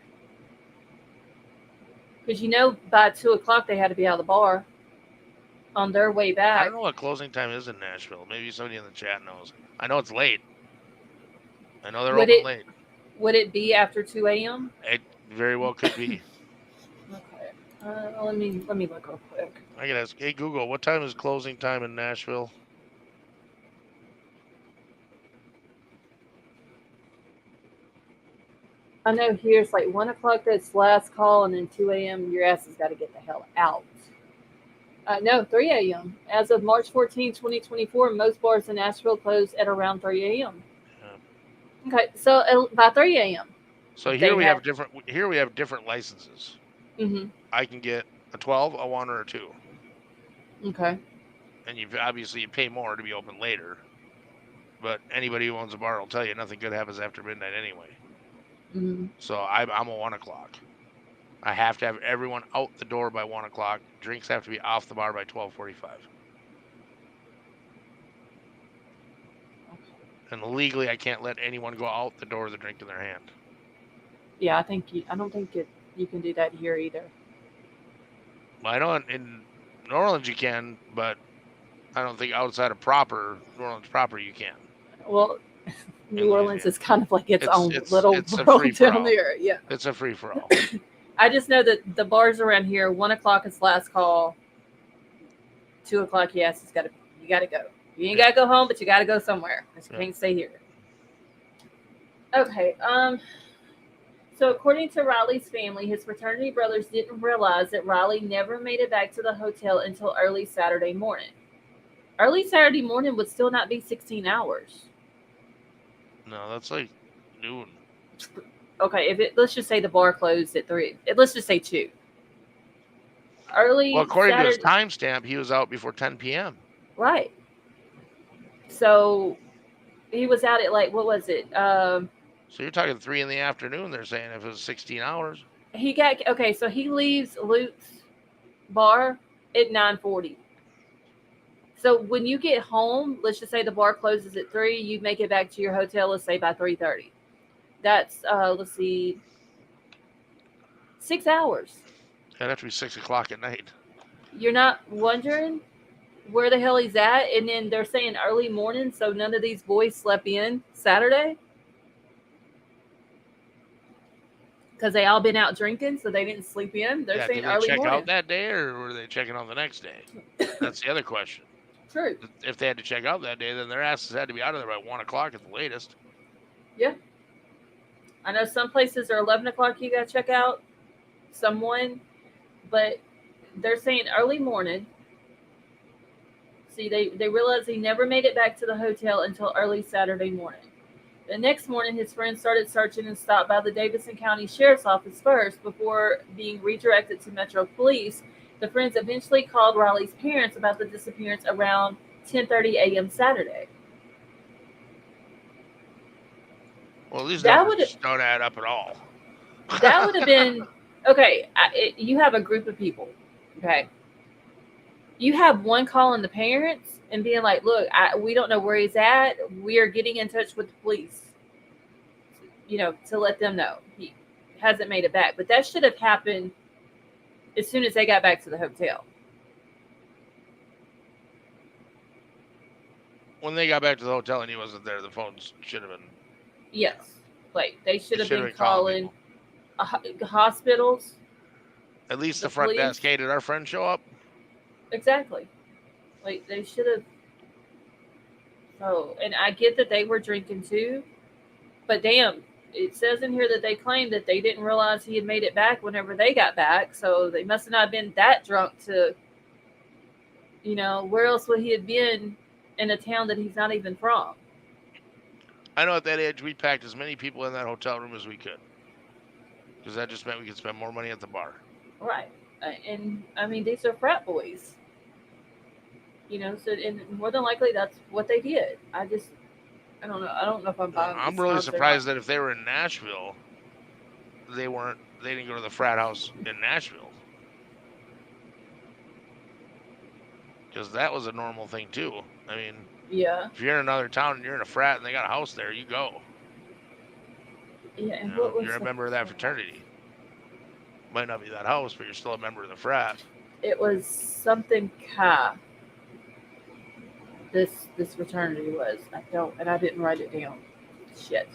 Because by 2 o'clock they had to be out of the bar on their way back. I don't know what closing time is in Nashville. Maybe somebody in the chat knows. I know it's late. I know they're open late. Would it be after 2 a.m.? It very well could be. Okay. Let me look real quick. I can ask. Hey Google, what time is closing time in Nashville? I know here it's like 1 o'clock that's last call, and then 2 a.m. your ass has got to get the hell out. No, 3 a.m. As of March 14, 2024, most bars in Nashville close at around 3 a.m. Yeah. Okay, so by 3 a.m. So here we have different licenses. Mm-hmm. I can get a 12, a 1, or a 2. Okay. And you pay more to be open later. But anybody who owns a bar will tell you nothing good happens after midnight anyway. Mm-hmm. So I'm a 1 o'clock. I have to have everyone out the door by 1 o'clock. Drinks have to be off the bar by 12:45. And legally, I can't let anyone go out the door with a drink in their hand. Yeah, I don't think you can do that here either. I know in New Orleans you can, but I don't think outside of New Orleans proper, you can. Well, New Orleans is kind of like its own it's little a world free-for-all. down there. Yeah. It's a free for all. I just know that the bars around here, 1 o'clock is last call. 2 o'clock, you gotta go. You ain't gotta go home, but you gotta go somewhere. You can't stay here. Okay. So according to Riley's family, his fraternity brothers didn't realize that Riley never made it back to the hotel until early Saturday morning. Early Saturday morning would still not be 16 hours. No, that's like noon. Okay, let's just say the bar closed at 3. Let's just say 2. Early Well, according Saturday, to his timestamp, he was out before 10 p.m. Right. So he was out at like, what was it? So you're talking 3 in the afternoon. They're saying if it was 16 hours. So he leaves Luke's bar at 9:40. So when you get home, let's just say the bar closes at 3, you make it back to your hotel, let's say by 3:30. That's let's see, 6 hours. That'd have to be 6 o'clock at night. You're not wondering where the hell he's at, and then they're saying early morning, so none of these boys slept in Saturday because they all been out drinking, so they didn't sleep in. They're saying did they early check morning. out that day, or were they checking on the next day? That's the other question. True. If they had to check out that day, then their asses had to be out of there by 1 o'clock at the latest. Yeah. I know some places are 11 o'clock you got to check out, but they're saying early morning. See, they realized he never made it back to the hotel until early Saturday morning. The next morning, his friends started searching and stopped by the Davidson County Sheriff's Office first before being redirected to Metro Police. The friends eventually called Riley's parents about the disappearance around 10:30 a.m. Saturday. Well, these numbers don't add up at all. That would have been okay. You have a group of people, okay? You have one calling the parents and being like, "Look, we don't know where he's at. We are getting in touch with the police, to let them know he hasn't made it back." But that should have happened as soon as they got back to the hotel. When they got back to the hotel and he wasn't there, the phones should have been. Yes, like they should have been calling hospitals. At least the front desk. Hey, did our friend show up? Exactly. Like they should have. So, and I get that they were drinking too, but damn, it says in here that they claimed that they didn't realize he had made it back whenever they got back. So they must have not been that drunk to, where else would he have been in a town that he's not even from? I know at that age we packed as many people in that hotel room as we could, because that just meant we could spend more money at the bar. Right. And I mean, these are frat boys. So and more than likely that's what they did. I don't know. I don't know if I'm buying. I'm really surprised that if they were in Nashville, they didn't go to the frat house in Nashville. Because that was a normal thing too. I mean, yeah. If you're in another town and you're in a frat and they got a house there, you go. Yeah, and you're a member of that fraternity. Might not be that house, but you're still a member of the frat. It was something Chi. This fraternity was. I didn't write it down. Shit.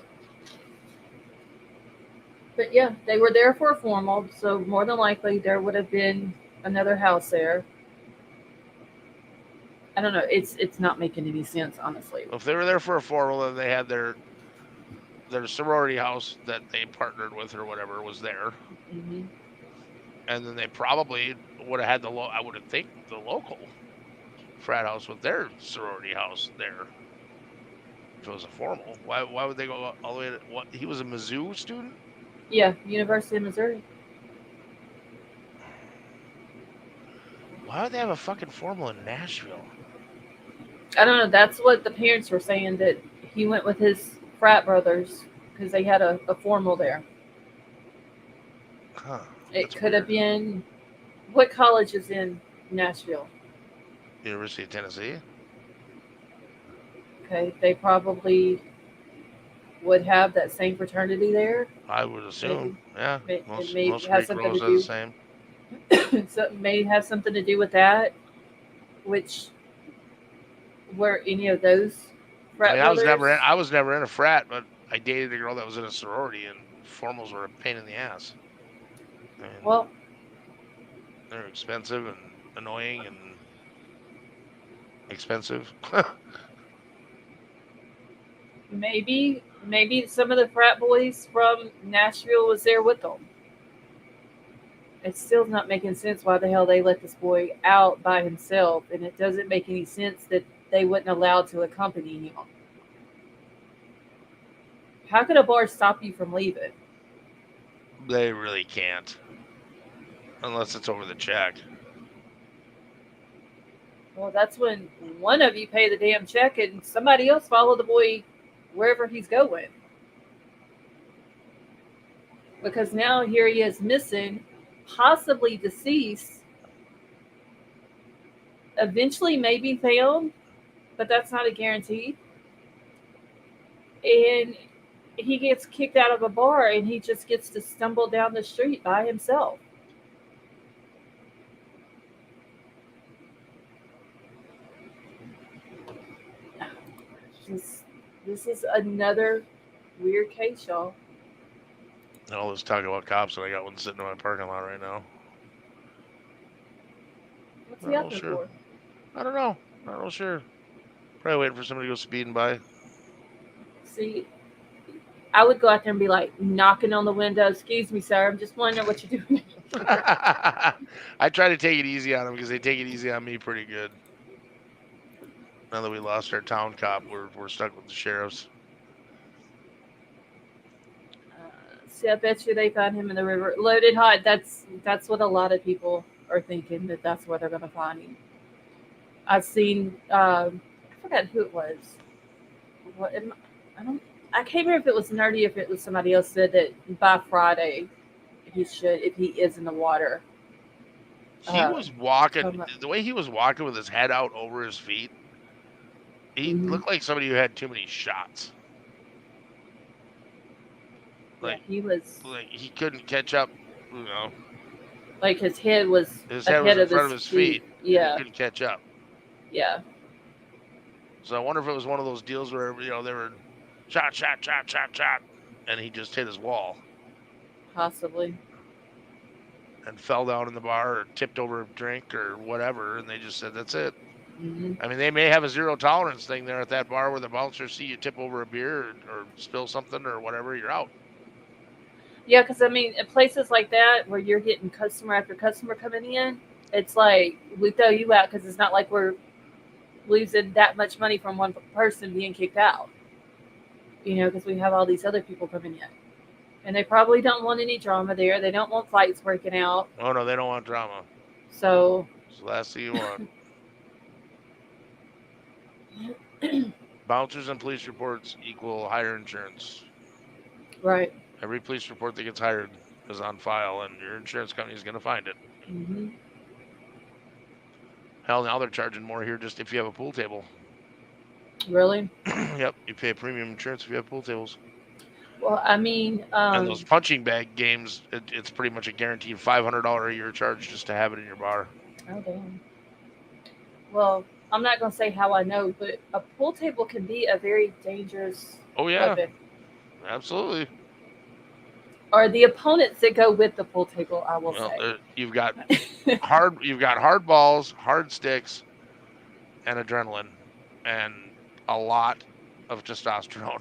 But yeah, they were there for a formal, so more than likely there would have been another house there. I don't know. It's not making any sense, honestly. Well, if they were there for a formal, then they had their sorority house that they partnered with or whatever was there. Mm-hmm. And then they probably would have had I would think the local frat house with their sorority house there. If it was a formal, why would they go all the way to what? He was a Mizzou student? Yeah, University of Missouri. Why would they have a fucking formal in Nashville? I don't know. That's what the parents were saying, that he went with his frat brothers because they had a formal there. Huh. It That's could have weird. been. What college is in Nashville? University of Tennessee. Okay, they probably would have that same fraternity there. I would assume. Maybe Yeah. it Most may most have Greek something to bros are the do. same. So it may have something to do with that. Which were any of those I frat mean, brothers? I was never in a frat, but I dated a girl that was in a sorority, and formals were a pain in the ass. I mean, Well, they're expensive and annoying and expensive. maybe some of the frat boys from Nashville was there with them. It's still not making sense why the hell they let this boy out by himself, and it doesn't make any sense that they wouldn't allow to accompany him. How could a bar stop you from leaving? They really can't, unless it's over the check. Well, that's when one of you pay the damn check and somebody else follow the boy wherever he's going. Because now here he is missing, possibly deceased, eventually maybe found, but that's not a guarantee. And he gets kicked out of a bar and he just gets to stumble down the street by himself. This, this is another weird case, y'all. All this talk about cops, and I got one sitting in my parking lot right now. What's he Not out real there sure. for? I don't know. Not real sure. Probably waiting for somebody to go speeding by. See, I would go out there and be like knocking on the window. Excuse me, sir. I'm just wondering what you're doing. I try to take it easy on them because they take it easy on me pretty good. Now that we lost our town cop, we're stuck with the sheriffs. See, I bet you they found him in the river, loaded hot. That's what a lot of people are thinking, that that's where they're going to find him. I've seen. I forgot who it was. What I don't. I can't remember if it was Nerdy or if it was somebody else said that by Friday he should, if he is in the water. He was walking Come up. the way he was walking with his head out over his feet. He Mhm. looked like somebody who had too many shots. Yeah, Like he was like he couldn't catch up. You know, like his head was his head was ahead in of front his of his feet. feet, and he Yeah, couldn't catch up. yeah, So I wonder if it was one of those deals where they were shot, shot, shot, shot, shot, and he just hit his wall possibly. and fell down in the bar or tipped over a drink or whatever, and they just said that's it. Hmm. I mean, they may have a zero tolerance thing there at that bar where the bouncers see you tip over a beer or spill something or whatever, you're out. Yeah, because I mean, in places like that where you're getting customer after customer coming in, it's like we throw you out because it's not like we're losing that much money from one person being kicked out. Because we have all these other people coming in, and they probably don't want any drama there. They don't want fights breaking out. Oh no, they don't want drama. So, It's the last thing you want. Bouncers and police reports equal higher insurance. right. Every police report that gets hired is on file, and your insurance company is going to find it. Hmm. Hell, now they're charging more here just if you have a pool table. Really? Yep, you pay premium insurance if you have pool tables. Well, I mean, And those punching bag games, it's pretty much a guaranteed $500 a year charge just to have it in your bar. oh damn. Well, I'm not gonna say how I know, but a pool table can be a very dangerous Oh yeah, weapon. absolutely. Or the opponents that go with the pool table, I will Well, say. you've got hard balls, hard sticks, and adrenaline, and a lot of testosterone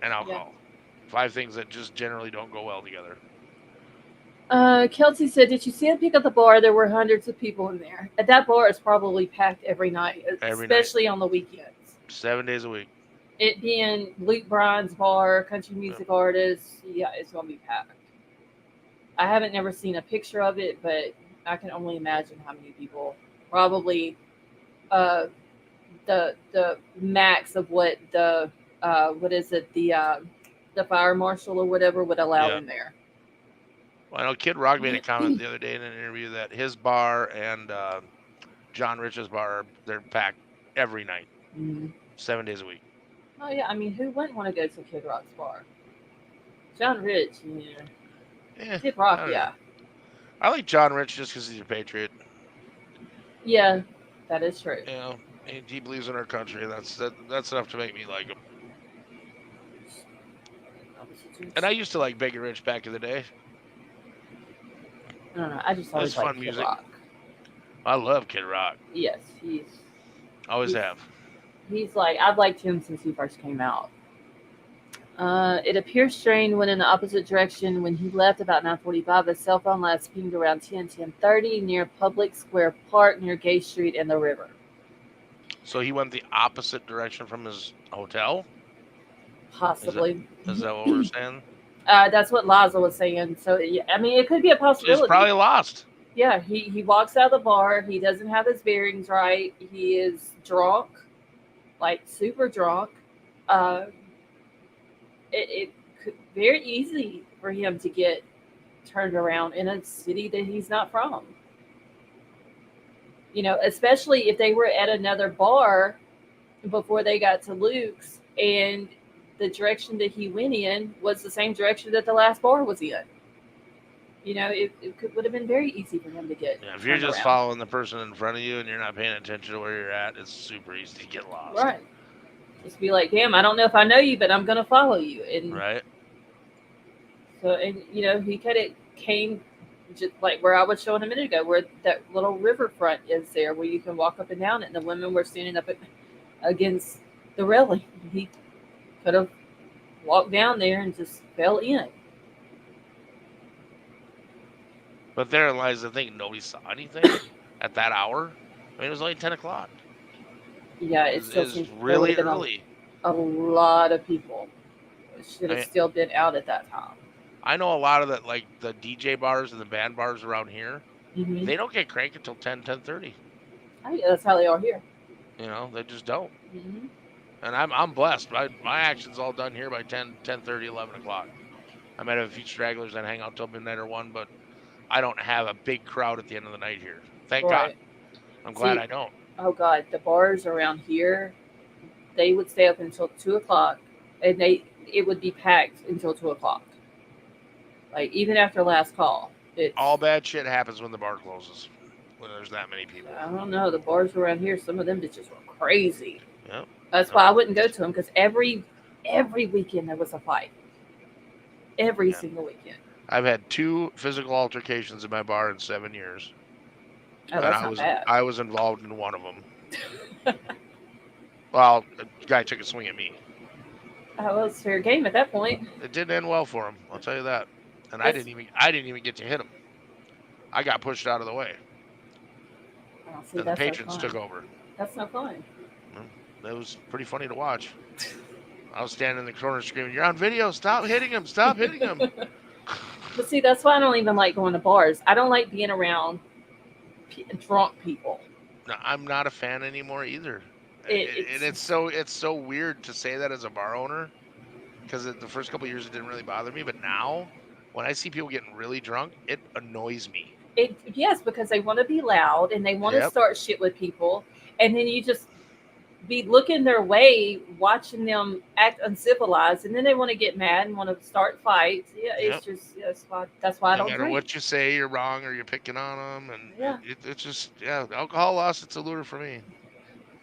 and Yeah. alcohol. 5 things that just generally don't go well together. Kelsey said, "Did you see him pick up the bar? There were hundreds of people in there. And that bar is probably packed every night, Every night, especially on the weekends. 7 days a week. It being Luke Bryan's bar, country Yep. music artists, yeah, it's gonna be packed. I haven't never seen a picture of it, but I can only imagine how many people. Probably uh, the max of what the what is it, the fire marshal or whatever would allow Yeah. in there. Well, I know Kid Rock made a comment the other day in an interview that his bar and John Rich's bar, they're packed every night, 7 days a week. Oh yeah, I mean, who wouldn't want to go to Kid Rock's bar? John Rich, Yeah, Kid Rock, I don't yeah, know. I like John Rich just because he's a patriot. yeah, that is true. You know, he believes in our country, and that's enough to make me like him. And I used to like Big and Rich back in the day. I don't know. I just always fun like Kid music. Rock. I love Kid Rock. Yes, Always have. He's like, I've liked him since he first came out. It appears Strain went in the opposite direction when he left about 9:45. His cell phone last pinged around 10:30 near Public Square Park near Gay Street and the river. So he went the opposite direction from his hotel? Possibly. Is that what we're saying? That's what Liza was saying. So, yeah, I mean, it could be a possibility. He's probably lost. Yeah, he walks out of the bar. He doesn't have his bearings right. He is drunk, like super drunk. It could very easy for him to get turned around in a city that he's not from. You know, especially if they were at another bar before they got to Luke's and the direction that he went in was the same direction that the last bar was in. You know, it would have been very easy for him to get. Yeah, if you're turned just around. following the person in front of you and you're not paying attention to where you're at, it's super easy to get lost. Right. Just be like, damn, I don't know if I know you, but I'm gonna follow you. And right. So, and you know, he kind of came just like where I was showing a minute ago, where that little riverfront is there, where you can walk up and down it, and the women were standing up against the railing. He could have walked down there and just fell in. But therein lies the thing: nobody saw anything at that hour. I mean, it was only 10 o'clock. Yeah, it still was seems really early. A lot of people should have still been out at that time. I know a lot of that, like the DJ bars and the band bars around here. Mm-hmm. They don't get cranked until 10:30. Oh, yeah, that's how they are here. You know, they just don't. Mm-hmm. And I'm blessed. My action's all done here by 10:30, 11 o'clock. I might have a few stragglers that hang out till midnight or 1, but I don't have a big crowd at the end of the night here. Thank God. I'm glad I don't. Oh God, the bars around here, they would stay up until 2 o'clock, and it would be packed until 2 o'clock. Like even after last call, all bad shit happens when the bar closes. When there's that many people. I don't know. The bars around here, some of them bitches were crazy. Yep. That's why I wouldn't go to them, because every weekend there was a fight. Every single weekend. I've had 2 physical altercations in my bar in 7 years. Oh, that's not bad. I was involved in one of them. Well, a guy took a swing at me. Well, it's fair game at that point. It didn't end well for him. I'll tell you that. And I didn't even get to hit him. I got pushed out of the way. See, and the patrons took over. That's no fun. That was pretty funny to watch. I was standing in the corner screaming, "You're on video! Stop hitting him! Stop hitting him!" But see, that's why I don't even like going to bars. I don't like being around drunk people. No, I'm not a fan anymore either. And it's so weird to say that as a bar owner, because the first couple of years it didn't really bother me, but now when I see people getting really drunk, it annoys me. Yes, because they want to be loud and they want to start shit with people, and then you just be looking their way, watching them act uncivilized, and then they want to get mad and want to start fights. Yeah, it's just that's why I don't drink. No matter what you say, you're wrong or you're picking on them, and it's just alcohol lost its allure for me.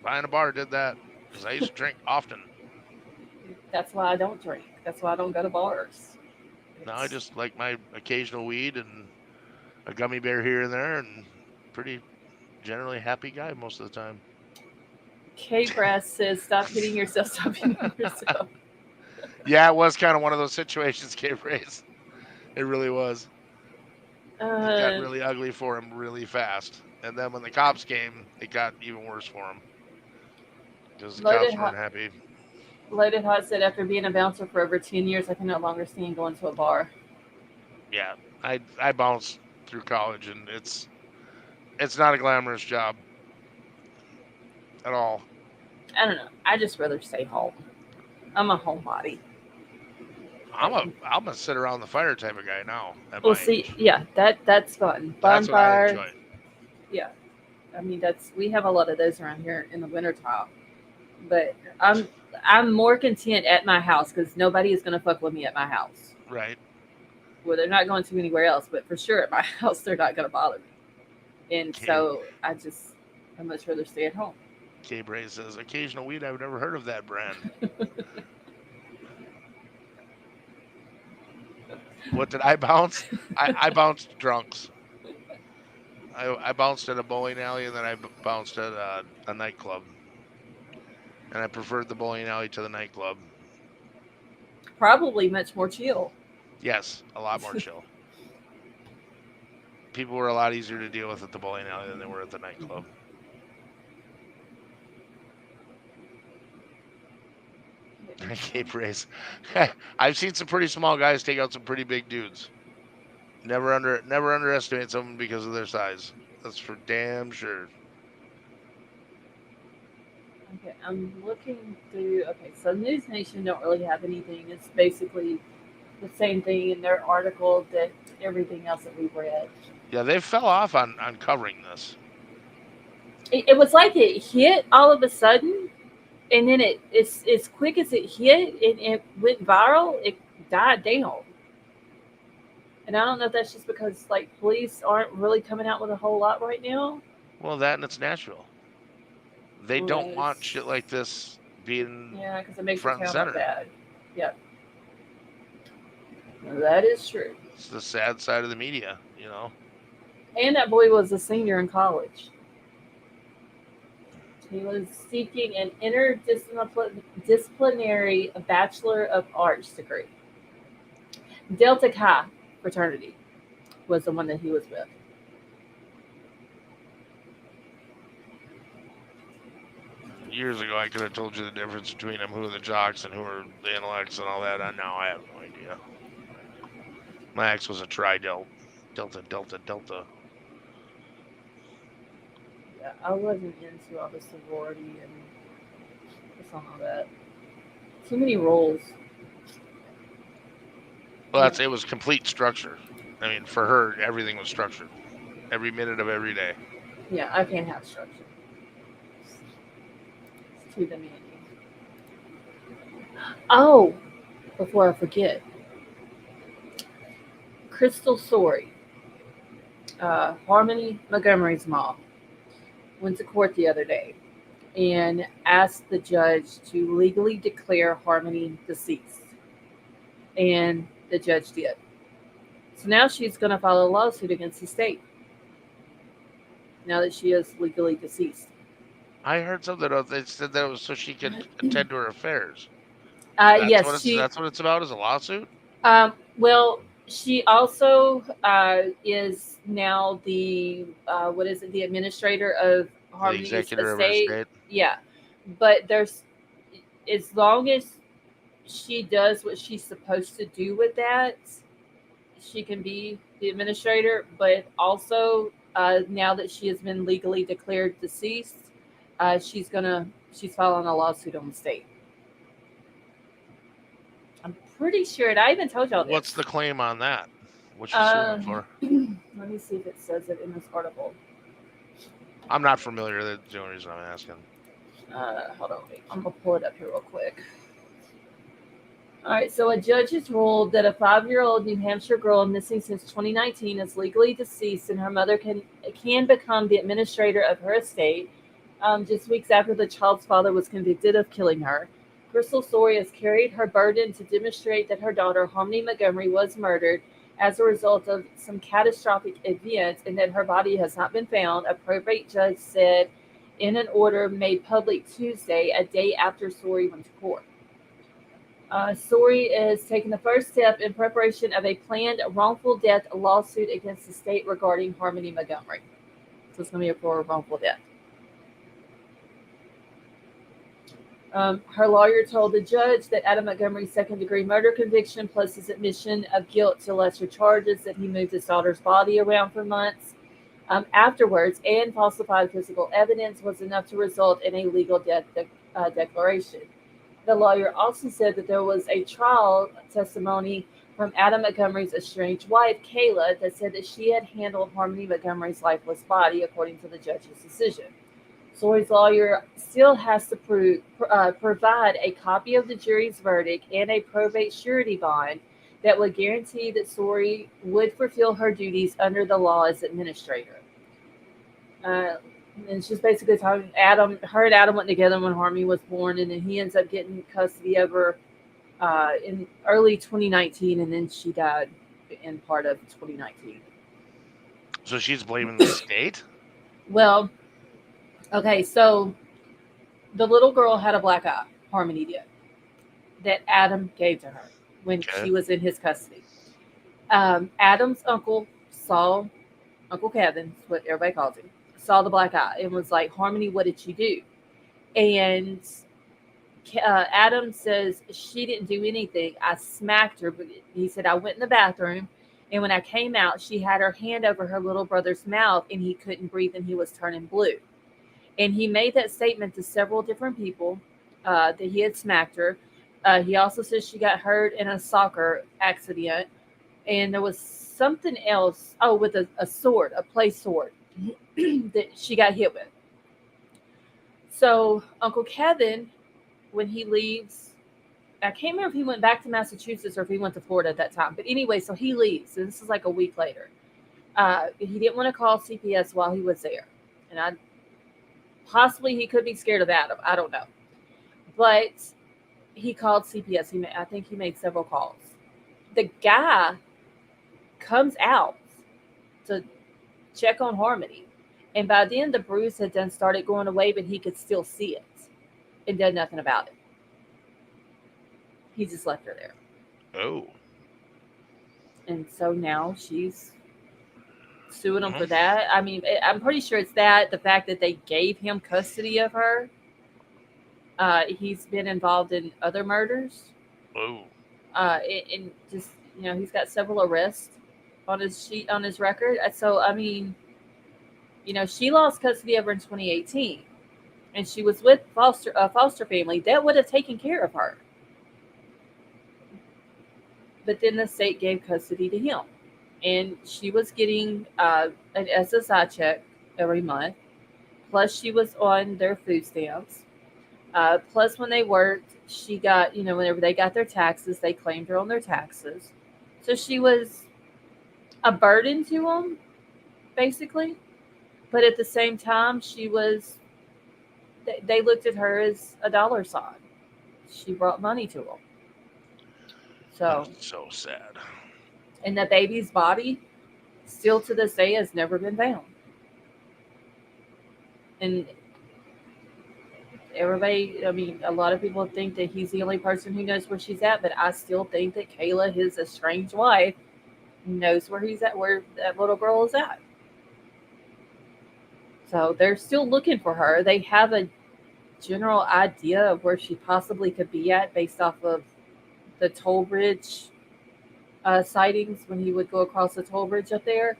Buying a bar did that because I used to drink often. That's why I don't drink. That's why I don't go to bars. Now I just like my occasional weed and a gummy bear here and there, and pretty generally happy guy most of the time. K-Brass says, "Stop hitting yourself. Stop hitting yourself." Yeah, it was kind of one of those situations, K-Brass. It really was. It got really ugly for him really fast. And then when the cops came, it got even worse for him. Because the cops weren't happy. Loaded Hot said, "After being a bouncer for over 10 years, I can no longer stand going to a bar." Yeah, I bounced through college, and it's not a glamorous job at all. I don't know. I just rather stay home. I'm a homebody. I'm a sit around the fire type of guy now at Well, my see, age. yeah, that's fun. That's what I Bonfire, enjoy. yeah. I mean, we have a lot of those around here in the wintertime. But I'm more content at my house because nobody is gonna fuck with me at my house. Right. Well, they're not going to anywhere else, but for sure at my house they're not gonna bother me. And Gabe, so I'd much rather stay at home. Gabe Ray says, occasional weed, I've never heard of that brand. What did I bounce? I bounced drunks. I bounced at a bowling alley and then I bounced at a nightclub. And I preferred the bowling alley to the nightclub. Probably much more chill. Yes, a lot more chill. People were a lot easier to deal with at the bowling alley than they were at the nightclub. Cape Race. I've seen some pretty small guys take out some pretty big dudes. Never underestimate someone because of their size. That's for damn sure. Okay, I'm looking through. Okay, so News Nation don't really have anything. It's basically the same thing in their article that everything else that we've read. Yeah, they fell off on covering this. It was like it hit all of a sudden, and then it's as quick as it hit, it went viral. It died down, and I don't know if that's just because like police aren't really coming out with a whole lot right now. Well, that and it's natural. They don't Right. want shit like this being Yeah, because it makes front it and sound center. bad. Yep, that is true. It's the sad side of the media, you know. And that boy was a senior in college. He was seeking an interdisciplinary Bachelor of Arts degree. Delta Chi fraternity was the one that he was with. Years ago, I could have told you the difference between them, who are the jocks and who are the intellects and all that. Now I have no idea. My ex was a tri-delt. Delta. Yeah, I wasn't into all the sorority and all that. Too many roles. Well, it was complete structure. I mean, for her, everything was structured. Every minute of every day. Yeah, I can't have structure. It's too demanding. Oh, before I forget, Crystal Sorey, Harmony Montgomery's mom, went to court the other day and asked the judge to legally declare Harmony deceased. And the judge did. So now she's going to file a lawsuit against the state now that she is legally deceased. I heard something else. They said that it was so she could attend to her affairs. Yes, That's what it's about, is a lawsuit? Well, she also is now the the administrator of Harmony's The executor estate. of her estate. Yeah, but there's as long as she does what she's supposed to do with that, she can be the administrator. But also, now that she has been legally declared deceased, she's filing a lawsuit on the state. I'm pretty sure, and I even told y'all this. What's the claim on that? What she's suing for? Let me see if it says it in this article. I'm not familiar. That's the only reason I'm asking. Hold on, wait. I'm gonna pull it up here real quick. All right, so a judge has ruled that a 5-year-old New Hampshire girl missing since 2019 is legally deceased, and her mother can become the administrator of her estate. Just weeks after the child's father was convicted of killing her, Crystal Sorey has carried her burden to demonstrate that her daughter Harmony Montgomery was murdered as a result of some catastrophic event, and that her body has not been found. A probate judge said in an order made public Tuesday, a day after Sorey went to court. Sorey is taking the first step in preparation of a planned wrongful death lawsuit against the state regarding Harmony Montgomery. So it's going to be for wrongful death. Her lawyer told the judge that Adam Montgomery's second-degree murder conviction, plus his admission of guilt to lesser charges that he moved his daughter's body around for months afterwards and falsified physical evidence, was enough to result in a legal death declaration. The lawyer also said that there was a trial testimony from Adam Montgomery's estranged wife, Kayla, that said that she had handled Harmony Montgomery's lifeless body, according to the judge's decision. Sori's lawyer still has to provide a copy of the jury's verdict and a probate surety bond that would guarantee that Sori would fulfill her duties under the law as administrator. And she's basically talking her and Adam went together when Harmony was born, and then he ends up getting custody of her in early 2019, and then she died in part of 2019. So she's blaming the state? Well, okay, so the little girl had a black eye, Harmony did, that Adam gave to her when she was in his custody. Adam's uncle saw, Uncle Kevin, is what everybody calls him, saw the black eye and was like, Harmony, what did you do? And Adam says, she didn't do anything. I smacked her. But he said, I went in the bathroom, and when I came out, she had her hand over her little brother's mouth, and he couldn't breathe, and he was turning blue. And he made that statement to several different people that he had smacked her. He also says she got hurt in a soccer accident, and there was something else. Oh, with a sword, a play sword that she got hit with. So Uncle Kevin, when he leaves, I can't remember if he went back to Massachusetts or if he went to Florida at that time. But anyway, so he leaves, and this is like a week later. He didn't want to call CPS while he was there, and possibly he could be scared of Adam. I don't know, but he called CPS. I think he made several calls. The guy comes out to check on Harmony, and by then the bruise had then started going away, but he could still see it and did nothing about it. He just left her there. Oh. And so now she's suing him for that. I mean, I'm pretty sure it's that, the fact that they gave him custody of her. He's been involved in other murders. Oh. And just, he's got several arrests on his record. So, I mean, she lost custody of her in 2018, and she was with a foster family that would have taken care of her. But then the state gave custody to him, and she was getting an SSI check every month. Plus, she was on their food stamps. Plus, when they worked, she got, whenever they got their taxes, they claimed her on their taxes. So she was a burden to them, basically. But at the same time, they looked at her as a dollar sign. She brought money to them. So that's so sad. And the baby's body, still to this day, has never been found. And everybody, I mean, a lot of people think that he's the only person who knows where she's at, but I still think that Kayla, his estranged wife, knows where he's at, where that little girl is at. So they're still looking for her. They have a general idea of where she possibly could be at based off of the toll bridge sightings when he would go across the toll bridge up there.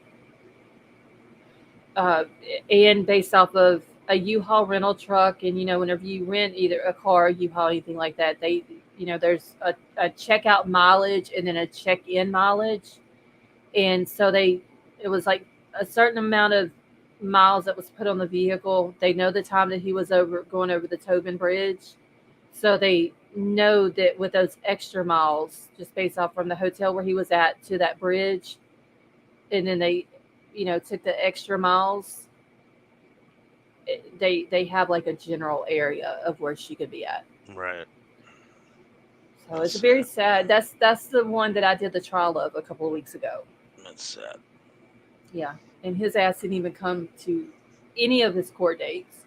And based off of a U-Haul rental truck. And, whenever you rent either a car, U-Haul, anything like that, they, there's a checkout mileage and then a check-in mileage. And so it was like a certain amount of miles that was put on the vehicle. They know the time that he was going over the Tobin Bridge. So they know that with those extra miles, just based off from the hotel where he was at to that bridge, and then they, took the extra miles, they have like a general area of where she could be at. Right. So it's very sad. That's the one that I did the trial of a couple of weeks ago. That's sad. Yeah. And his ass didn't even come to any of his court dates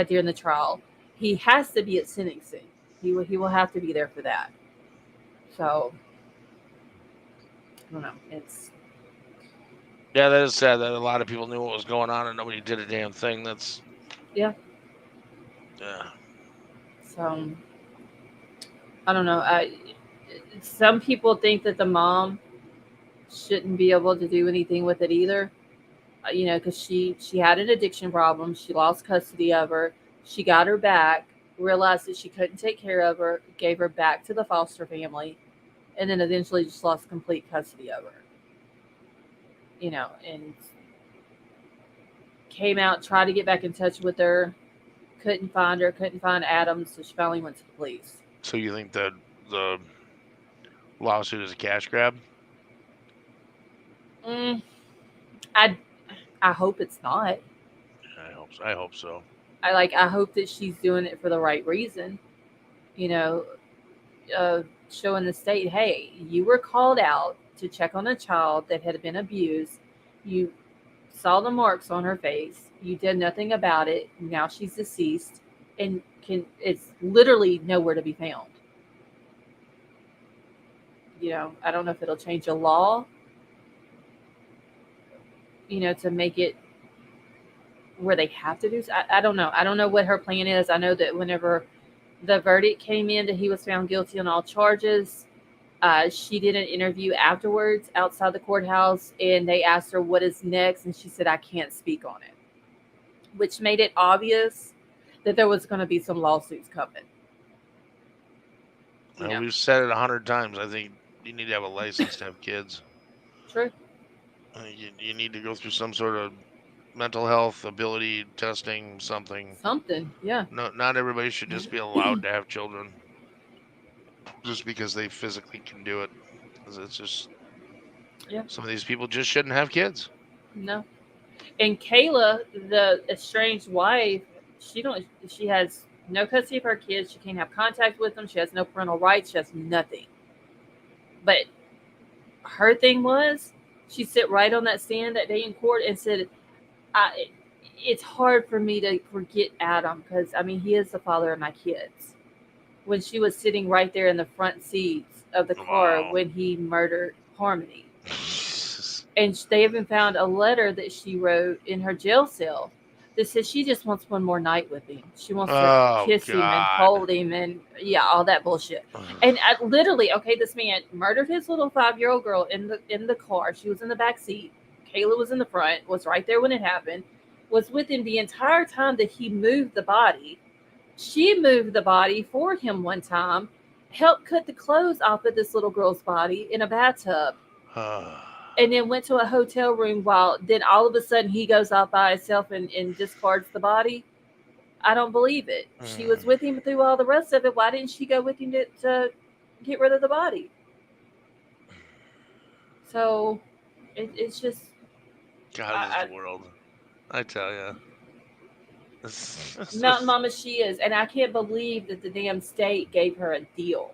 during the trial. He has to be at sentencing. He will have to be there for that. So, I don't know. Yeah, that is sad that a lot of people knew what was going on and nobody did a damn thing. Yeah. So, I don't know. Some people think that the mom shouldn't be able to do anything with it either. Because she had an addiction problem. She lost custody of her. She got her back realized that she couldn't take care of her, gave her back to the foster family, and then eventually just lost complete custody of her. And came out, tried to get back in touch with her, couldn't find her, couldn't find Adam, so she finally went to the police. So you think that the lawsuit is a cash grab? I hope it's not. I hope so. I hope that she's doing it for the right reason. Showing the state, hey, you were called out to check on a child that had been abused. You saw the marks on her face. You did nothing about it. Now she's deceased and it's literally nowhere to be found. I don't know if it'll change the law, to make it where they have to do. I don't know. I don't know what her plan is. I know that whenever the verdict came in that he was found guilty on all charges, she did an interview afterwards outside the courthouse, and they asked her what is next, and she said, I can't speak on it, which made it obvious that there was going to be some lawsuits coming. We've said it 100 times. I think you need to have a license to have kids. True. You need to go through some sort of mental health ability testing, something. Yeah. No, not everybody should just be allowed to have children just because they physically can do it. It's just, some of these people just shouldn't have kids. No. And Kayla, the estranged wife, she has no custody of her kids. She can't have contact with them. She has no parental rights. She has nothing. But her thing was, she sat right on that stand that day in court and said, it's hard for me to forget Adam because, he is the father of my kids. When she was sitting right there in the front seats of the car when he murdered Harmony. And they even found a letter that she wrote in her jail cell that says she just wants one more night with him. She wants to kiss him and hold him and all that bullshit. And literally, this man murdered his little 5-year-old girl in the car. She was in the back seat. Kayla was in the front, was right there when it happened, was with him the entire time that he moved the body. She moved the body for him one time, helped cut the clothes off of this little girl's body in a bathtub. And then went to a hotel room while then all of a sudden he goes out by himself and discards the body. I don't believe it. She was with him through all the rest of it. Why didn't she go with him to get rid of the body? So it's just God is the world. I tell you. Mountain Mama she is. And I can't believe that the damn state gave her a deal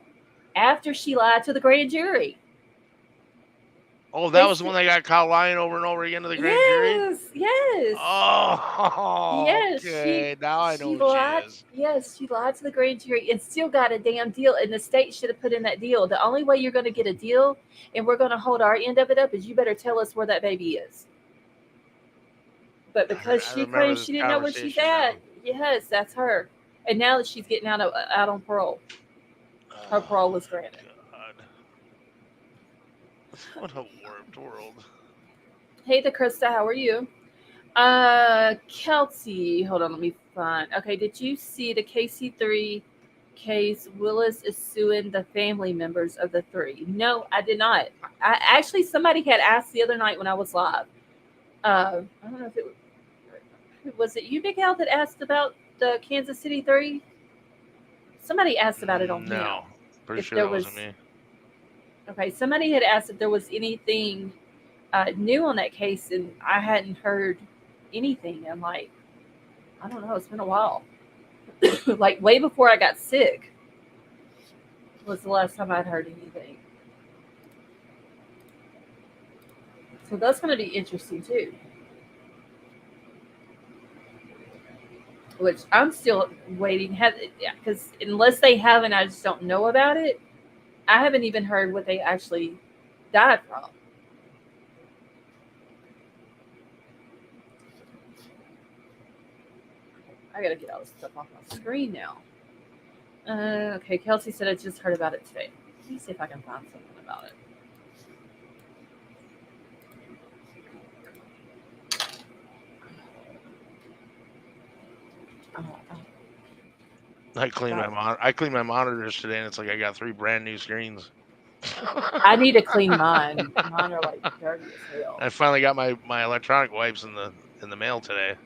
after she lied to the grand jury. Oh, that was the one that got caught lying over and over again to the grand jury? Yes. Oh, yes. Okay. Now I know who lied, she is. Yes, she lied to the grand jury and still got a damn deal. And the state should have put in that deal. The only way you're going to get a deal and we're going to hold our end of it up is you better tell us where that baby is. But because she claims she didn't know where she's at, yes, that's her. And now that she's getting out on parole, her parole was granted. What a warped world. Hey, the Krista, how are you? Kelsey, hold on, let me find. Okay, did you see the KC3 case? Willis is suing the family members of the 3. No, I did not. Actually, somebody had asked the other night when I was live. I don't know if it was it you, Big Al, that asked about the Kansas City 3? Somebody asked about it on No, Now. pretty sure that wasn't me. Okay, somebody had asked if there was anything new on that case, and I hadn't heard anything. I'm like, I don't know. It's been a while. Like way before I got sick was the last time I'd heard anything. So that's going to be interesting too. Which I'm still waiting. Because unless they haven't, I just don't know about it. I haven't even heard what they actually died from. I gotta get all this stuff off my screen now. Okay, Kelsey said I just heard about it today. Let me see if I can find something about it. I cleaned my monitors today, and it's like I got 3 brand new screens. I need to clean mine. Mine are like dirty as hell. I finally got my electronic wipes in the mail today,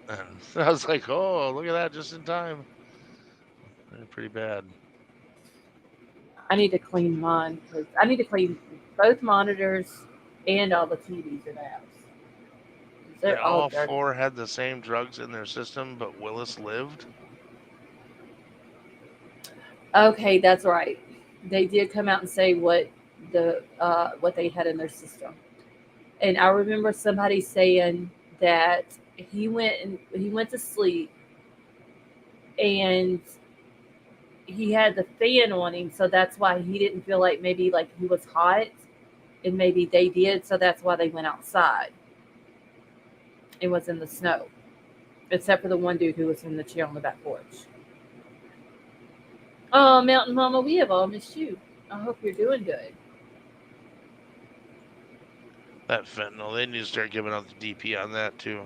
and I was like, "Oh, look at that! Just in time." They're pretty bad. I need to clean mine because I need to clean both monitors and all the TVs in the house. 'Cause And they're all all dirty. 4 had the same drugs in their system, but Willis lived. Okay, that's right. They did come out and say what they had in their system, and I remember somebody saying that he went to sleep and he had the fan on him, so that's why he didn't feel like maybe like he was hot, and maybe they did, so that's why they went outside. It was in the snow, except for the one dude who was in the chair on the back porch. Oh, Mountain Mama, we have all missed you. I hope you're doing good. That fentanyl, they need to start giving out the DP on that too.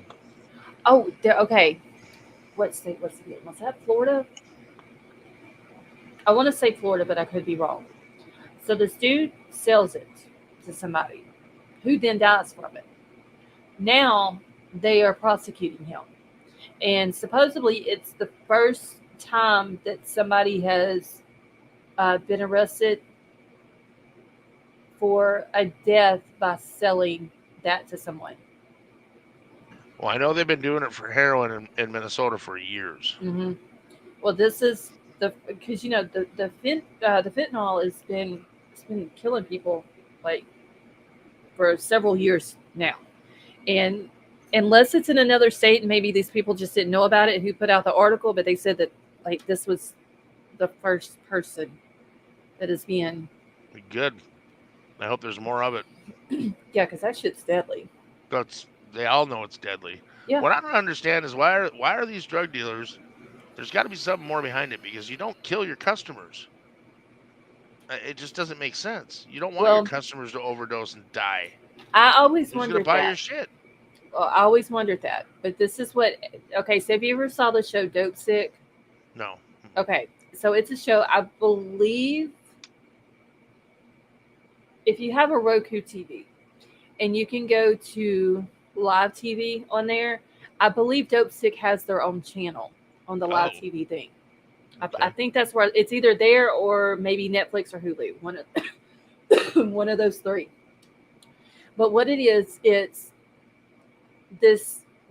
Oh, okay. What state was it? Was that Florida? I want to say Florida, but I could be wrong. So this dude sells it to somebody who then dies from it. Now they are prosecuting him. And supposedly it's the first time that somebody has been arrested for a death by selling that to someone. Well, I know they've been doing it for heroin in Minnesota for years. Mm-hmm. Well, this is because the fentanyl it's been killing people like for several years now, and unless it's in another state and maybe these people just didn't know about it who put out the article, but they said that like this was the first person that is being Good. I hope there's more of it. yeah, because that shit's deadly. They all know it's deadly. Yeah. What I don't understand is why are these drug dealers? There's got to be something more behind it because you don't kill your customers. It just doesn't make sense. You don't want your customers to overdose and die. I always Who's wondered gonna buy that. your shit? Well, I always wondered that, but this is what. Okay, so have you ever saw the show Dope Sick? No. Okay, so it's a show. I believe if you have a Roku TV and you can go to live TV on there, I believe Dope Sick has their own channel on the live TV thing. Okay. I think that's where it's either there or maybe Netflix or Hulu. One of those three. But what it is, it's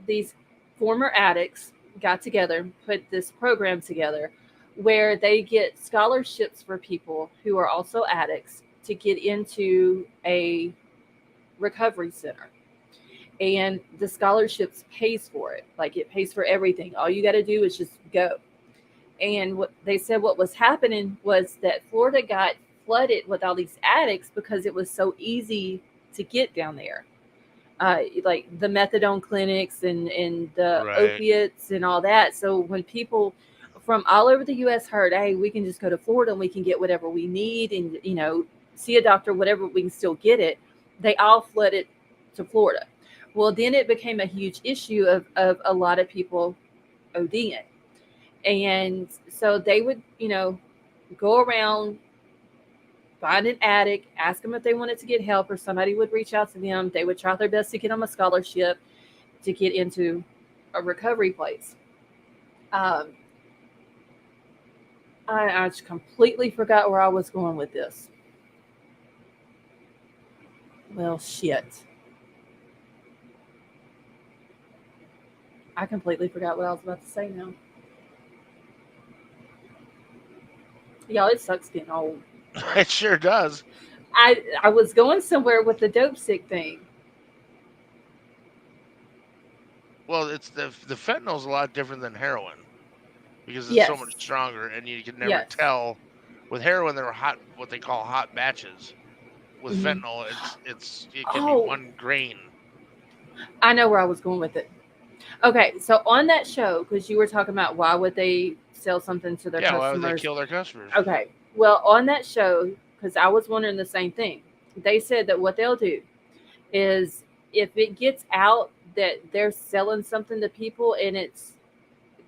these former addicts got together, put this program together where they get scholarships for people who are also addicts to get into a recovery center. And the scholarships pays for it. Like it pays for everything. All you got to do is just go. And what they said what was happening was that Florida got flooded with all these addicts because it was so easy to get down there. Like the methadone clinics and the opiates and all that. So when people from all over the U.S. heard, hey, we can just go to Florida and we can get whatever we need and, see a doctor, whatever, we can still get it. They all flooded to Florida. Well, then it became a huge issue of a lot of people ODing. And so they would, go around, find an addict, ask them if they wanted to get help, or somebody would reach out to them. They would try their best to get them a scholarship to get into a recovery place. I just completely forgot where I was going with this. Well, shit. I completely forgot what I was about to say now. Y'all, it sucks getting old. It sure does. I was going somewhere with the Dope Sick thing. Well, it's the fentanyl's a lot different than heroin because it's so much stronger, and you can never tell. With heroin, there are what they call hot batches. With fentanyl, it can be 1 grain. I know where I was going with it. Okay, so on that show, because you were talking about why would they sell something to their customers? Why would they kill their customers? Okay, well, on that show, because I was wondering the same thing, they said that what they'll do is if it gets out that they're selling something to people and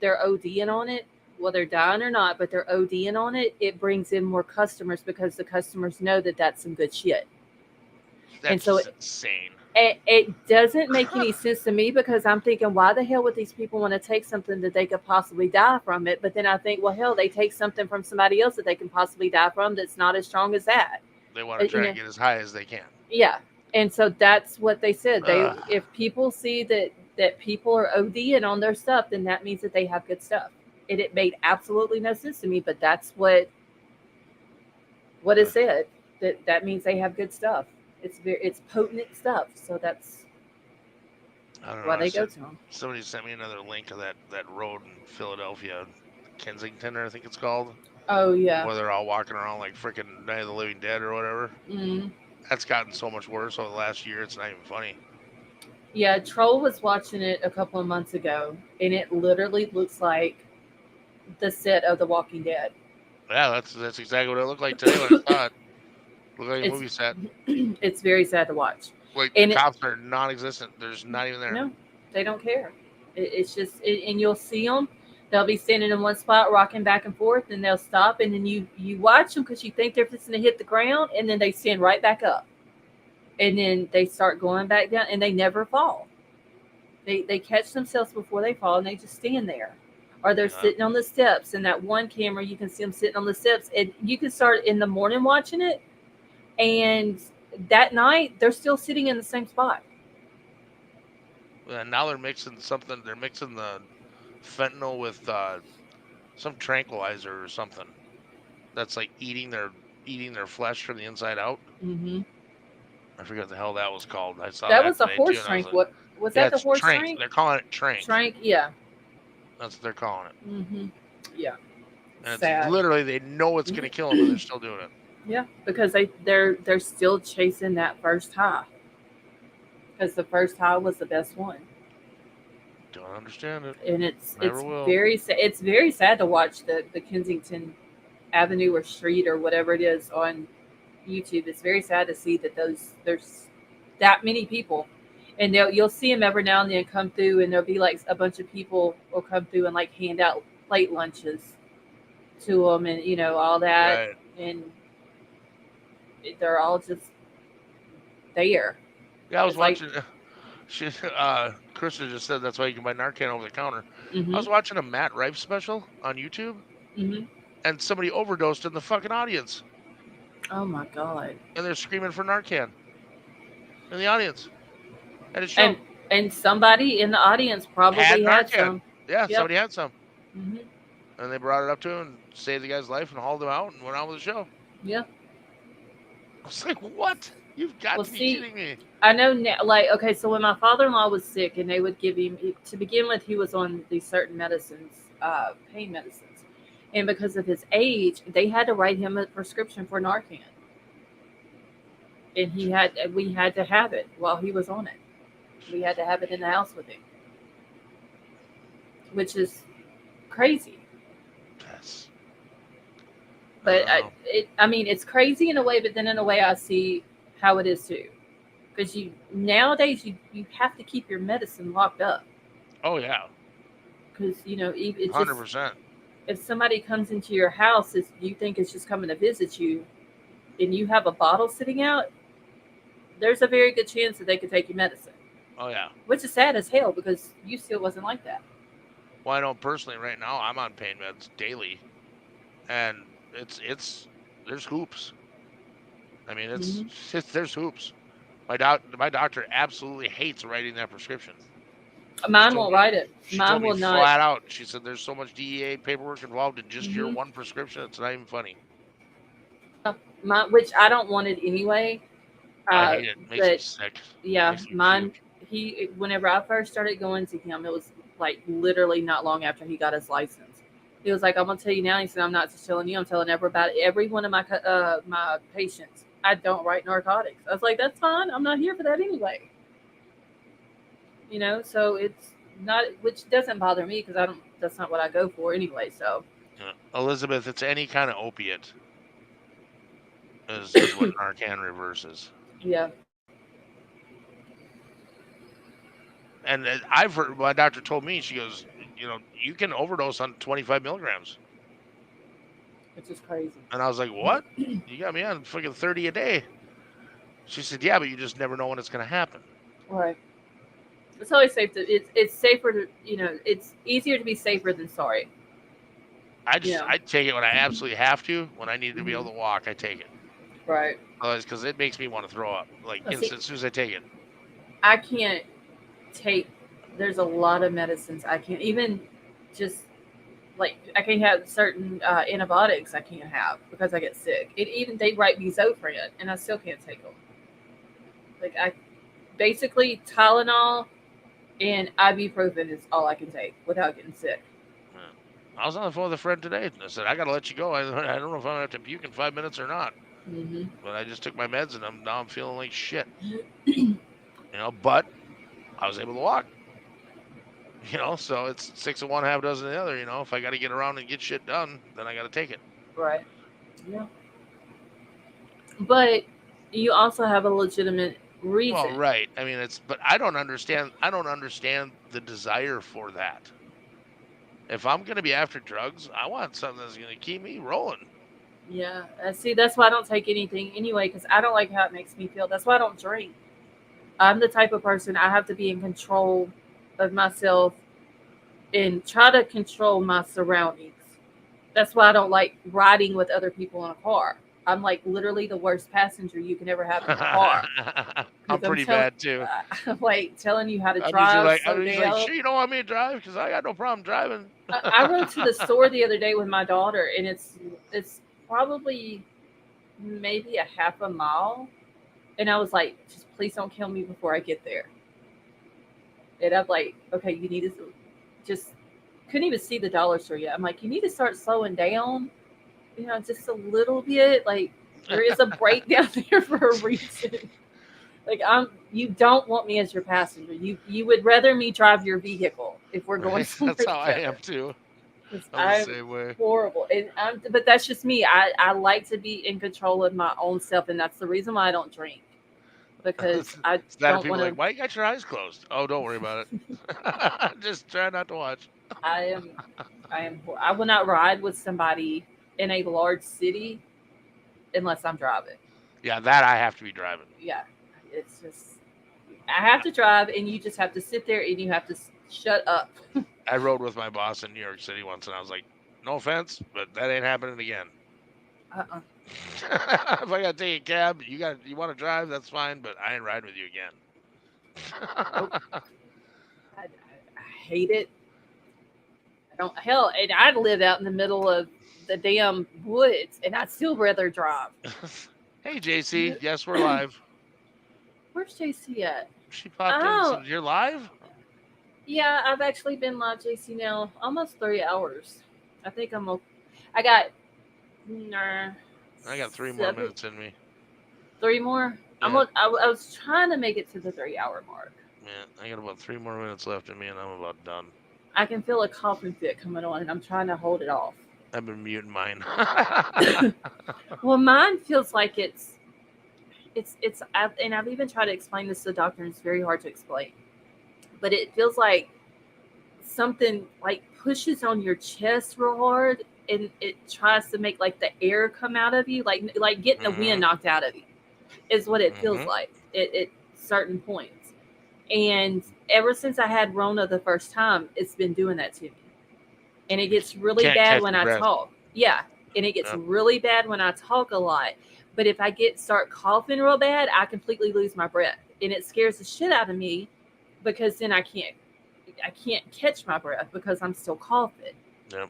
they're ODing on it, whether dying or not, but they're ODing on it, it brings in more customers because the customers know that that's some good shit. And That's so just insane. it doesn't make any sense to me because I'm thinking, why the hell would these people want to take something that they could possibly die from it? But then I think, well, hell, they take something from somebody else that they can possibly die from that's not as strong as that. They want to try You to know, get as high as they can. yeah. And so that's what they said. Ugh. If people see that people are ODing on their stuff, then that means that they have good stuff. And it made absolutely no sense to me, but that's what it said. That means they have good stuff. It's potent stuff. So that's I don't know. why they go to them. Somebody sent me another link of that road in Philadelphia, Kensington, I think it's called. Oh yeah. Where they're all walking around like freaking Night of the Living Dead or whatever. Mm. That's gotten so much worse over the last year. It's not even funny. Yeah, Troll was watching it a couple of months ago, and it literally looks like the set of The Walking Dead. Yeah, that's exactly what it looked like today when I saw it. Looked like a movie set. It's very sad to watch. Like And the cops are non-existent. There's not even there. No, they don't care. It's just, and you'll see them. They'll be standing in one spot, rocking back and forth, and they'll stop, and then you watch them because you think they're fixing to hit the ground, and then they stand right back up, and then they start going back down, and they never fall. They catch themselves before they fall, and they just stand there, or they're sitting on the steps. And that one camera, you can see them sitting on the steps, and you can start in the morning watching it, and that night they're still sitting in the same spot. And now they're mixing something. They're mixing the fentanyl with some tranquilizer or something. That's like eating their flesh from the inside out. Mm-hmm. I forget what the hell that was called. I saw that was a today, horse too, trank. like, What was that? The horse trank? They're calling it trank. Trank, yeah. That's what they're calling it. Mm-hmm. Yeah. And Sad. it's literally they know it's going to kill them, but they're still doing it. Yeah, because they're still chasing that first high. Because the first high was the best one. Don't understand it. And it's will. very sad. It's very sad to watch the Kensington Avenue or Street or whatever it is on YouTube. It's very sad to see that there's that many people, and you'll see them every now and then come through, and there'll be like a bunch of people will come through and like hand out plate lunches to them, and all that, Right. and they're all just there. Yeah, I was It's like- watching. Krista just said that's why you can buy Narcan over the counter. Mhm. I was watching a Matt Rife special on YouTube, Mhm. and somebody overdosed in the fucking audience, Oh my god. and they're screaming for Narcan in the audience at a show. And somebody in the audience probably had Narcan. some. Yeah, Yep. somebody had some, Hmm. and they brought it up to him and saved the guy's life and hauled him out and went on with the show. Yeah. I was like, what? You've got Well, to be see, kidding me. I know now, like, okay, so when my father-in-law was sick and they would give him, to begin with, he was on these certain medicines, pain medicines. And because of his age, they had to write him a prescription for Narcan. And we had to have it while he was on it. We had to have it in the house with him. Which is crazy. Yes. But I don't know. I mean, it's crazy in a way, but then in a way, I see how it is too. Because nowadays you have to keep your medicine locked up. Oh yeah, Because it's 100%. if somebody comes into your house, you think it's just coming to visit you, and you have a bottle sitting out, there's a very good chance that they could take your medicine. Oh yeah. Which is sad as hell because you still wasn't like that. Well, I know personally right now I'm on pain meds daily, and there's hoops. I mean, there's hoops. My doctor absolutely hates writing that prescription. Mine won't write it. She Mine told me will not. flat out. She said there's so much DEA paperwork involved in just your Mhm. one prescription. It's not even funny. Which I don't want it anyway. I hate it. It makes me But sick. yeah, Makes me mine. puke. Whenever I first started going to him, it was like literally not long after he got his license. He was like, "I'm gonna tell you now." He said, "I'm not just telling you. I'm telling every one of my patients. I don't write narcotics." I was like, "That's fine. I'm not here for that anyway." So it's not, which doesn't bother me because I don't. That's not what I go for anyway. So Yeah. Elizabeth, it's any kind of opiate is what Narcan reverses. yeah, And I've heard, my doctor told me, she goes, you can overdose on 25 milligrams. It's just crazy. And I was like, what? You got me on fucking 30 a day. She said, yeah, but you just never know when it's going to happen. Right. It's always safe to. It's safer to. It's easier to be safer than sorry. I take it when I absolutely have to. When I need to be Mhm. able to walk, I take it. Right. Because it makes me want to throw up. Like, Oh, see- as soon as I take it. I can't take. There's a lot of medicines I can't even just like. I can't have certain antibiotics I can't have because I get sick. They write me Zofran and I still can't take them. Like I basically Tylenol and ibuprofen is all I can take without getting sick. Yeah. I was on the phone with a friend today. And I said, I got to let you go. I don't know if I'm going to have to puke in 5 minutes or not. Mm-hmm. But I just took my meds and now I'm feeling like shit. But I was able to walk. So it's 6 of one, half dozen of the other. If I got to get around and get shit done, then I got to take it. Right. Yeah. But you also have a legitimate reason. Well, right. I mean, but I don't understand. I don't understand the desire for that. If I'm going to be after drugs, I want something that's going to keep me rolling. Yeah. See, that's why I don't take anything anyway, because I don't like how it makes me feel. That's why I don't drink. I'm the type of person I have to be in control of myself and try to control my surroundings. That's why I don't like riding with other people in a car. I'm like literally the worst passenger you can ever have in a car. I'm pretty bad too. I'm like telling you how to I'm drive. usually like, sure, you don't want me to drive because I got no problem driving. I rode to the store the other day with my daughter, and it's probably maybe a half a mile, and I was like, just please don't kill me before I get there. And I'm like, okay, you need to just couldn't even see the dollar store yet. I'm like, you need to start slowing down, just a little bit. Like there is a breakdown there for a reason. Like you don't want me as your passenger. You would rather me drive your vehicle if we're going somewhere. That's how together. I am too. I'm the same way. Horrible, but that's just me. I like to be in control of my own self, and that's the reason why I don't drink. Because I don't want to. Like, why you got your eyes closed? Oh, don't worry about it. Just try not to watch. I will not ride with somebody in a large city unless I'm driving. Yeah, that I have to be driving. Yeah, it's just I have to drive, and you just have to sit there and you have to shut up. I rode with my boss in New York City once, and I was like, "No offense, but that ain't happening again." If I gotta take a cab, you want to drive, that's fine, but I ain't riding with you again. Nope. I hate it. I don't and I'd live out in the middle of the damn woods, and I'd still rather drive. Hey, JC. Yes, we're live. Where's JC at? She popped in and said, "You're live?" Yeah, I've actually been live, JC, now almost 3 hours. I think I'm okay. I got 3 more minutes in me. 3 more? Yeah. I was trying to make it to the 3 hour mark. Yeah, I got about 3 more minutes left in me, and I'm about done. I can feel a coughing fit coming on, and I'm trying to hold it off. I've been muting mine. Well, mine feels like it's and I've even tried to explain this to the doctor, and it's very hard to explain. But it feels like something like pushes on your chest real hard, and it tries to make like the air come out of you, like getting the wind knocked out of you, is what it feels like at certain points. And ever since I had Rona the first time, it's been doing that to me. And it gets really bad when I talk. Yeah. And it gets really bad when I talk a lot. But if I start coughing real bad, I completely lose my breath. And it scares the shit out of me because then I can't catch my breath because I'm still coughing. Yep.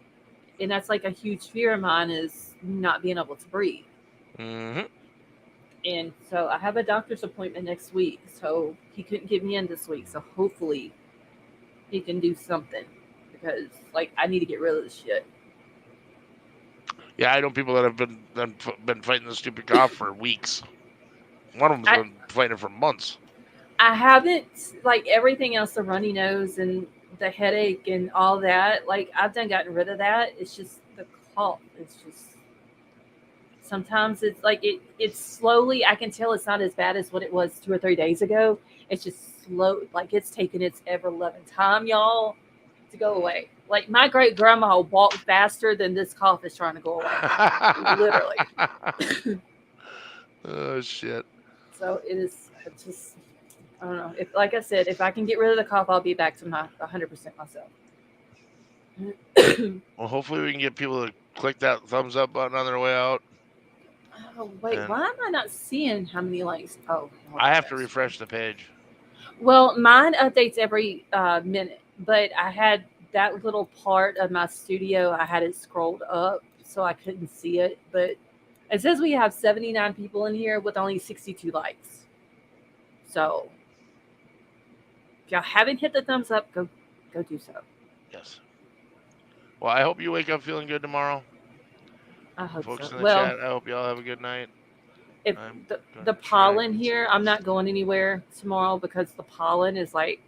And that's like a huge fear of mine, is not being able to breathe. Mm-hmm. And so I have a doctor's appointment next week. So he couldn't get me in this week. So hopefully he can do something, because like I need to get rid of this shit. Yeah, I know people that have been fighting the stupid cough for weeks. One of them's been fighting it for months. I haven't, like everything else, the runny nose and the headache and all that. Like I've gotten rid of that. It's just the cough. It's just sometimes it's like it's slowly. I can tell it's not as bad as what it was 2 or 3 days ago. It's just slow, like it's taking its ever-loving time, y'all, to go away. Like my great grandma walked faster than this cough is trying to go away. Literally. Oh shit. So it is just, I don't know. If, like I said, if I can get rid of the cough, I'll be back to my 100% myself. Well, hopefully we can get people to click that thumbs up button on their way out. Oh, wait, And why am I not seeing how many likes? Oh, I have to refresh the page. Well, mine updates every minute, but I had that little part of my studio, I had it scrolled up so I couldn't see it. But it says we have 79 people in here with only 62 likes. So if y'all haven't hit the thumbs up, go do so. Yes. Well, I hope you wake up feeling good tomorrow. I hope Folks so. in the Well, chat, I hope y'all have a good night. if I'm the, gonna the try and pollen get here, some I'm not rest. going anywhere tomorrow because the pollen is like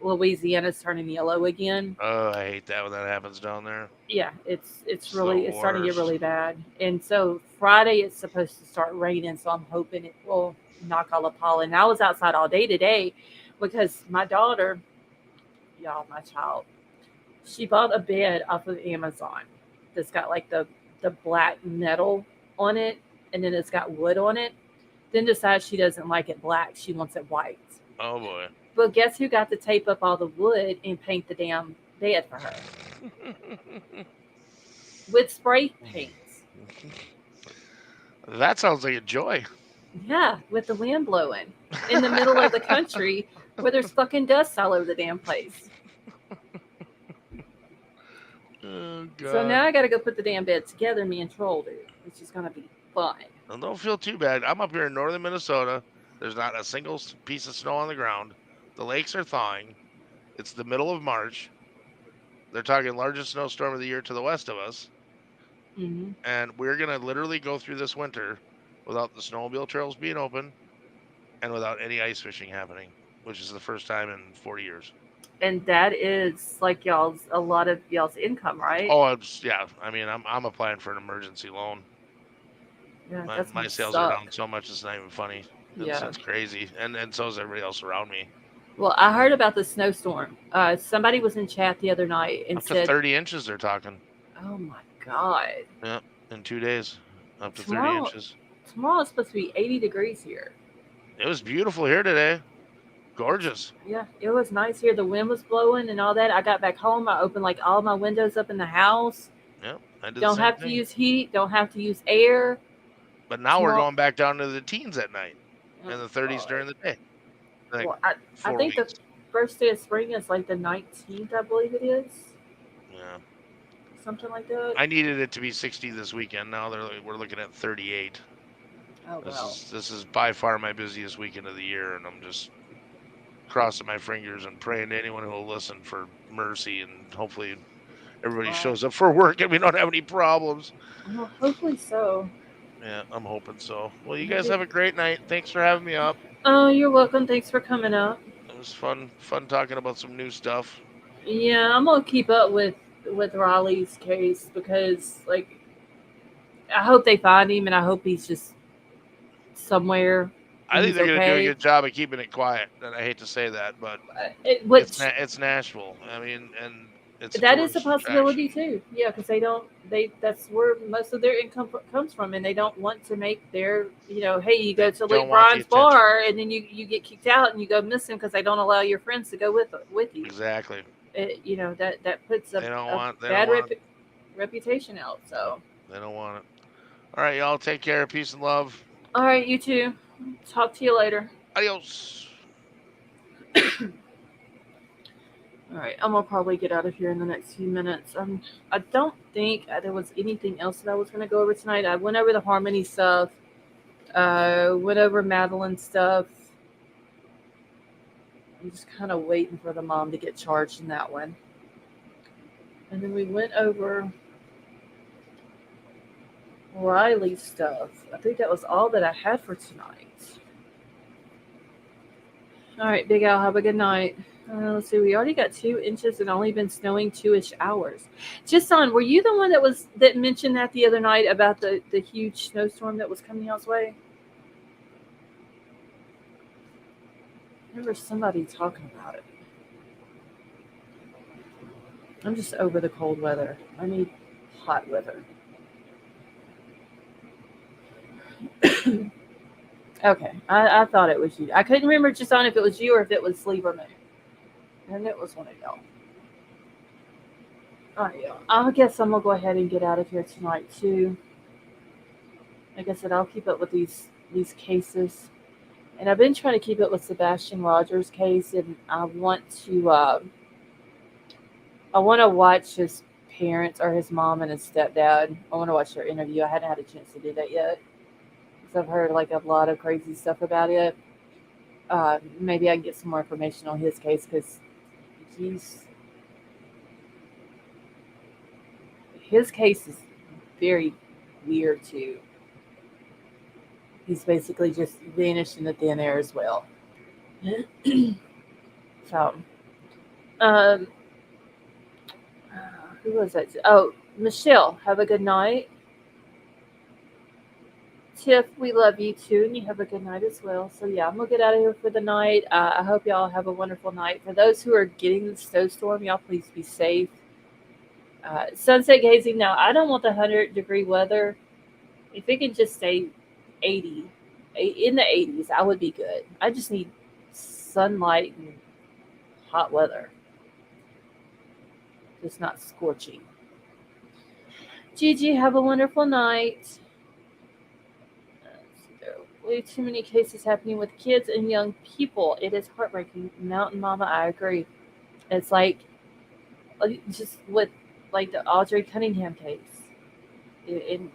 Louisiana's turning yellow again. Oh, I hate that when that happens down there. Yeah, it's It's the really, it's starting to get worst. really bad. And so Friday it's supposed to start raining, so I'm hoping it will knock all the pollen. I was outside all day today because my daughter, y'all, my child, she bought a bed off of Amazon that's got like the black metal on it, and then it's got wood on it. Then decides she doesn't like it black, she wants it white. Oh boy. But guess who got to tape up all the wood and paint the damn bed for her with spray paints? That sounds like a joy. Yeah, with the wind blowing in the middle of the country where there's fucking dust all over the damn place. Oh god. So now I got to go put the damn bed together, me and Troll do, which is going to be fun. Well, don't feel too bad. I'm up here in northern Minnesota. There's not a single piece of snow on the ground. The lakes are thawing. It's the middle of March. They're talking largest snowstorm of the year to the west of us. Mm-hmm. And we're going to literally go through this winter without the snowmobile trails being open and without any ice fishing happening, which is the first time in 40 years. And that is like a lot of y'all's income, right? Oh, yeah. I mean, I'm applying for an emergency loan. Yeah, My sales are down so much it's not even funny. It's crazy, and so is everybody else around me. Well, I heard about the snowstorm. Somebody was in chat the other night and Up to said 30 inches they're talking. Oh my god! Yeah, in 2 days, up to Tomorrow, 30 inches. Tomorrow it's supposed to be 80 degrees here. It was beautiful here today. Gorgeous. Yeah, it was nice here. The wind was blowing and all that. I got back home. I opened like all my windows up in the house. Yep, I did Don't the same have thing. to use heat. Don't have to use air. But now we're going back down to the teens at night Oh, and the 30s God. during the day. Like Well, I 4 think weeks. the first day of spring is like the 19th, I believe it is. Yeah. Something like that. I needed it to be 60 this weekend. Now we're looking at 38. Oh, wow. This is by far my busiest weekend of the year, and I'm just crossing my fingers and praying to anyone who will listen for mercy, and hopefully everybody shows up for work and we don't have any problems. Well, hopefully so. Yeah, I'm hoping so. Well, you guys have a great night. Thanks for having me up. Oh, you're welcome. Thanks for coming up. It was fun talking about some new stuff. Yeah, I'm gonna keep up with Riley's case because, like, I hope they find him, and I hope he's just somewhere. I think they're going to do a good job of keeping it quiet. And I hate to say that, but it's Nashville. I mean, and that is a possibility too. Yeah, because that's where most of their income comes from, and they don't want to make their, hey, you go to Lake Brian's bar, and then you get kicked out, and you go missing because they don't allow your friends to go with you. Exactly. That puts a bad reputation out. So they don't want it. All right, y'all, take care. Peace and love. All right, you too. Talk to you later. Adios. All right, I'm gonna probably get out of here in the next few minutes. I don't think there was anything else that I was gonna go over tonight. I went over the Harmony stuff. Went over Madeline stuff. I'm just kind of waiting for the mom to get charged in that one. And then we went over Riley stuff. I think that was all that I had for tonight. All right, Big Al, have a good night. Let's see, we already got 2 inches and only been snowing 2-ish hours. Justin, were you the one that mentioned that the other night about the huge snowstorm that was coming y'all's way? There was somebody talking about it. I'm just over the cold weather. I need hot weather. Okay, I thought it was you. I couldn't remember just on if it was you or if it was Lieberman. And it was one of y'all. All right, y'all. I guess I'm gonna go ahead and get out of here tonight too. Like I said, I'll keep up with these cases, and I've been trying to keep up with Sebastian Rogers' case, and I want to watch his parents or his mom and his stepdad. I want to watch their interview. I hadn't had a chance to do that yet because I've heard like a lot of crazy stuff about it. Maybe I can get some more information on his case because he's his case is very weird too. He's basically just vanished into thin air as well. So, um, who was that? Oh, Michelle, have a good night. Tiff, we love you too, and you have a good night as well. So yeah, I'm gonna get out of here for the night. I hope y'all have a wonderful night. For those who are getting the snowstorm, y'all please be safe. Sunset gazing. Now, I don't want the 100-degree weather. If it can just stay 80, in the 80s, I would be good. I just need sunlight and hot weather, just not scorching. Gigi, have a wonderful night. There are way too many cases happening with kids and young people. It is heartbreaking. Mountain Mama, I agree. It's like just with like the Audrey Cunningham case, and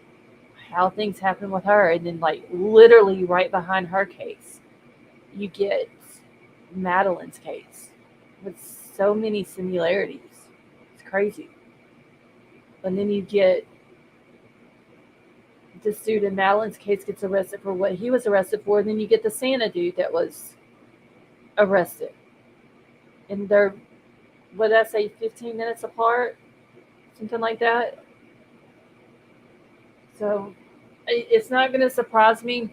how things happen with her, and then like literally right behind her case, you get Madeline's case with so many similarities. It's crazy. And then you get this dude in Madeline's case gets arrested for what he was arrested for, and then you get the Santa dude that was arrested. And they're, what did I say, 15 minutes apart? Something like that. So it's not going to surprise me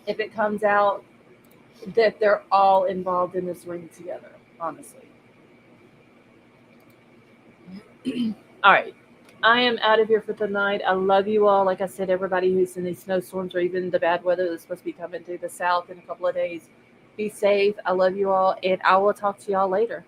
if it comes out that they're all involved in this ring together, honestly. All right. I am out of here for the night. I love you all. Like I said, everybody who's in these snowstorms or even the bad weather that's supposed to be coming through the south in a couple of days, be safe. I love you all, and I will talk to y'all later.